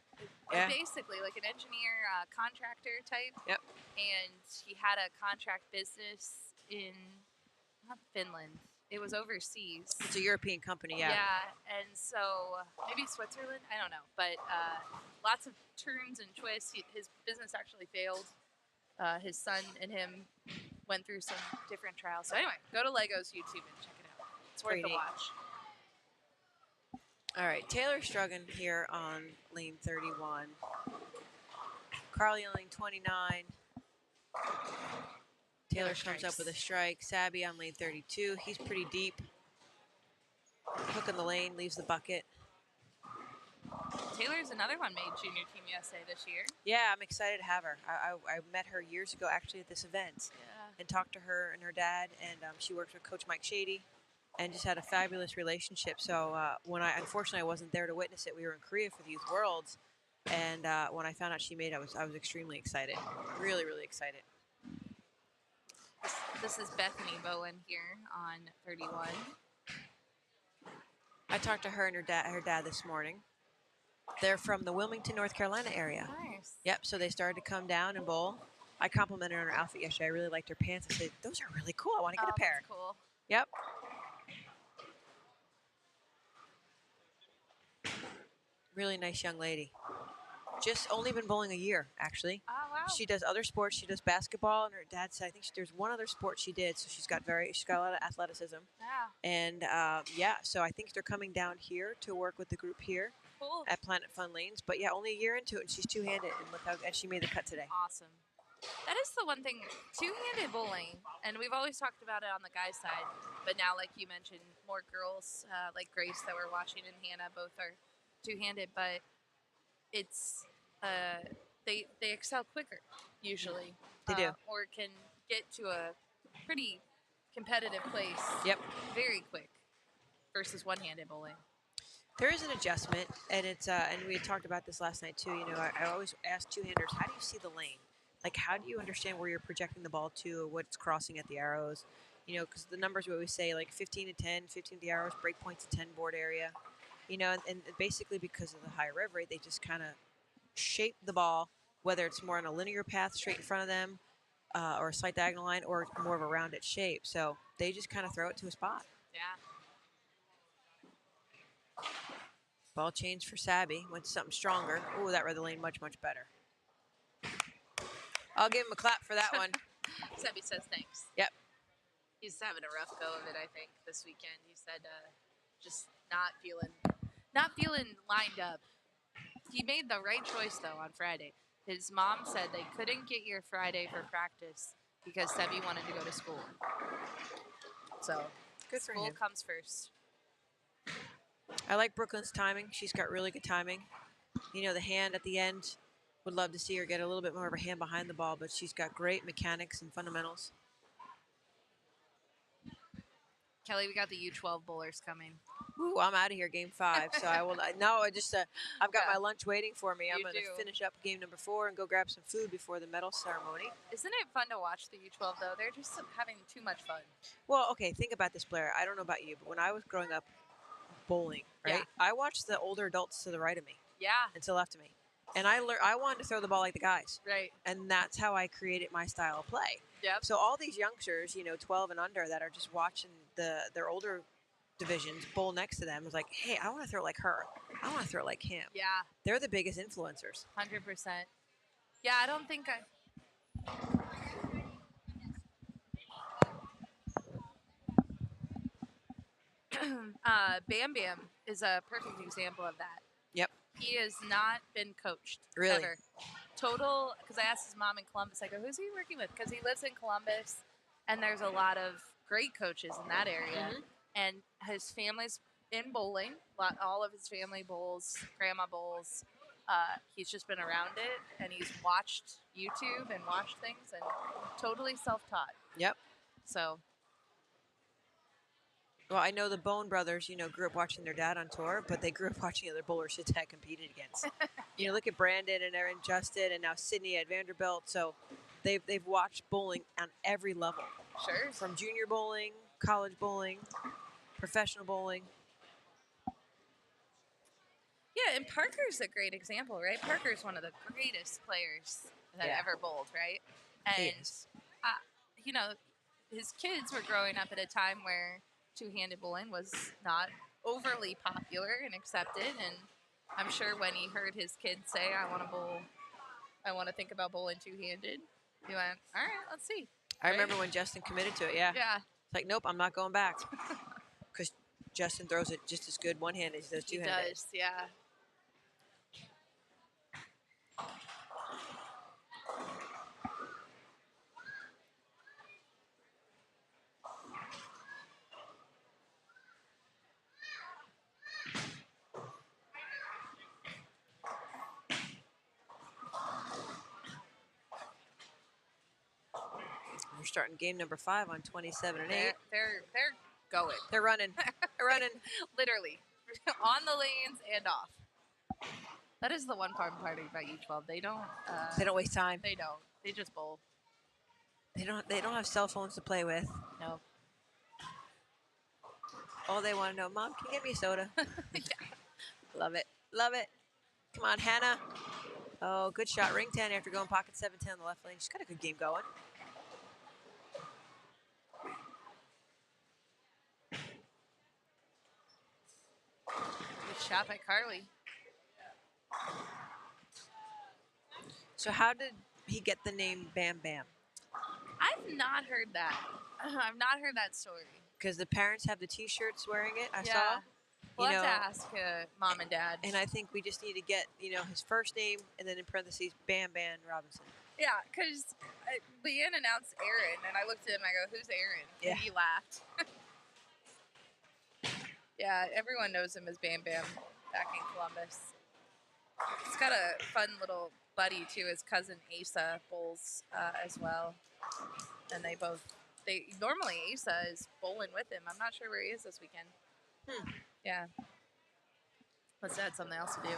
Yeah. basically like an engineer, contractor type. Yep. And he had a contract business in not Finland. It was overseas. It's a European company, yeah. Yeah, and so maybe Switzerland. I don't know, but lots of turns and twists. His business actually failed. His son and him went through some different trials. So anyway, go to Lego's YouTube and check it out. It's worth Pretty the neat. watch. All right, Taylor Struggan here on lane 31. Carly on lane 29. Taylor comes up with a strike. Sabby on lane 32. He's pretty deep. Hook in the lane, leaves the bucket. Taylor's another one made Junior Team USA this year. Yeah, I'm excited to have her. I met her years ago actually at this event and talked to her and her dad, and she works with Coach Mike Shady and just had a fabulous relationship. So when unfortunately I wasn't there to witness it, we were in Korea for the Youth Worlds, and when I found out she made it, I was extremely excited. Really, really excited. This is Bethany Bowen here on 31. I talked to her and her dad this morning. They're from the Wilmington, North Carolina area. Nice. Yep, so they started to come down and bowl. I complimented her on her outfit yesterday. I really liked her pants. I said, those are really cool. I want to get a pair. That's cool. Yep. Really nice young lady. Just only been bowling a year, actually. Oh, wow. She does other sports. She does basketball, and her dad said I think there's one other sport she did. So she's got a lot of athleticism. Yeah. And so I think they're coming down here to work with the group here Cool. at Planet Fun Lanes. But yeah, only a year into it, and she's two-handed, and she made the cut today. Awesome. That is the one thing, two-handed bowling, and we've always talked about it on the guys' side, but now, like you mentioned, more girls, like Grace that we're watching and Hannah, both are two-handed, but it's, they excel quicker, usually. They do. Or can get to a pretty competitive place very quick versus one-handed bowling. There is an adjustment, and it's and we had talked about this last night too. You know, I always ask two-handers, how do you see the lane? Like, how do you understand where you're projecting the ball to, or what's crossing at the arrows? You know, because the numbers we always say, like 15 to 10, 15 to the arrows, break points to 10 board area. You know, and basically because of the high rev rate, they just kind of shape the ball, whether it's more on a linear path straight in front of them, or a slight diagonal line, or more of a rounded shape. So they just kind of throw it to a spot. Yeah. Ball change for Sabby. Went to something stronger. Oh, that read the lane much, much better. I'll give him a clap for that one. Sebby says thanks. Yep. He's having a rough go of it, I think, this weekend. He said just not feeling lined up. He made the right choice, though, on Friday. His mom said they couldn't get here Friday for practice because Sebby wanted to go to school. So Good for school him. comes first. I like Brooklyn's timing. She's got really good timing. You know, the hand at the end, would love to see her get a little bit more of a hand behind the ball, but she's got great mechanics and fundamentals. Kelly, we got the U12 bowlers coming. Ooh, I'm out of here, game 5. So I will. No, I've got my lunch waiting for me. I'm You going to do. finish up game number 4 and go grab some food before the medal ceremony. Isn't it fun to watch the U12, though? They're just having too much fun. Well, okay, think about this, Blair. I don't know about you, but when I was growing up bowling, right, Yeah. I watched the older adults to the right of me Yeah, and to the left of me. And I wanted to throw the ball like the guys. right. And that's how I created my style of play. Yep. So all these youngsters, 12 and under, that are just watching their older divisions bowl next to them, is like, hey, I want to throw it like her. I want to throw it like him. Yeah, They're the biggest influencers. 100%. Yeah, I don't think Bam Bam is a perfect example of that. He has not been coached. Really? Ever. Total, because I asked his mom in Columbus, I go, who's he working with? Because he lives in Columbus, and there's a lot of great coaches in that area. Mhm. And his family's in bowling, all of his family bowls, grandma bowls. He's just been around it, and he's watched YouTube and watched things, and totally self-taught. Yep. So, Well, I know the Bone brothers, grew up watching their dad on tour, but they grew up watching other bowlers that dad competed against. Look at Brandon and Aaron Justin, and now Sydney at Vanderbilt. So they've watched bowling on every level, sure. from junior bowling, college bowling, professional bowling. Yeah, and Parker's a great example, right? Parker's one of the greatest players that Yeah. ever bowled, right? He And, is. his kids were growing up at a time where two-handed bowling was not overly popular and accepted. And I'm sure when he heard his kids say, I want to think about bowling two-handed, he went, all right, let's see. I remember when Justin committed to it, yeah. Yeah, It's like, nope, I'm not going back. Because Justin throws it just as good one-handed as he does he two-handed. does, yeah. We're starting game number 5 on 27 and 8. They're going. They're running. They're running. Literally. On the lanes and off. That is the one fun part about U12. They don't Waste time. They don't. They just bowl. They don't have cell phones to play with. No. All they want to know, Mom, can you get me a soda? Yeah. Love it. Love it. Come on, Hannah. Oh, good shot. Ring 10 after going pocket 7-10 on the left lane. She's got a good game going. Good shot by Carly. So how did he get the name Bam Bam? I've not heard that. I've not heard that story. Because the parents have the T-shirts wearing it. I Yeah. saw. We'll have to ask Mom and Dad. And I think we just need to get his first name and then in parentheses Bam Bam Robinson. Yeah, because Leanne announced Aaron, and I looked at him. I go, "Who's Aaron?" Yeah. And he laughed. Yeah, everyone knows him as Bam Bam back in Columbus. He's got a fun little buddy too. His cousin Asa bowls as well, and they normally Asa is bowling with him. I'm not sure where he is this weekend. Yeah, must have had something else to do.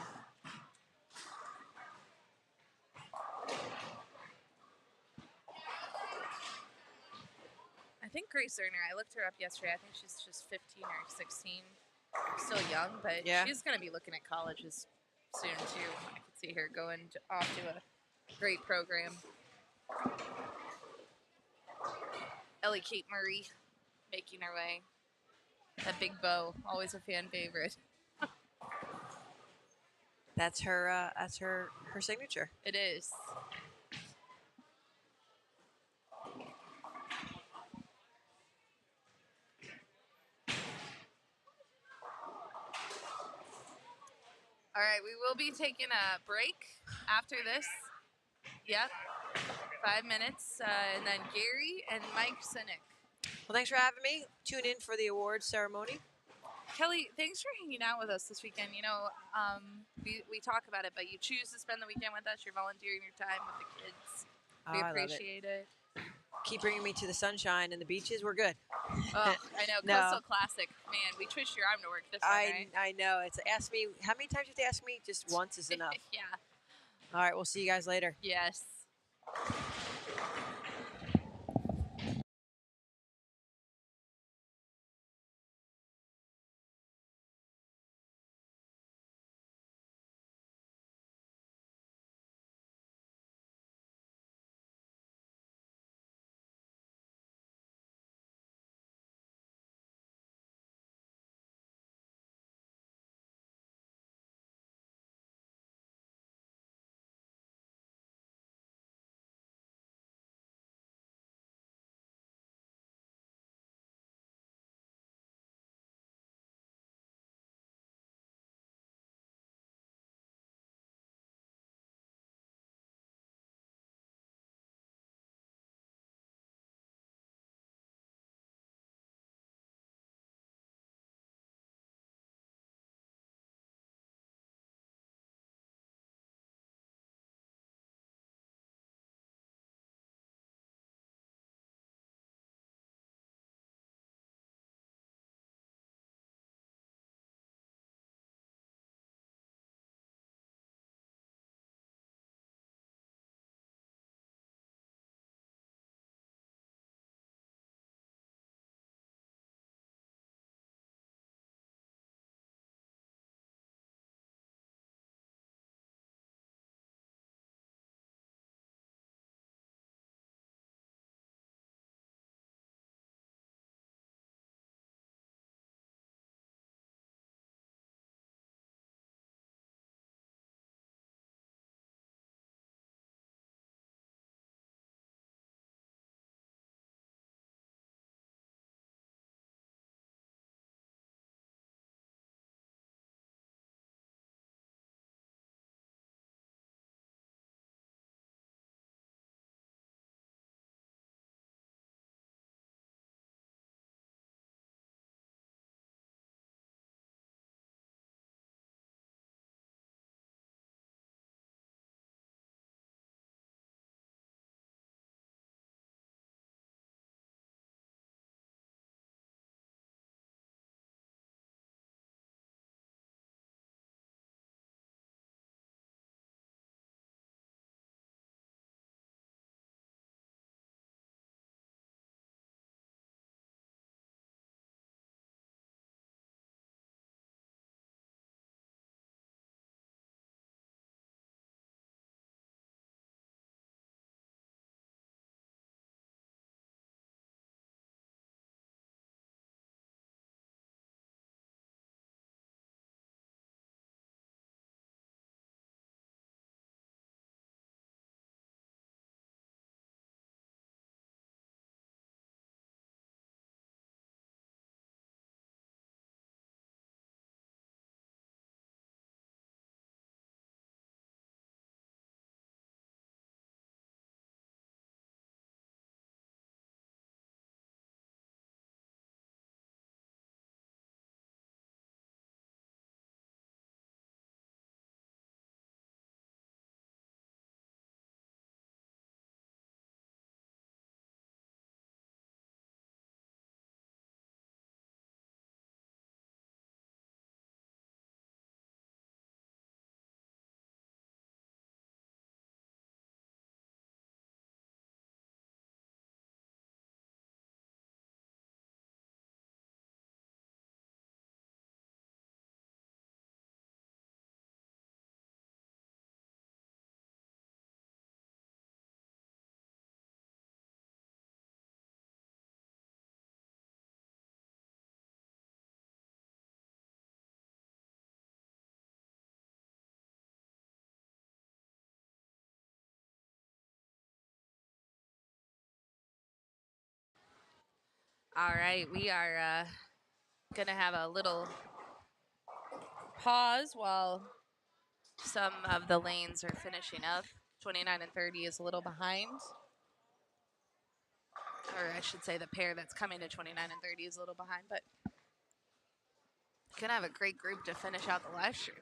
I think Grace Erner, I looked her up yesterday. I think she's just 15 or 16. Still young, but Yeah. she's going to be looking at colleges soon, too. I could see her going off to a great program. Ellie Kate Murray making her way. That big bow, always a fan favorite. That's her signature. It is. All right, we will be taking a break after this. Yep, 5 minutes, and then Gary and Mike Sinek. Well, thanks for having me. Tune in for the awards ceremony. Kelly, thanks for hanging out with us this weekend. We talk about it, but you choose to spend the weekend with us. You're volunteering your time with the kids. We I love it. appreciate it. Keep bringing me to the sunshine and the beaches. We're good. Oh, I know. No. Coastal Classic. Man, we twist your arm to work this one, right? I know. It's ask me how many times you have to ask me? Just once is enough. Yeah. All right, we'll see you guys later. Yes. All right, we are going to have a little pause while some of the lanes are finishing up. 29 and 30 is a little behind. Or I should say the pair that's coming to 29 and 30 is a little behind, but going to have a great group to finish out the live stream.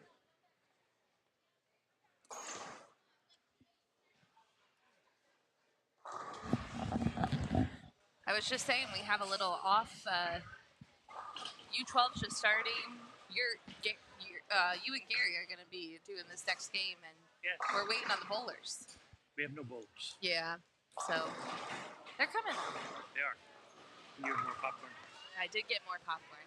I was just saying we have a little off. U12 just starting. You and Gary are going to be doing this next game, and Yes. we're waiting on the bowlers. We have no bowlers. Yeah, so they're coming. They are. Can you have more popcorn? I did get more popcorn.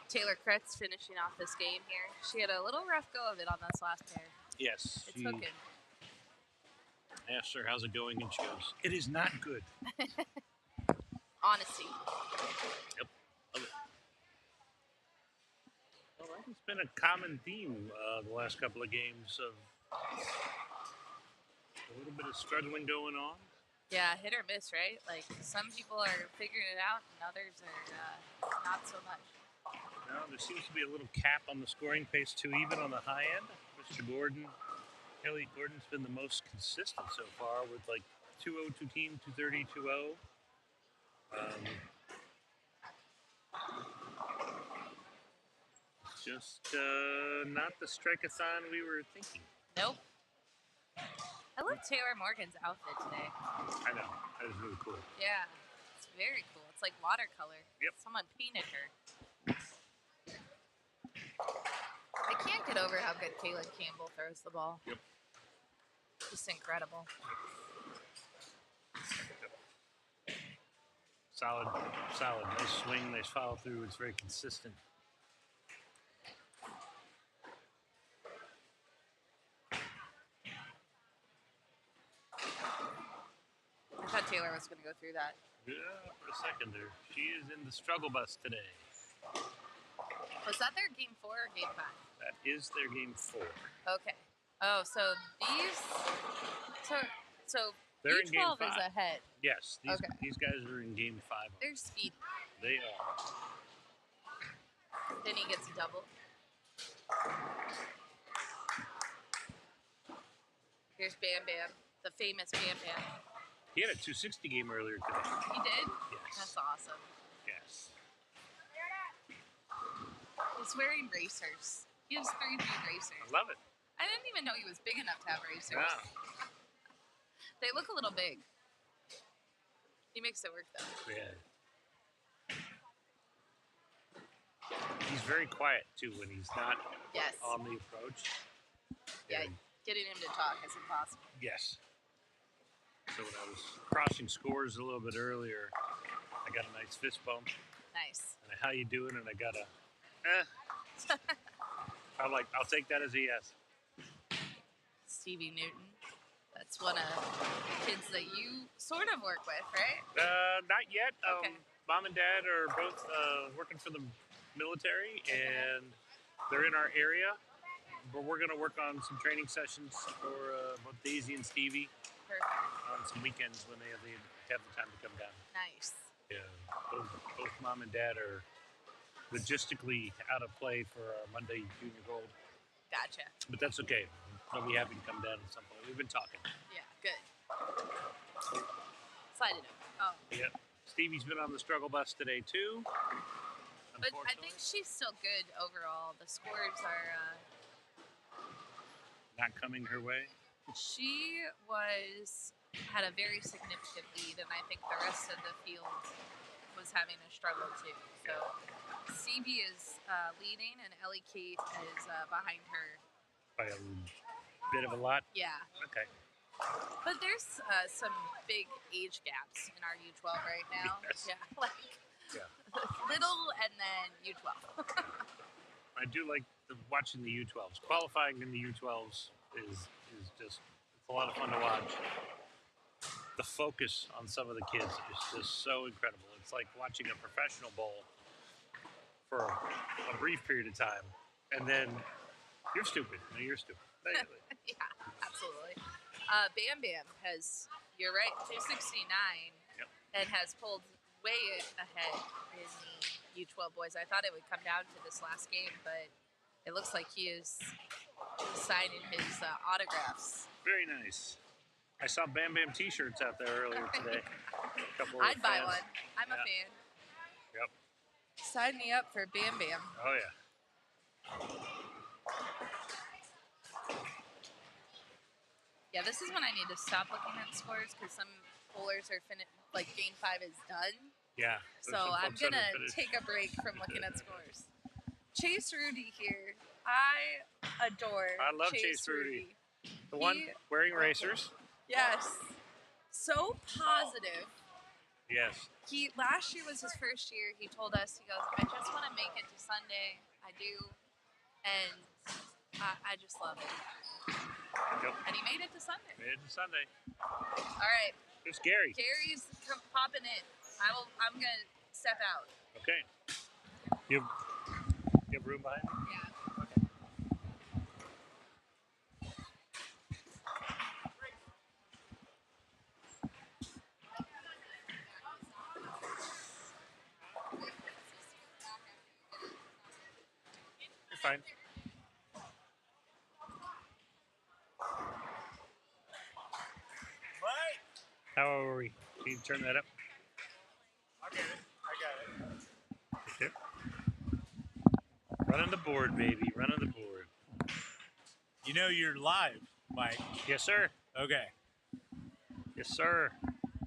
Taylor Kretz finishing off this game here. She had a little rough go of it on this last pair. Yes. It's hooking. I asked her, how's it going? And she goes, it is not good. Honesty. Yep. Love it. Well, that has been a common theme the last couple of games of a little bit of struggling going on. Yeah, hit or miss, right? Like, some people are figuring it out and others are not so much. No, there seems to be a little cap on the scoring pace too, even on the high end. Mr. Gordon, Elliot Gordon's been the most consistent so far with like 2-0 2 team, 230, 2-0. Just not the strike-a-thon we were thinking. Nope. I love Taylor Morgan's outfit today. I know. That is really cool. Yeah, it's very cool. It's like watercolor. Yep. Someone painted her. I can't get over how good Kaylin Campbell throws the ball. Yep. Just incredible. Solid. Nice swing, nice follow through. It's very consistent. I thought Taylor was going to go through that. Yeah, for a second there. She is in the struggle bus today. Was that their game 4 or game 5? That is their game 4. Okay. Oh, so these. So They're in game U12 is 5. ahead. Yes, Okay. these guys are in game 5. They're speedy. They are. Then he gets a double. Here's Bam Bam, the famous Bam Bam. He had a 260 game earlier today. He did? Yes. That's awesome. Yes. He's wearing racers. He has 3 big racers. I love it. I didn't even know he was big enough to have racers. Yeah. They look a little big. He makes it work though. Yeah. He's very quiet too when he's not Yes. on the approach. Yeah, And getting him to talk is impossible. yes. So when I was crossing scores a little bit earlier, I got a nice fist bump. Nice. And how you doing? And I got a, I'm like, I'll take that as a yes. Stevie Newton. That's one of the kids that you sort of work with, right? Not yet. Okay. Mom and Dad are both working for the military, and they're in our area. But we're going to work on some training sessions for both Daisy and Stevie Perfect. on some weekends when they have the time to come down. Nice. Yeah, both Mom and Dad are logistically out of play for our Monday Junior Gold. Gotcha. But that's okay. They'll be happy to come down at some point. We've been talking. Yeah, good. Slide it over. Oh. Yep. Stevie's been on the struggle bus today too. But I think she's still good overall. The scores are... not coming her way. She had a very significant lead, and I think the rest of the field was having a struggle too. So CB is leading, and Ellie Kate is behind her. By a bit of a lot. Yeah. Okay. But there's some big age gaps in our U12 right now. Yes. Yeah, like little and then U12. I do like watching the U12s. Qualifying in the U12s is just, it's a lot of fun to watch. The focus on some of the kids is just so incredible. It's like watching a professional bowl for a brief period of time, and then you're stupid. No, you're stupid. Yeah, absolutely. Bam Bam has, you're right, 269, Yep. and has pulled way ahead in the U12 boys. I thought it would come down to this last game, but it looks like he is signing his autographs. Very nice. I saw Bam Bam T-shirts out there earlier today. A couple of I'd buy fans. one. I'm a fan. Yep. Sign me up for Bam Bam. Oh yeah. Yeah, this is when I need to stop looking at scores because some bowlers are like game 5 is done. Yeah. So I'm gonna take a break from looking at scores. Chase Rudy here. I adore. I love Chase Rudy. The one wearing racers. Yes. So positive. Yes. Last year was his first year. He told us, he goes, I just want to make it to Sunday. I do. And I just love it. Yep. And he made it to Sunday. Made it to Sunday. All right. There's Gary. Gary's popping in. I'm gonna step out. Okay. You have room behind me? Yeah. Okay. You're fine. How are we? Can you turn that up? I got it. Okay. Running the board, baby. Running the board. You know you're live, Mike. Yes, sir. Okay. Yes, sir.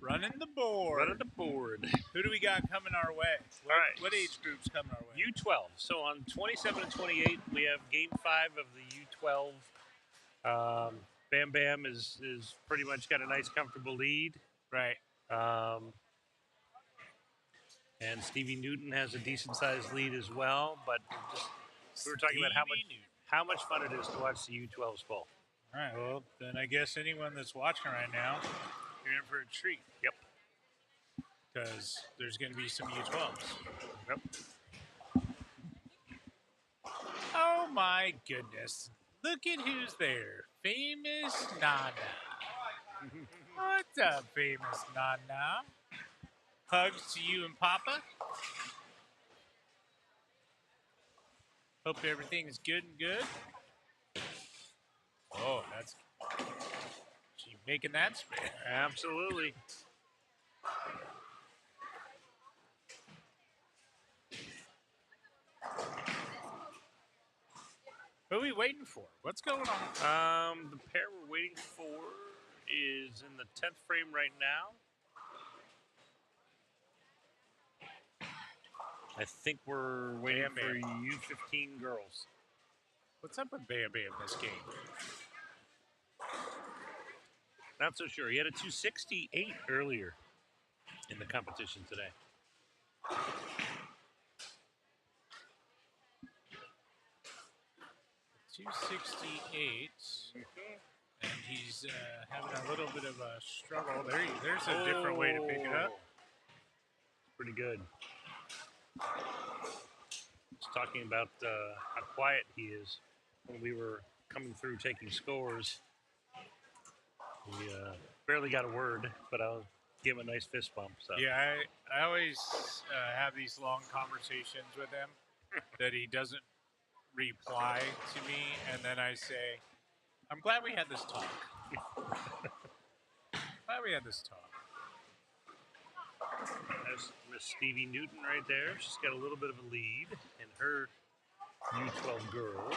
Running the board. Running the board. Who do we got coming our way? All right. What age group's coming our way? U12. So on 27 and 28, we have Game 5 of the U12. Bam Bam is pretty much got a nice, comfortable lead. Right. And Stevie Newton has a decent-sized lead as well. But we were talking about how much fun it is to watch the U12s bowl. All right. Well, then I guess anyone that's watching right now, you're in for a treat. Yep. Because there's going to be some U12s. Yep. Oh my goodness. Look at who's there. Famous Nana. What's up, famous Nana? Hugs to you and Papa. Hope everything's good and good. Oh, that's... She making that spin. Absolutely. Who are we waiting for? What's going on? The pair we're waiting for is in the 10th frame right now. I think we're waiting Bam Bam. for U15 girls. What's up with Bam Bam this game? Not so sure. He had a 268 earlier in the competition today. 268, and he's having a little bit of a struggle. There's a different way to pick it up. Pretty good. Just talking about how quiet he is when we were coming through taking scores. We barely got a word, but I'll give him a nice fist bump. So. Yeah, I always have these long conversations with him that he doesn't reply to me, and then I say, I'm glad we had this talk. Glad we had this talk. There's Miss Stevie Newton right there. She's got a little bit of a lead in her U12 girls.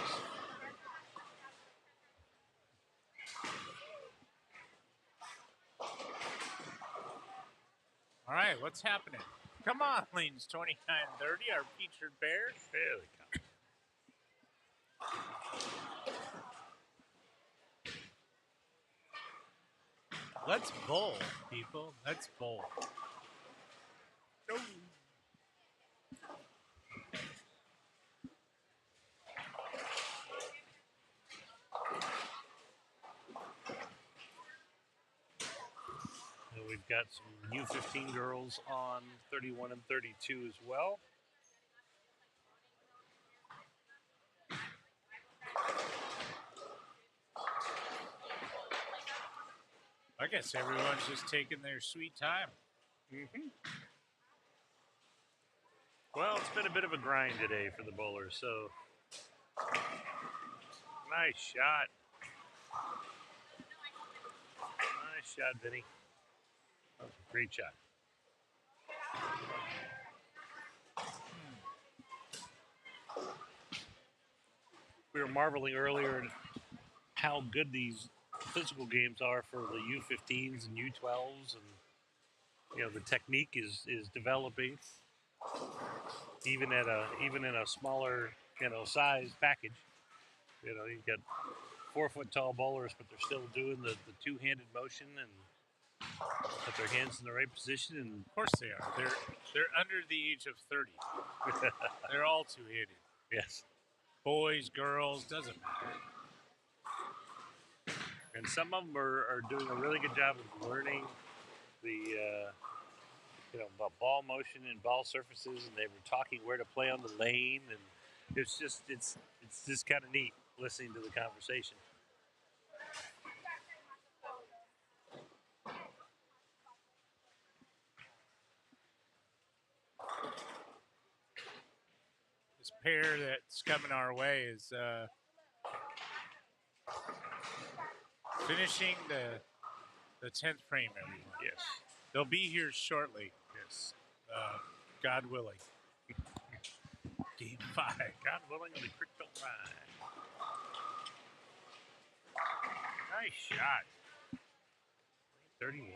All right, what's happening? Come on, lanes 2930, our featured bear. There they come. Let's bowl, people. Let's bowl. No. And we've got some U15 girls on 31 and 32 as well. I guess everyone's just taking their sweet time. Mm-hmm. Well, it's been a bit of a grind today for the bowlers, so nice shot. Nice shot, Vinny. That was a great shot. We were marveling earlier at how good these physical games are for the U15s and U12s, and the technique is developing even in a smaller size package. You've got 4-foot tall bowlers, but they're still doing the two-handed motion and put their hands in the right position. And Of course they are. They're under the age of 30. They're all two-handed. yes, Boys, girls, doesn't matter. and some of them are doing a really good job of learning the about ball motion and ball surfaces, and they were talking where to play on the lane, and it's just kind of neat listening to the conversation. This pair that's coming our way is finishing the 10th frame, everyone. Yes. They'll be here shortly. Yes. God willing. Game 5. God willing, on the crypto ride. Nice shot. 31.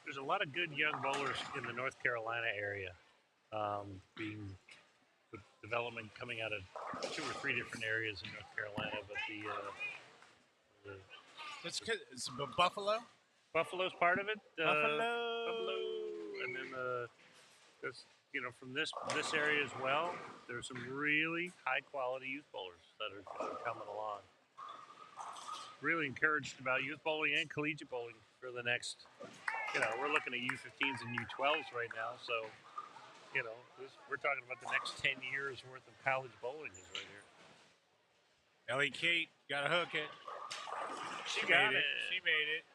There's a lot of good young bowlers in the North Carolina area, being with development coming out of 2 or 3 different areas in North Carolina. But It's Buffalo? Buffalo's part of it. Buffalo. And then from this area as well. There's some really high quality youth bowlers that are coming along. Really encouraged about youth bowling and collegiate bowling for the next. We're looking at U15s and U12s right now, so we're talking about the next 10 years worth of college bowling is right here. Ellie Kate, gotta hook it. She got it. She made it.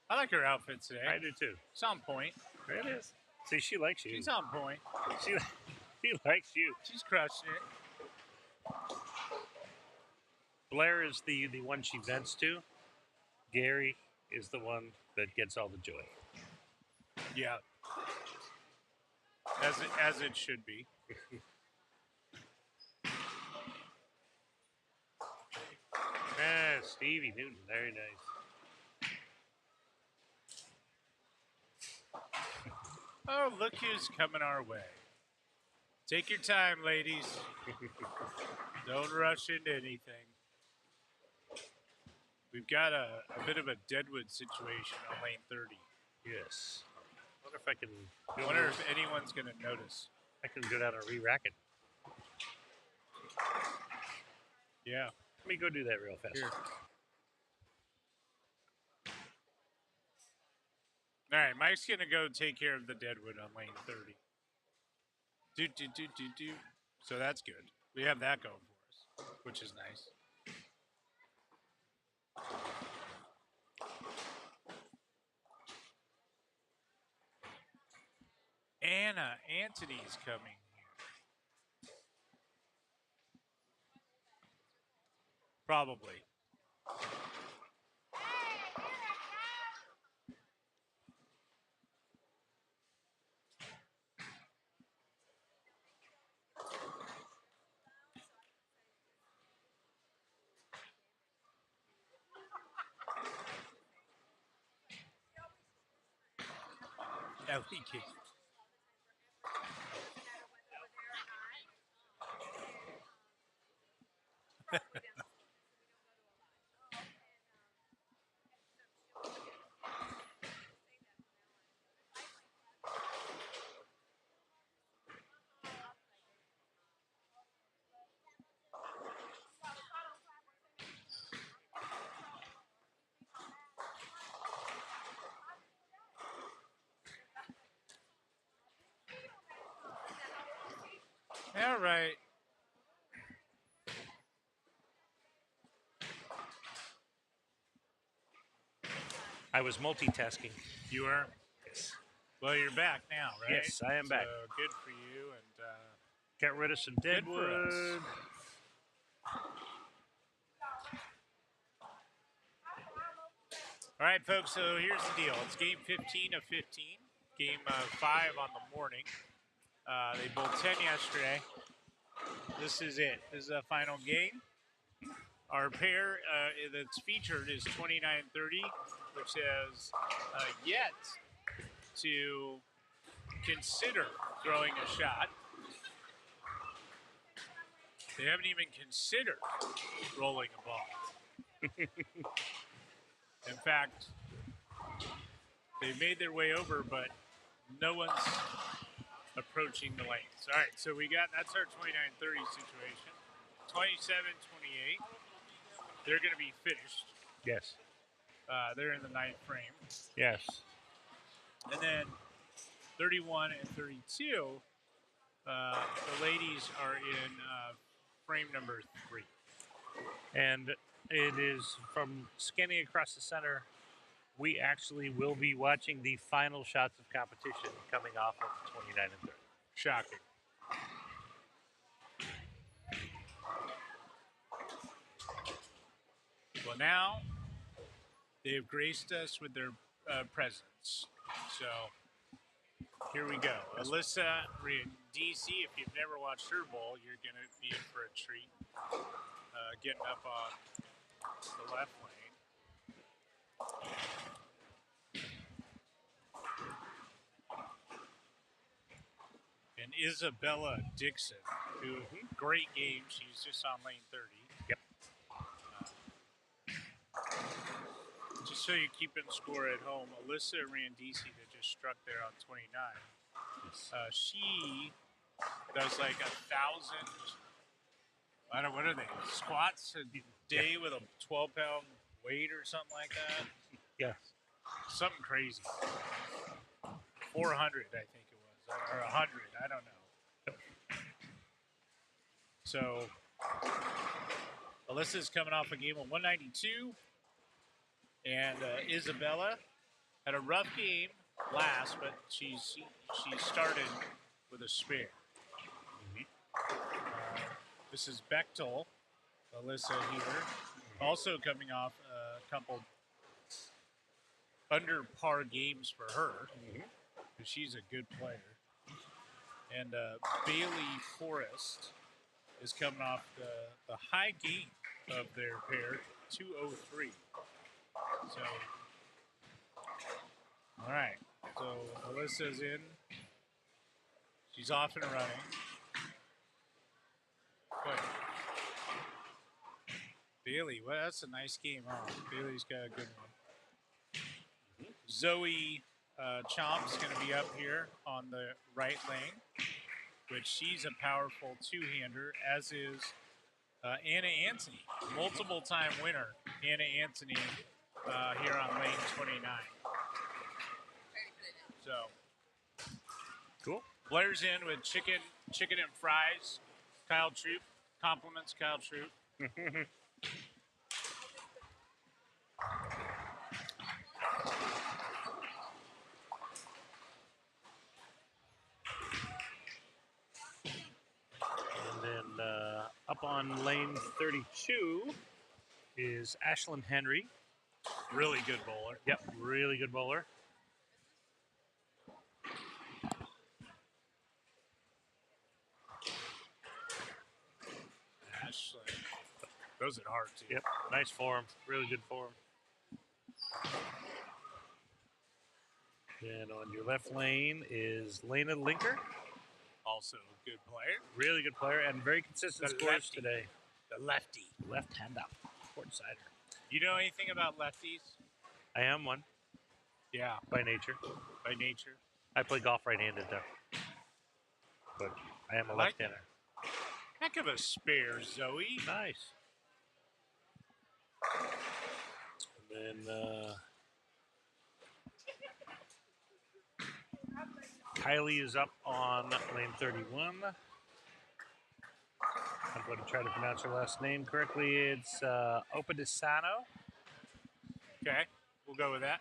I like her outfit today. I do too. It's on point. It is. See, she likes you. She's on point. She likes you. She's crushing it. Blair is the one she vents to. Gary is the one that gets all the joy. Yeah. As it should be. Stevie Newton, very nice. Oh, look who's coming our way. Take your time, ladies. Don't rush into anything. We've got a bit of a Deadwood situation on lane 30. Yes. I wonder if I can. I wonder if anyone's going to notice. I can go down and re-rack it. Yeah. Let me go do that real fast. Here. All right, Mike's going to go take care of the Deadwood on lane 30. Do. So that's good. We have that going for us, which is nice. Anna Anthony's coming here. Probably. LEK. All right. I was multitasking. You were? Yes. Well, you're back now, right? Yes, I am back. So good for you. And Got rid of some good for us. deadwood. All right, folks. So here's the deal. It's game 15 of 15. Game 5 on the morning. They bowled 10 yesterday. This is it. This is the final game. Our pair that's featured is 2930, which has yet to consider throwing a shot. They haven't even considered rolling a ball. In fact, they made their way over, but no one's approaching the lanes. All right, so that's our 2930 situation. 27-28. They're going to be finished. Yes. They're in the 9th frame. Yes. And then 31 and 32, the ladies are in frame number 3. And it is from scanning across the center. We actually will be watching the final shots of competition coming off of 29 and 30. Shocking. Well, now they've graced us with their presence. So here we go. Alyssa DC, if you've never watched her bowl, you're going to be in for a treat. Getting up on the left lane. And Isabella Dixon, who great game. She's just on lane 30. Yep. Just so you're keeping score at home, Alyssa Randisi that just struck there on 29. She does like 1,000. I don't know, what are they? Squats a day with a 12-pound weight or something like that? Yeah. Something crazy. 400, I think it was, or 100. I don't know. So Alyssa's coming off a game of 192, and Isabella had a rough game last, but she started with a spare. This is Bechtel, Alyssa here, also coming off a couple under par games for her. She's a good player. And Bailey Forrest is coming off the high game of their pair, 203. So, all right. So Alyssa's in. She's off and running. Good. Bailey, well, that's a nice game, huh? Bailey's got a good one. Zoe Chomp's going to be up here on the right lane, which she's a powerful two-hander, as is Anna Anthony, multiple-time winner, Anna Anthony, here on lane 29. So, Cool. Blair's in with chicken and fries. Kyle Troop, compliments Kyle Troop. And then up on lane 32 is Ashlyn Henry. Really good bowler. Yep, really good bowler. Ashley. Those are hard, too. Yep, nice form. Really good form. Then on your left lane is Lena Linker. Also a good player. Really good player and very consistent The scores lefty. today. The lefty. Left hand up. Court cider. You know anything about lefties? I am one Yeah, by nature. by nature. I play golf right-handed though. But I am a like left-hander. Heck of a spare, Zoe. Nice. And then Kylie is up on lane 31. I'm going to try to pronounce her last name correctly. It's Opadisano. Okay, we'll go with that.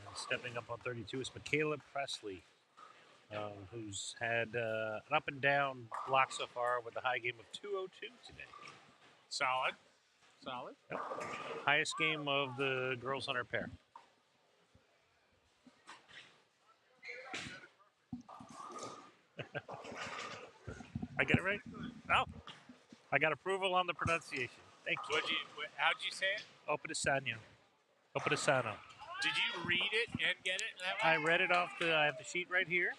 And stepping up on 32 is Michaela Presley, who's had an up and down block so far with a high game of 202 today. Solid. Yep. Highest game of the girls on her pair. I get it right? Oh, I got approval on the pronunciation. Thank you. How'd you say it? Opadisano. Opadisano. Did you read it and get it that I way? read it off I have the sheet right here,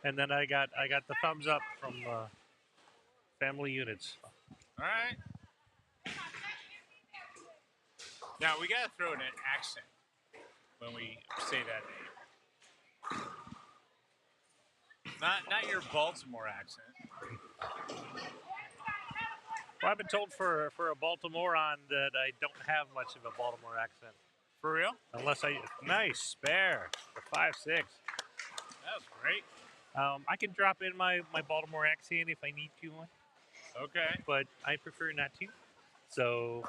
and then I got the thumbs up from family units. All right. Now we gotta throw in an accent when we say that name. Not your Baltimore accent. Well, I've been told for a Baltimorean that I don't have much of a Baltimore accent. For real? Unless nice spare for 5'6". That was great. I can drop in my Baltimore accent if I need to, Okay. but I prefer not to. So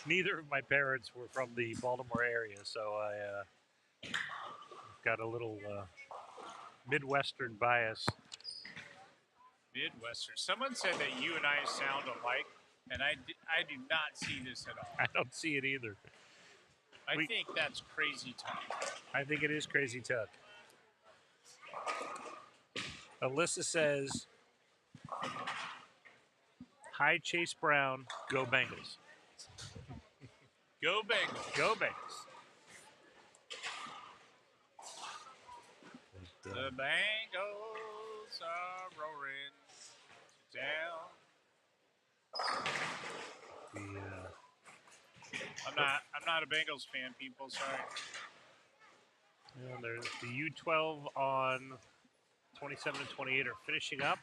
neither of my parents were from the Baltimore area, so I got a little Midwestern bias. Midwestern. Someone said that you and I sound alike, and I do not see this at all. I don't see it either. I think that's crazy talk. I think it is crazy talk. Alyssa says, "Hi, Chase Brown. Go Bengals." Go Bengals. Go Bengals. The Bengals are roaring down. I'm not a Bengals fan, people. Sorry. There's the U12 on 27 and 28 are finishing up.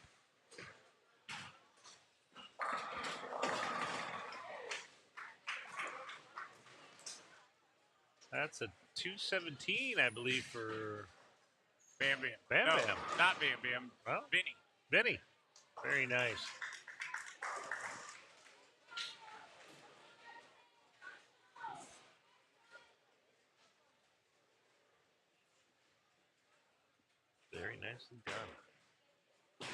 That's a 217, I believe, for Bam Bam. Bam No, Bam. not Bam Bam. Well, Vinny. Vinny. Very nice. Very nicely done.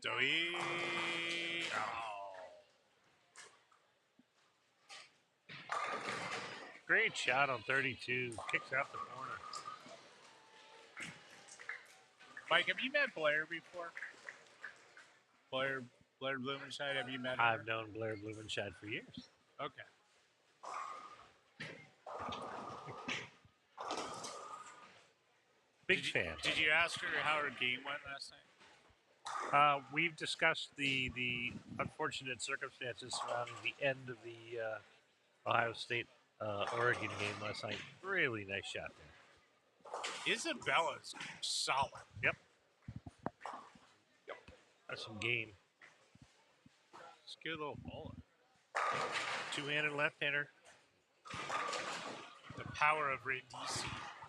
Doi. Oh. Great shot on 32. Kicks out the corner. Mike, have you met Blair before? Blair Blumenscheid, have you met her? I've known Blair Blumenscheid for years. Okay. Big fan. Did you ask her how her game went last night? We've discussed the unfortunate circumstances surrounding the end of the Ohio State Oregon game last night. Really nice shot there. Isabella's solid. Yep. That's some game. It's a good little bowler. Two-handed left-hander. The power of Randisi.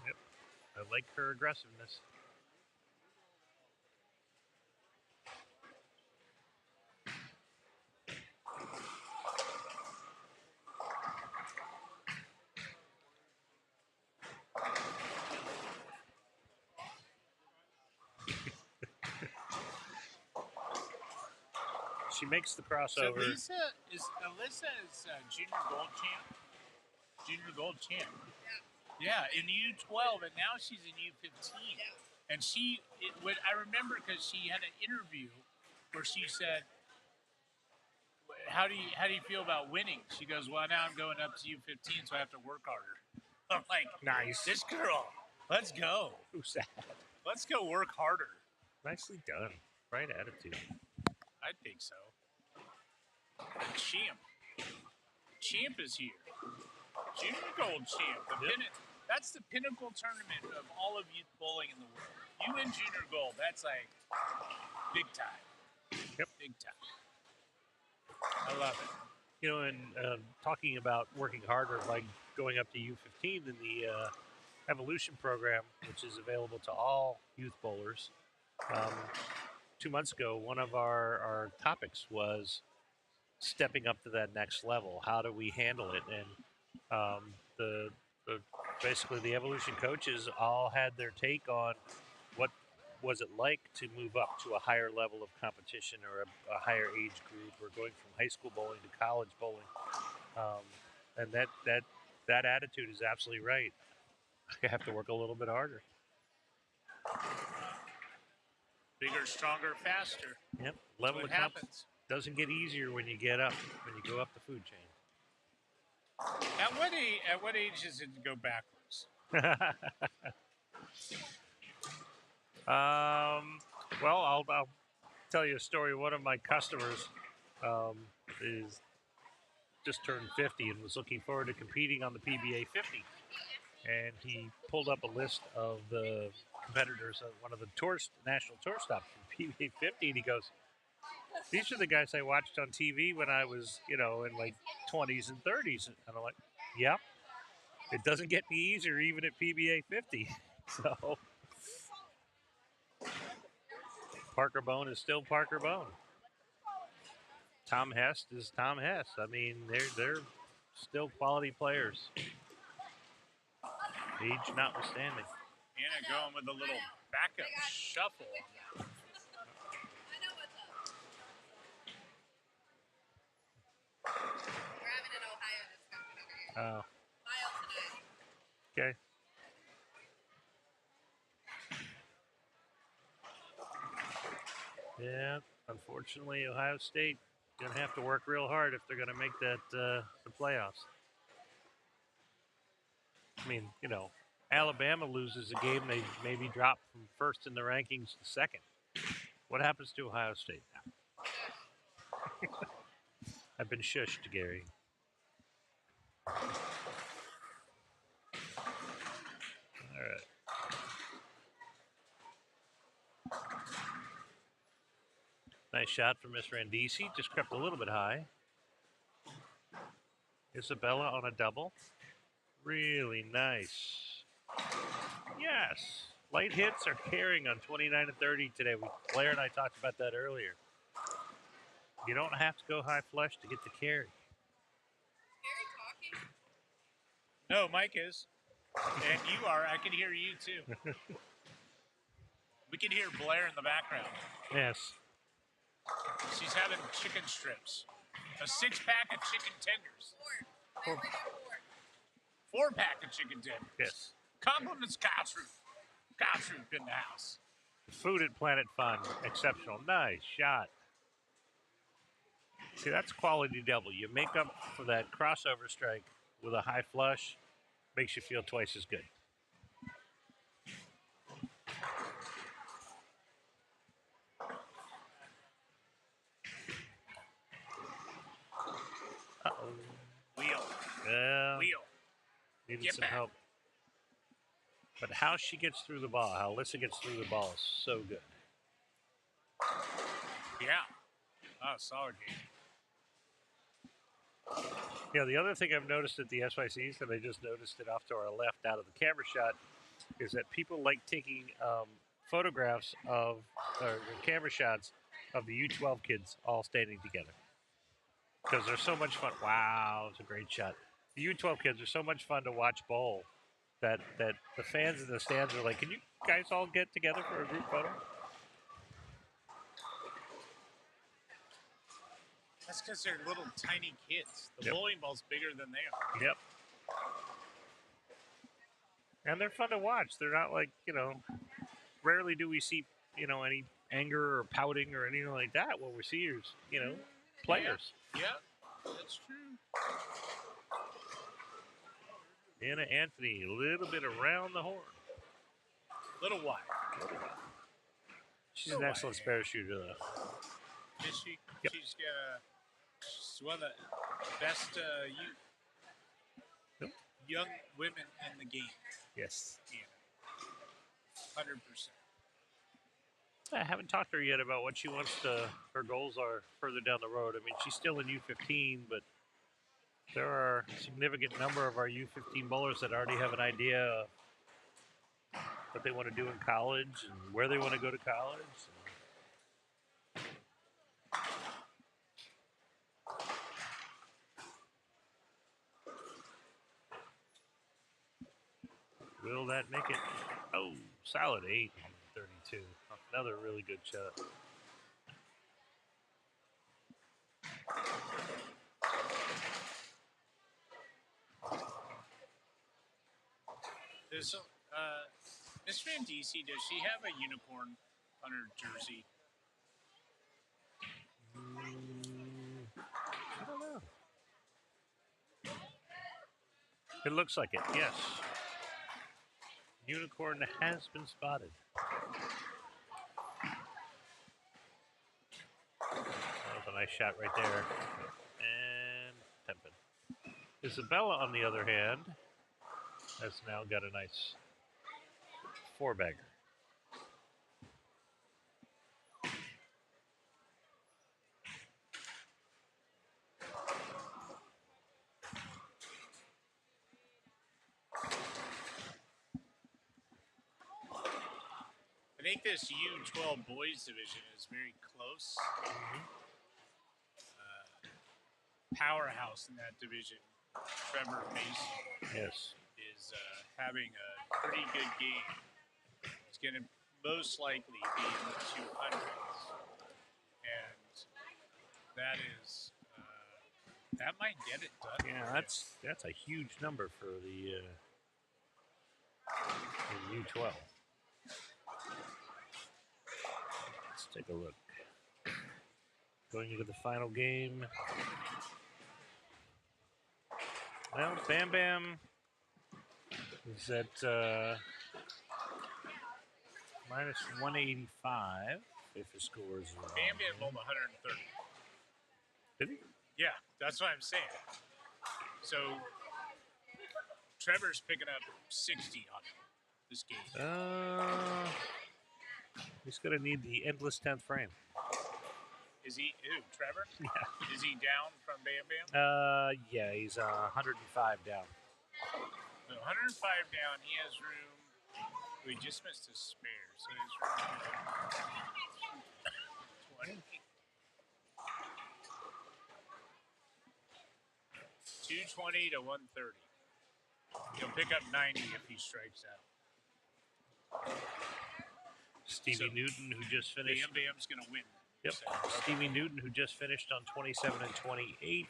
Yep. I like her aggressiveness. She makes the crossover. So Alyssa is junior gold champ. Junior gold champ. Yeah, in U12, and now she's in U15. And I remember because she had an interview where she said, "How do you feel about winning?" She goes, "Well, now I'm going up to U15, so I have to work harder." I'm like, Nice. This girl, let's go. Who's that? Let's go work harder. Nicely done. Right attitude. I think so. Champ is here. Junior gold champ. That's the pinnacle tournament of all of youth bowling in the world. You win junior gold. That's like big time. Yep. Big time. I love it. You know, and talking about working harder by going up to U15 in the Evolution program, which is available to all youth bowlers. 2 months ago, one of our topics was stepping up to that next level. How do we handle it? And the basically the Evolution coaches all had their take on what was it like to move up to a higher level of competition or a higher age group, or going from high school bowling to college bowling. And that attitude is absolutely right. I have to work a little bit harder. Bigger, stronger, faster. Yep. Level what of comp happens. doesn't get easier when you get up, when you go up the food chain. At what age does it go backwards? Well, I'll tell you a story. One of my customers is just turned 50 and was looking forward to competing on the PBA 50. And he pulled up a list of the competitors of one of the national tour stops from PBA 50, and he goes, "These are the guys I watched on TV when I was, in like 20s and 30s." And I'm like, "Yeah, it doesn't get any easier even at PBA 50." So Parker Bone is still Parker Bone. Tom Hest is Tom Hest. I mean, they're still quality players, age notwithstanding. Anna going with a little backup shuffle on that. We're having an Ohio discussion over here. Oh, Miles and I. okay. Yeah, unfortunately, Ohio State going to have to work real hard if they're going to make that the playoffs. I mean, Alabama loses a game, they maybe drop from first in the rankings to second. What happens to Ohio State now? I've been shushed, Gary. All right. Nice shot from Miss Randisi. Just crept a little bit high. Isabella on a double. Really nice. Yes. Light hits are carrying on 29 and 30 today. Blair and I talked about that earlier. You don't have to go high flush to get the carry. Gary talking? No, Mike is. And you are. I can hear you too. We can hear Blair in the background. Yes. She's having chicken strips. A 6-pack of chicken tenders. Four. 4-pack of chicken tenders. Yes. Compliments Kotsrup. Kotsrup in the house. Food at Planet Fun. Exceptional. Nice shot. See, that's quality double. You make up for that crossover strike with a high flush. Makes you feel twice as good. Uh-oh. Wheel. Yeah. Wheel. Needed Get some back. help. But how she gets through the ball, how Alyssa gets through the ball is so good. Yeah. Oh, solid game. Yeah, the other thing I've noticed at the SYCs, and I just noticed it off to our left out of the camera shot, is that people like taking photographs of, or camera shots of the U12 kids all standing together. Because they're so much fun. Wow, it's a great shot. The U12 kids are so much fun to watch bowl that the fans in the stands are like, "Can you guys all get together for a group photo?" That's because they're little tiny kids. The Yep. bowling ball's bigger than they are. Yep. And they're fun to watch. They're not like, rarely do we see, any anger or pouting or anything like that. What we see is, players. Yeah, that's true. Anna Anthony, a little bit around the horn. Little wide. She's an excellent spare shooter, though. Is she? Yep. She's one of the best young women in the game. Yes. Yeah. 100%. I haven't talked to her yet about what she wants to, her goals are further down the road. I mean, she's still in U15, but there are a significant number of our U15 bowlers that already have an idea of what they want to do in college and where they want to go to college. Will that make it? Oh, solid 8 on 32. Another really good shot. Does Miss Van DC, does she have a unicorn on her jersey? I don't know. It looks like it, yes. Unicorn has been spotted. That was a nice shot right there. And 10-pin. Isabella, on the other hand, has now got a nice 4-bagger. I think this U12 boys division is very close. Powerhouse in that division, Trevor Mason, Yes. is having a pretty good game. He's going to most likely be in the 200s. And that is, that might get it done. Yeah, that's a huge number for the U12. Let's take a look. Going into the final game. Well, Bam Bam is at minus 185 if his scores are wrong. Bam Bam rolled 130. Did he? Yeah, that's what I'm saying. So Trevor's picking up 60 on this game. He's going to need the endless 10th frame. Is he? Who? Trevor? Yeah. Is he down from Bam Bam? Yeah, he's 105 down. So 105 down. He has room. We just missed a spare, so his room. 20. 220 to 130. He'll pick up 90 if he strikes out. Stevie Newton, who just finished. Bam Bam's going to win. Yep. Stevie Newton, who just finished on 27 and 28,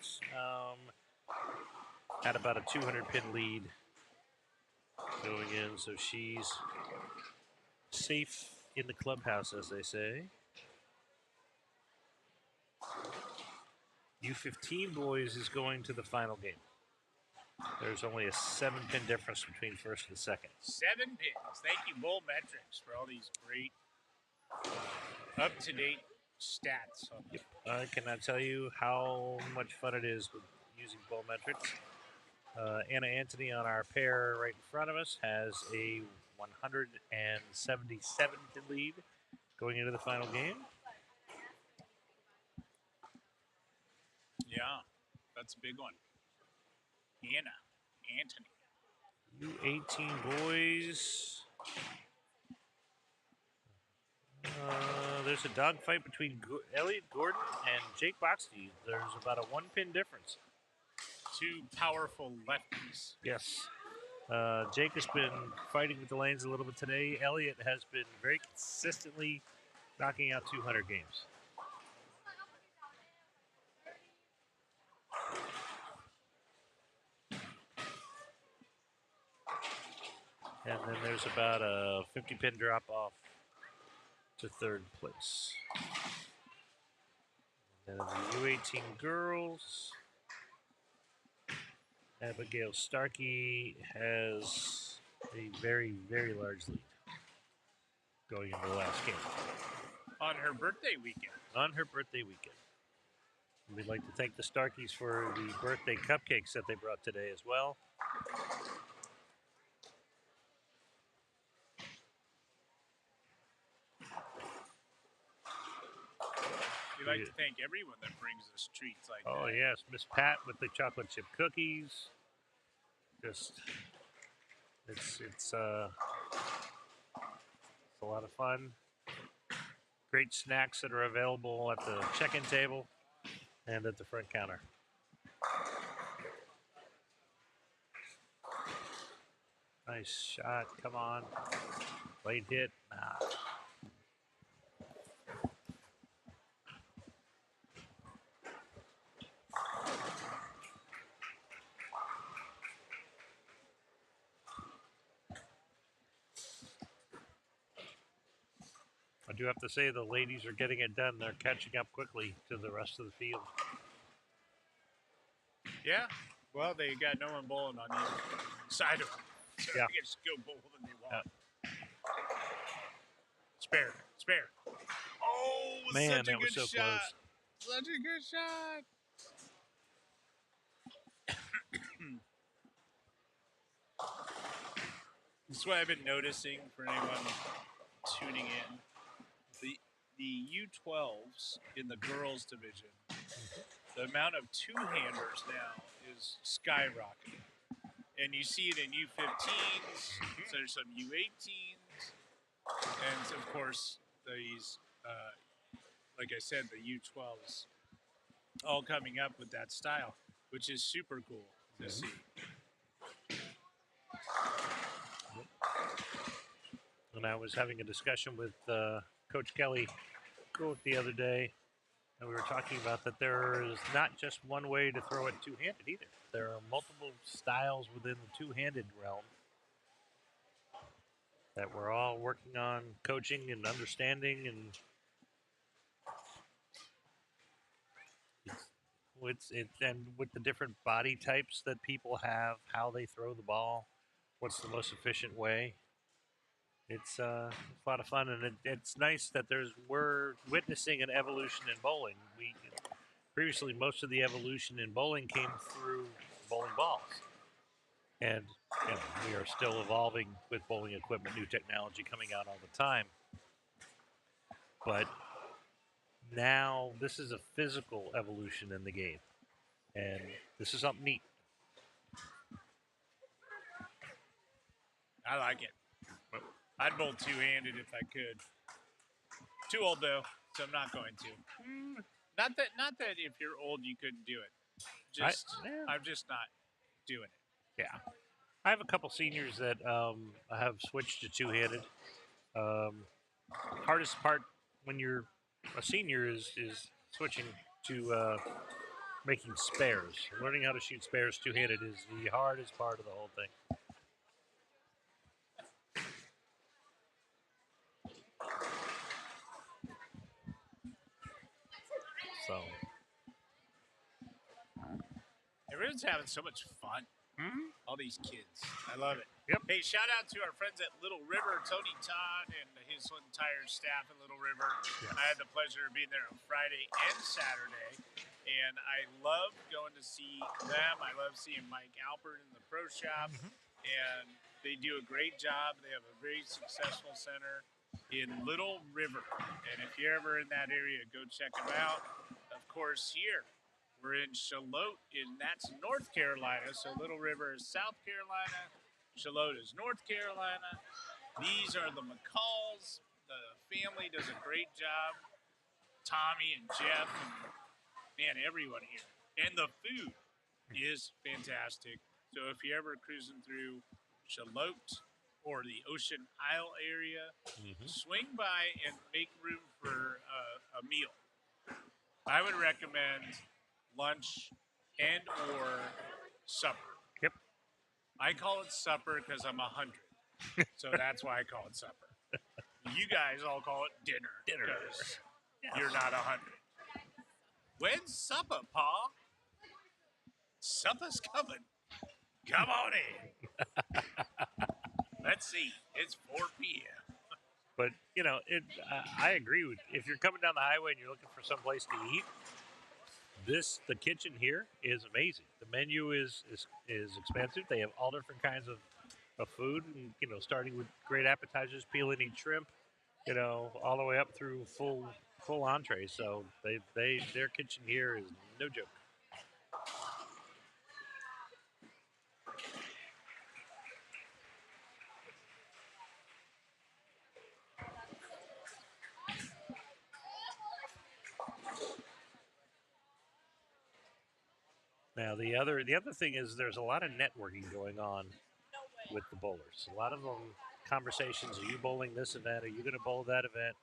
had about a 200-pin lead going in, so she's safe in the clubhouse, as they say. U15 boys is going to the final game. There's only a 7-pin difference between first and second. 7 pins. Thank you, Bull Metrics, for all these great, up-to-date stats. Yep. I cannot tell you how much fun it is with using Bull Metrics. Anna Anthony on our pair right in front of us has a 177-pin lead going into the final game. Yeah, that's a big one. Anna Anthony. U18 boys. There's a dogfight between Elliot Gordon and Jake Boxty. There's about a 1-pin difference. 2 powerful lefties. Yes. Jake has been fighting with the lanes a little bit today. Elliot has been very consistently knocking out 200 games. And then there's about a 50-pin drop-off to third place. And then the U18 girls, Abigail Starkey has a very, very large lead going into the last game. On her birthday weekend. On her birthday weekend. And we'd like to thank the Starkeys for the birthday cupcakes that they brought today as well. We'd like to thank everyone that brings us treats like that. Oh yes, Miss Pat with the chocolate chip cookies. Just it's a lot of fun. Great snacks that are available at the check-in table and at the front counter. Nice shot. Come on. Late hit. Nah. I do have to say the ladies are getting it done. They're catching up quickly to the rest of the field. Yeah. Well, they got no one bowling on either side of them. So Yeah. they can just go bowl when they want. Spare. Oh, Man, such a that was good so shot. close. Such a good shot. That's what I've been noticing for anyone tuning in. The U12s in the girls division, the amount of two-handers now is skyrocketing. And you see it in U15s, so there's some U18s, and of course these, like I said, the U12s all coming up with that style, which is super cool to see. And I was having a discussion with Coach Kelly the other day, and we were talking about that there is not just one way to throw it two-handed either. There are multiple styles within the two-handed realm that we're all working on coaching and understanding, and and with the different body types that people have, how they throw the ball, what's the most efficient way. It's a lot of fun, and it's nice that we're witnessing an evolution in bowling. Previously, most of the evolution in bowling came through bowling balls, and we are still evolving with bowling equipment, new technology coming out all the time. But now this is a physical evolution in the game, and this is something neat. I like it. I'd bowl two-handed if I could. Too old though, so I'm not going to. Not that if you're old you couldn't do it. I'm just not doing it. Yeah, I have a couple seniors that have switched to two-handed. Hardest part when you're a senior is switching to making spares. Learning how to shoot spares two-handed is the hardest part of the whole thing. So everyone's having so much fun. All these kids. I love it. Yep. Hey, shout out to our friends at Little River, Tony Todd and his entire staff at Little River. Yes. I had the pleasure of being there on Friday and Saturday, and I love going to see them. I love seeing Mike Alpert in the pro shop, and they do a great job. They have a very successful center in Little River, and if you're ever in that area, go check them out. Of course, here we're in Charlotte, and that's North Carolina. So Little River is South Carolina. Charlotte is North Carolina. These are the McCalls. The family does a great job. Tommy and Jeff, and man, everyone here. And the food is fantastic. So if you're ever cruising through Charlotte or the Ocean Isle area, swing by and make room for a meal. I would recommend lunch and or supper. Yep. I call it supper because I'm 100. So that's why I call it supper. You guys all call it dinner. Because you're not 100. When's supper, Pa? Supper's coming. Come on in. Let's see. It's 4 p.m. But I agree with. If you're coming down the highway and you're looking for some place to eat, the kitchen here is amazing. The menu is expensive. They have all different kinds of food, and starting with great appetizers, peel and eat shrimp, all the way up through full full entree, so their kitchen here is no joke. Now the other thing is there's a lot of networking going on with the bowlers. A lot of them conversations. Are you bowling this event? Are you going to bowl that event?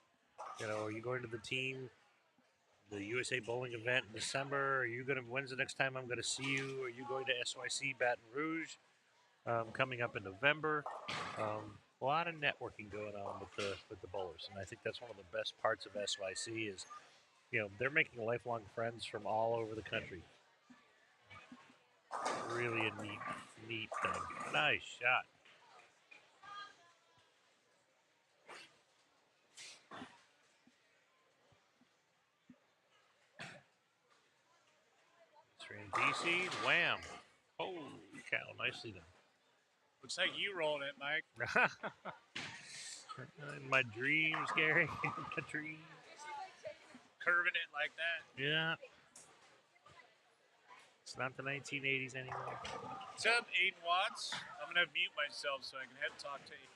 You know, are you going to the USA Bowling event in December? Are you going to? When's the next time I'm going to see you? Are you going to SYC Baton Rouge coming up in November? A lot of networking going on with the bowlers, and I think that's one of the best parts of SYC is, you know, they're making lifelong friends from all over the country. Really a neat thing. Nice shot. DC, wham. Holy cow, nicely done. Looks like you rolled it, Mike. In my dreams, Gary. My dreams. Curving it like that. Yeah. It's not the 1980s anymore. What's up, Aiden Watts? I'm going to mute myself so I can head talk to you.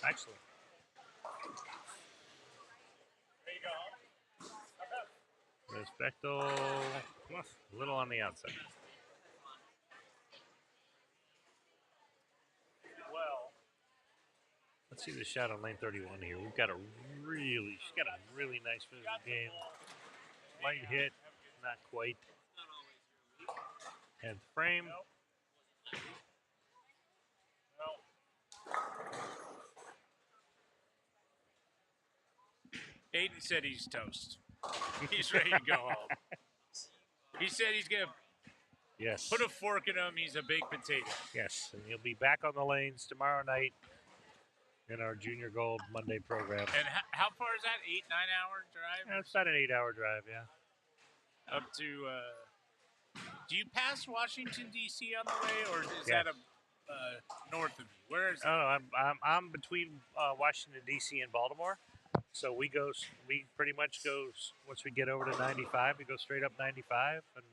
Excellent. There you go. Respecto. A little on the outside. Well, Let's see the shot on lane 31 here. She's got a really nice physical game. Light hit, not quite. And frame. Aiden said he's toast. He's ready to go home. He said he's going to Yes. put a fork in him. He's a baked potato. Yes, and you'll be back on the lanes tomorrow night in our Junior Gold Monday program. And how far is that? 8-9 hour drive? Yeah, it's about an 8-hour drive, yeah. Up to, do you pass Washington, D.C. on the way, or is Yeah. that north of you? Where is it? Oh, I'm between Washington D.C. and Baltimore, so we pretty much go once we get over to 95, we go straight up 95, and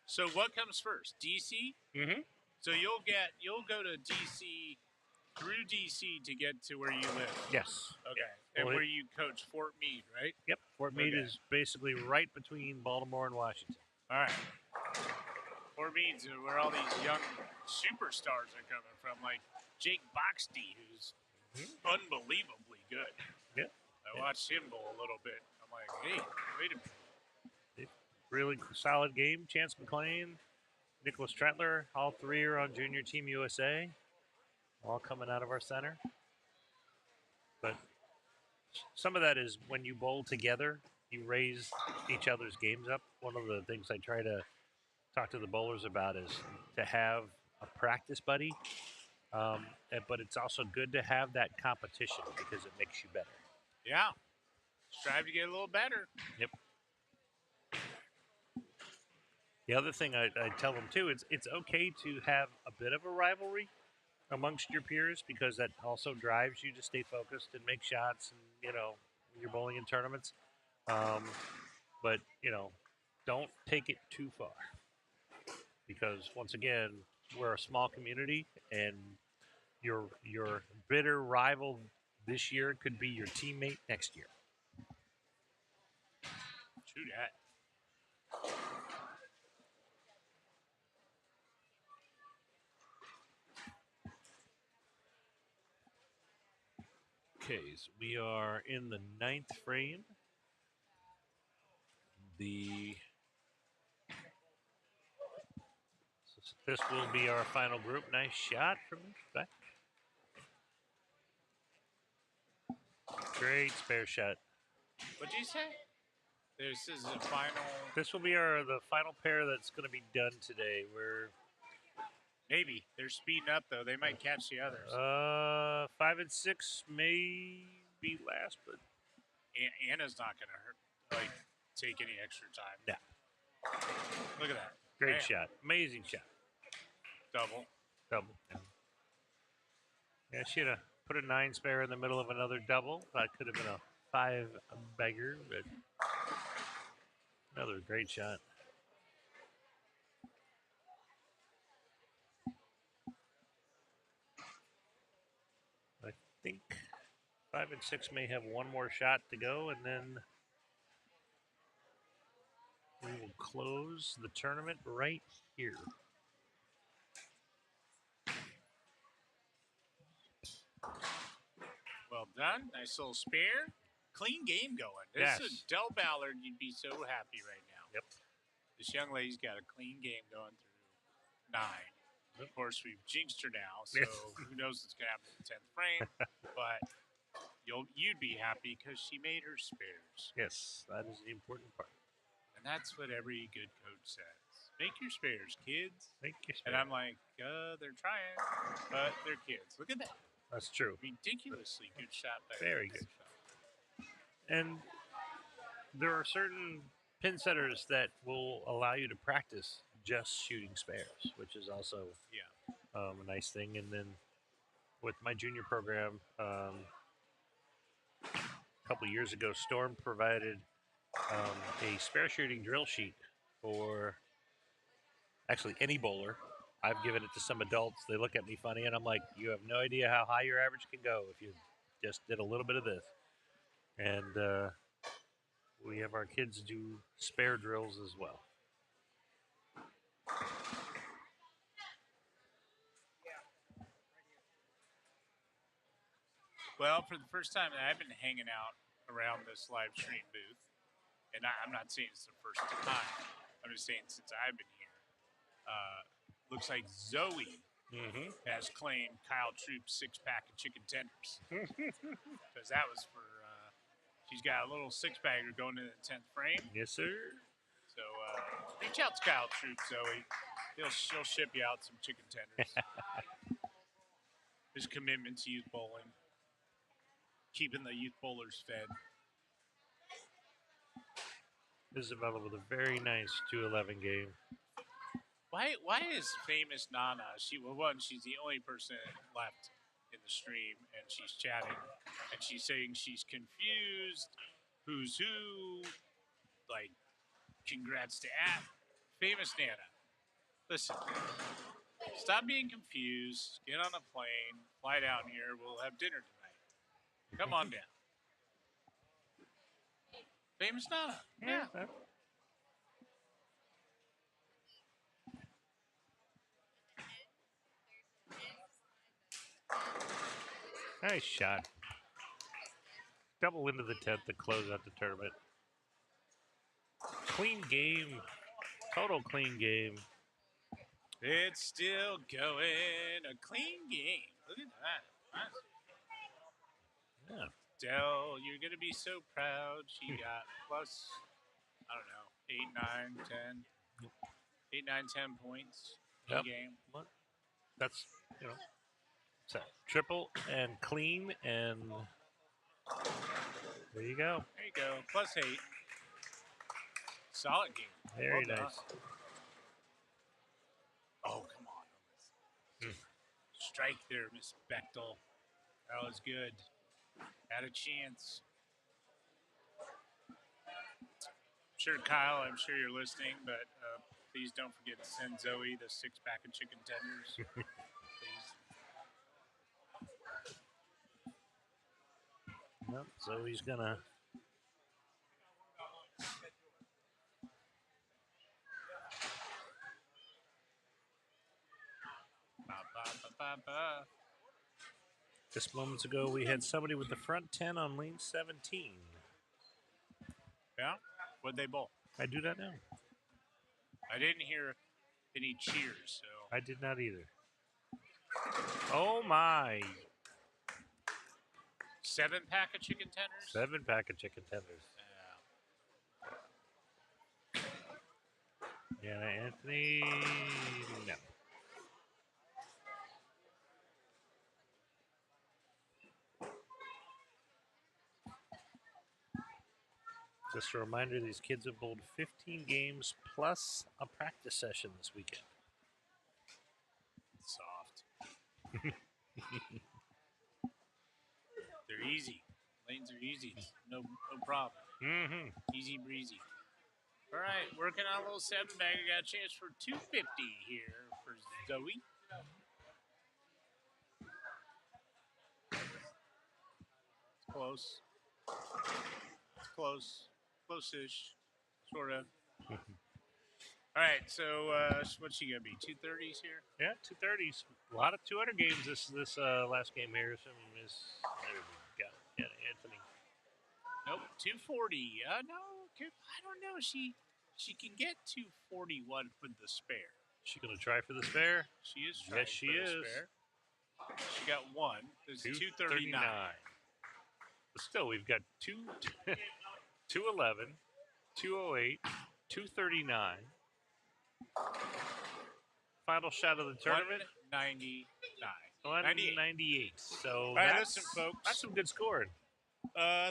So what comes first? D.C.? mm-hmm. So you'll go to D.C. through D.C. to get to where you live. Yes, Okay. Yeah. And Well, where you coach Fort Meade, right? yep. Fort Meade Okay. is basically right between Baltimore and Washington. All right. Fort Meade's where all these young superstars are coming from, like Jake Boxty, who's unbelievably good. Yeah. I watched him bowl a little bit. I'm like, hey, wait a minute. Really solid game. Chance McLean, Nicholas Trentler, all three are on Junior Team USA, all coming out of our center. But some of that is when you bowl together, you raise each other's games up. One of the things I try to talk to the bowlers about is to have a practice buddy, but it's also good to have that competition because it makes you better. Yeah. Strive to get a little better. Yep. The other thing I tell them too is it's okay to have a bit of a rivalry amongst your peers because that also drives you to stay focused and make shots, and when you're bowling in tournaments. But don't take it too far because once again we're a small community, and your bitter rival this year could be your teammate next year. True that. Okay, so we are in the 9th frame. This will be our final group. Nice shot from back. Great spare shot. What'd you say? This is the final. This will be the final pair that's going to be done today. Maybe they're speeding up though. They might catch the others. 5 and 6 may be last, but Anna's not gonna take any extra time. Yeah. Look at that. Great Bam. shot. Amazing shot. Double. Yeah, she had put a 9 spare in the middle of another double. That could have been a 5-bagger, but another great shot. I think 5 and 6 may have one more shot to go, and then we will close the tournament right here. Well done. Nice little spare. Clean game going. This is Del Ballard. You'd be so happy right now. Yep. This young lady's got a clean game going through 9. Of course, we've jinxed her now, so who knows what's going to happen in the 10th frame. But you'd be happy because she made her spares. Yes, that is the important part. And that's what every good coach says. Make your spares, kids. Make your spares. And I'm like, they're trying, but they're kids. Look at that. That's true. Ridiculously good shot. Very good shot. And there are certain pin setters that will allow you to practice just shooting spares, which is also a nice thing. And then with my junior program, a couple of years ago, Storm provided a spare shooting drill sheet for actually any bowler. I've given it to some adults. They look at me funny, and I'm like, you have no idea how high your average can go if you just did a little bit of this. And we have our kids do spare drills as well. Well, for the first time, I've been hanging out around this live stream booth, and I'm not saying it's the first time. I'm just saying since I've been here. Looks like Zoe has claimed Kyle Troop's 6-pack of chicken tenders. Because that was for, she's got a little 6-bagger going into the 10th frame. Yes, sir. So reach out to Kyle Troop, Zoe. She'll ship you out some chicken tenders. His commitment to youth bowling. Keeping the youth bowlers fed. Isabella with a very nice 2-11 game. Why is famous Nana? She's the only person left in the stream, and she's chatting, and she's saying she's confused. Who's who? Like, congrats to famous Nana. Listen, stop being confused. Get on a plane, fly down here. We'll have dinner tonight. Come on down. Famous Nana. Yeah. Nice shot. Double into the 10th to close out the tournament. Clean game. Total clean game. It's still going. A clean game. Look at that. Yeah. Dell, you're going to be so proud. She got plus, I don't know, 8, 9, 10. 8, 9, 10 points in game. That's, so triple and clean, and there you go. There you go. Plus 8. Solid game. Very well nice. Oh, come on. Strike there, Miss Bechtel. That was good. Had a chance. Sure, Kyle, I'm sure you're listening, but please don't forget to send Zoe the 6-pack of chicken tenders. Please. Nope, Zoe's gonna. Just moments ago, we had somebody with the front 10 on lane 17. Yeah? What'd they bowl? I do not know. I didn't hear any cheers, so. I did not either. Oh, my. 7-pack of chicken tenders? 7-pack of chicken tenders. Yeah, Anthony, no. Just a reminder, these kids have bowled 15 games plus a practice session this weekend. Soft. They're easy. Lanes are easy. No problem. Mm-hmm. Easy breezy. All right, working on a little 7-bagger. Got a chance for 250 here for Zoe. It's close. It's close. Close-ish. Sort of. All right, so what's she going to be? 230s here? Yeah, 230s. A lot of 200 games this last game here. Some is there we go. Yeah, Anthony. Nope, 240. No, I don't know. She can get 241 with the spare. She gonna try for the spare? She is trying Yes, she for the is. spare. She got one. There's 239. But still, we've got 211, 208, 239. Final shot of the tournament. 199. 198. So All right, that's, listen, folks. that's some good scoring.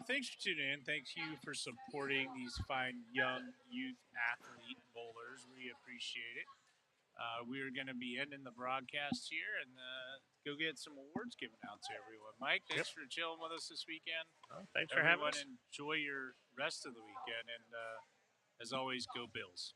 Thanks for tuning in. Thank you for supporting these fine young youth athlete bowlers. We appreciate it. We're going to be ending the broadcast here and go get some awards given out to everyone. Mike, thanks for chilling with us this weekend. Thanks for having us. Enjoy your rest of the weekend. And as always, go Bills.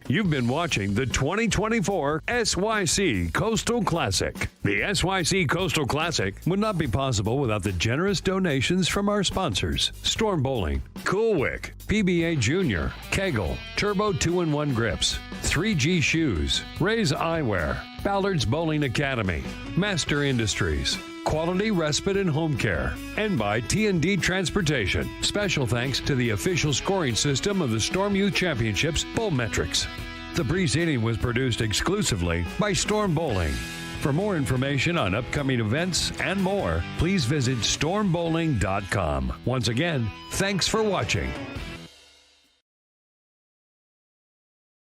You've been watching the 2024 SYC Coastal Classic. The SYC Coastal Classic would not be possible without the generous donations from our sponsors: Storm Bowling, Cool Wick, PBA Junior, Kegel, Turbo 2-in-1 Grips, 3G Shoes, Ray's Eyewear, Ballard's Bowling Academy, Master Industries, Quality Respite and Home Care, and by T&D Transportation. Special thanks to the official scoring system of the Storm Youth Championships, Bowlmetrics. The preceding was produced exclusively by Storm Bowling. For more information on upcoming events and more, please visit stormbowling.com. Once again, thanks for watching.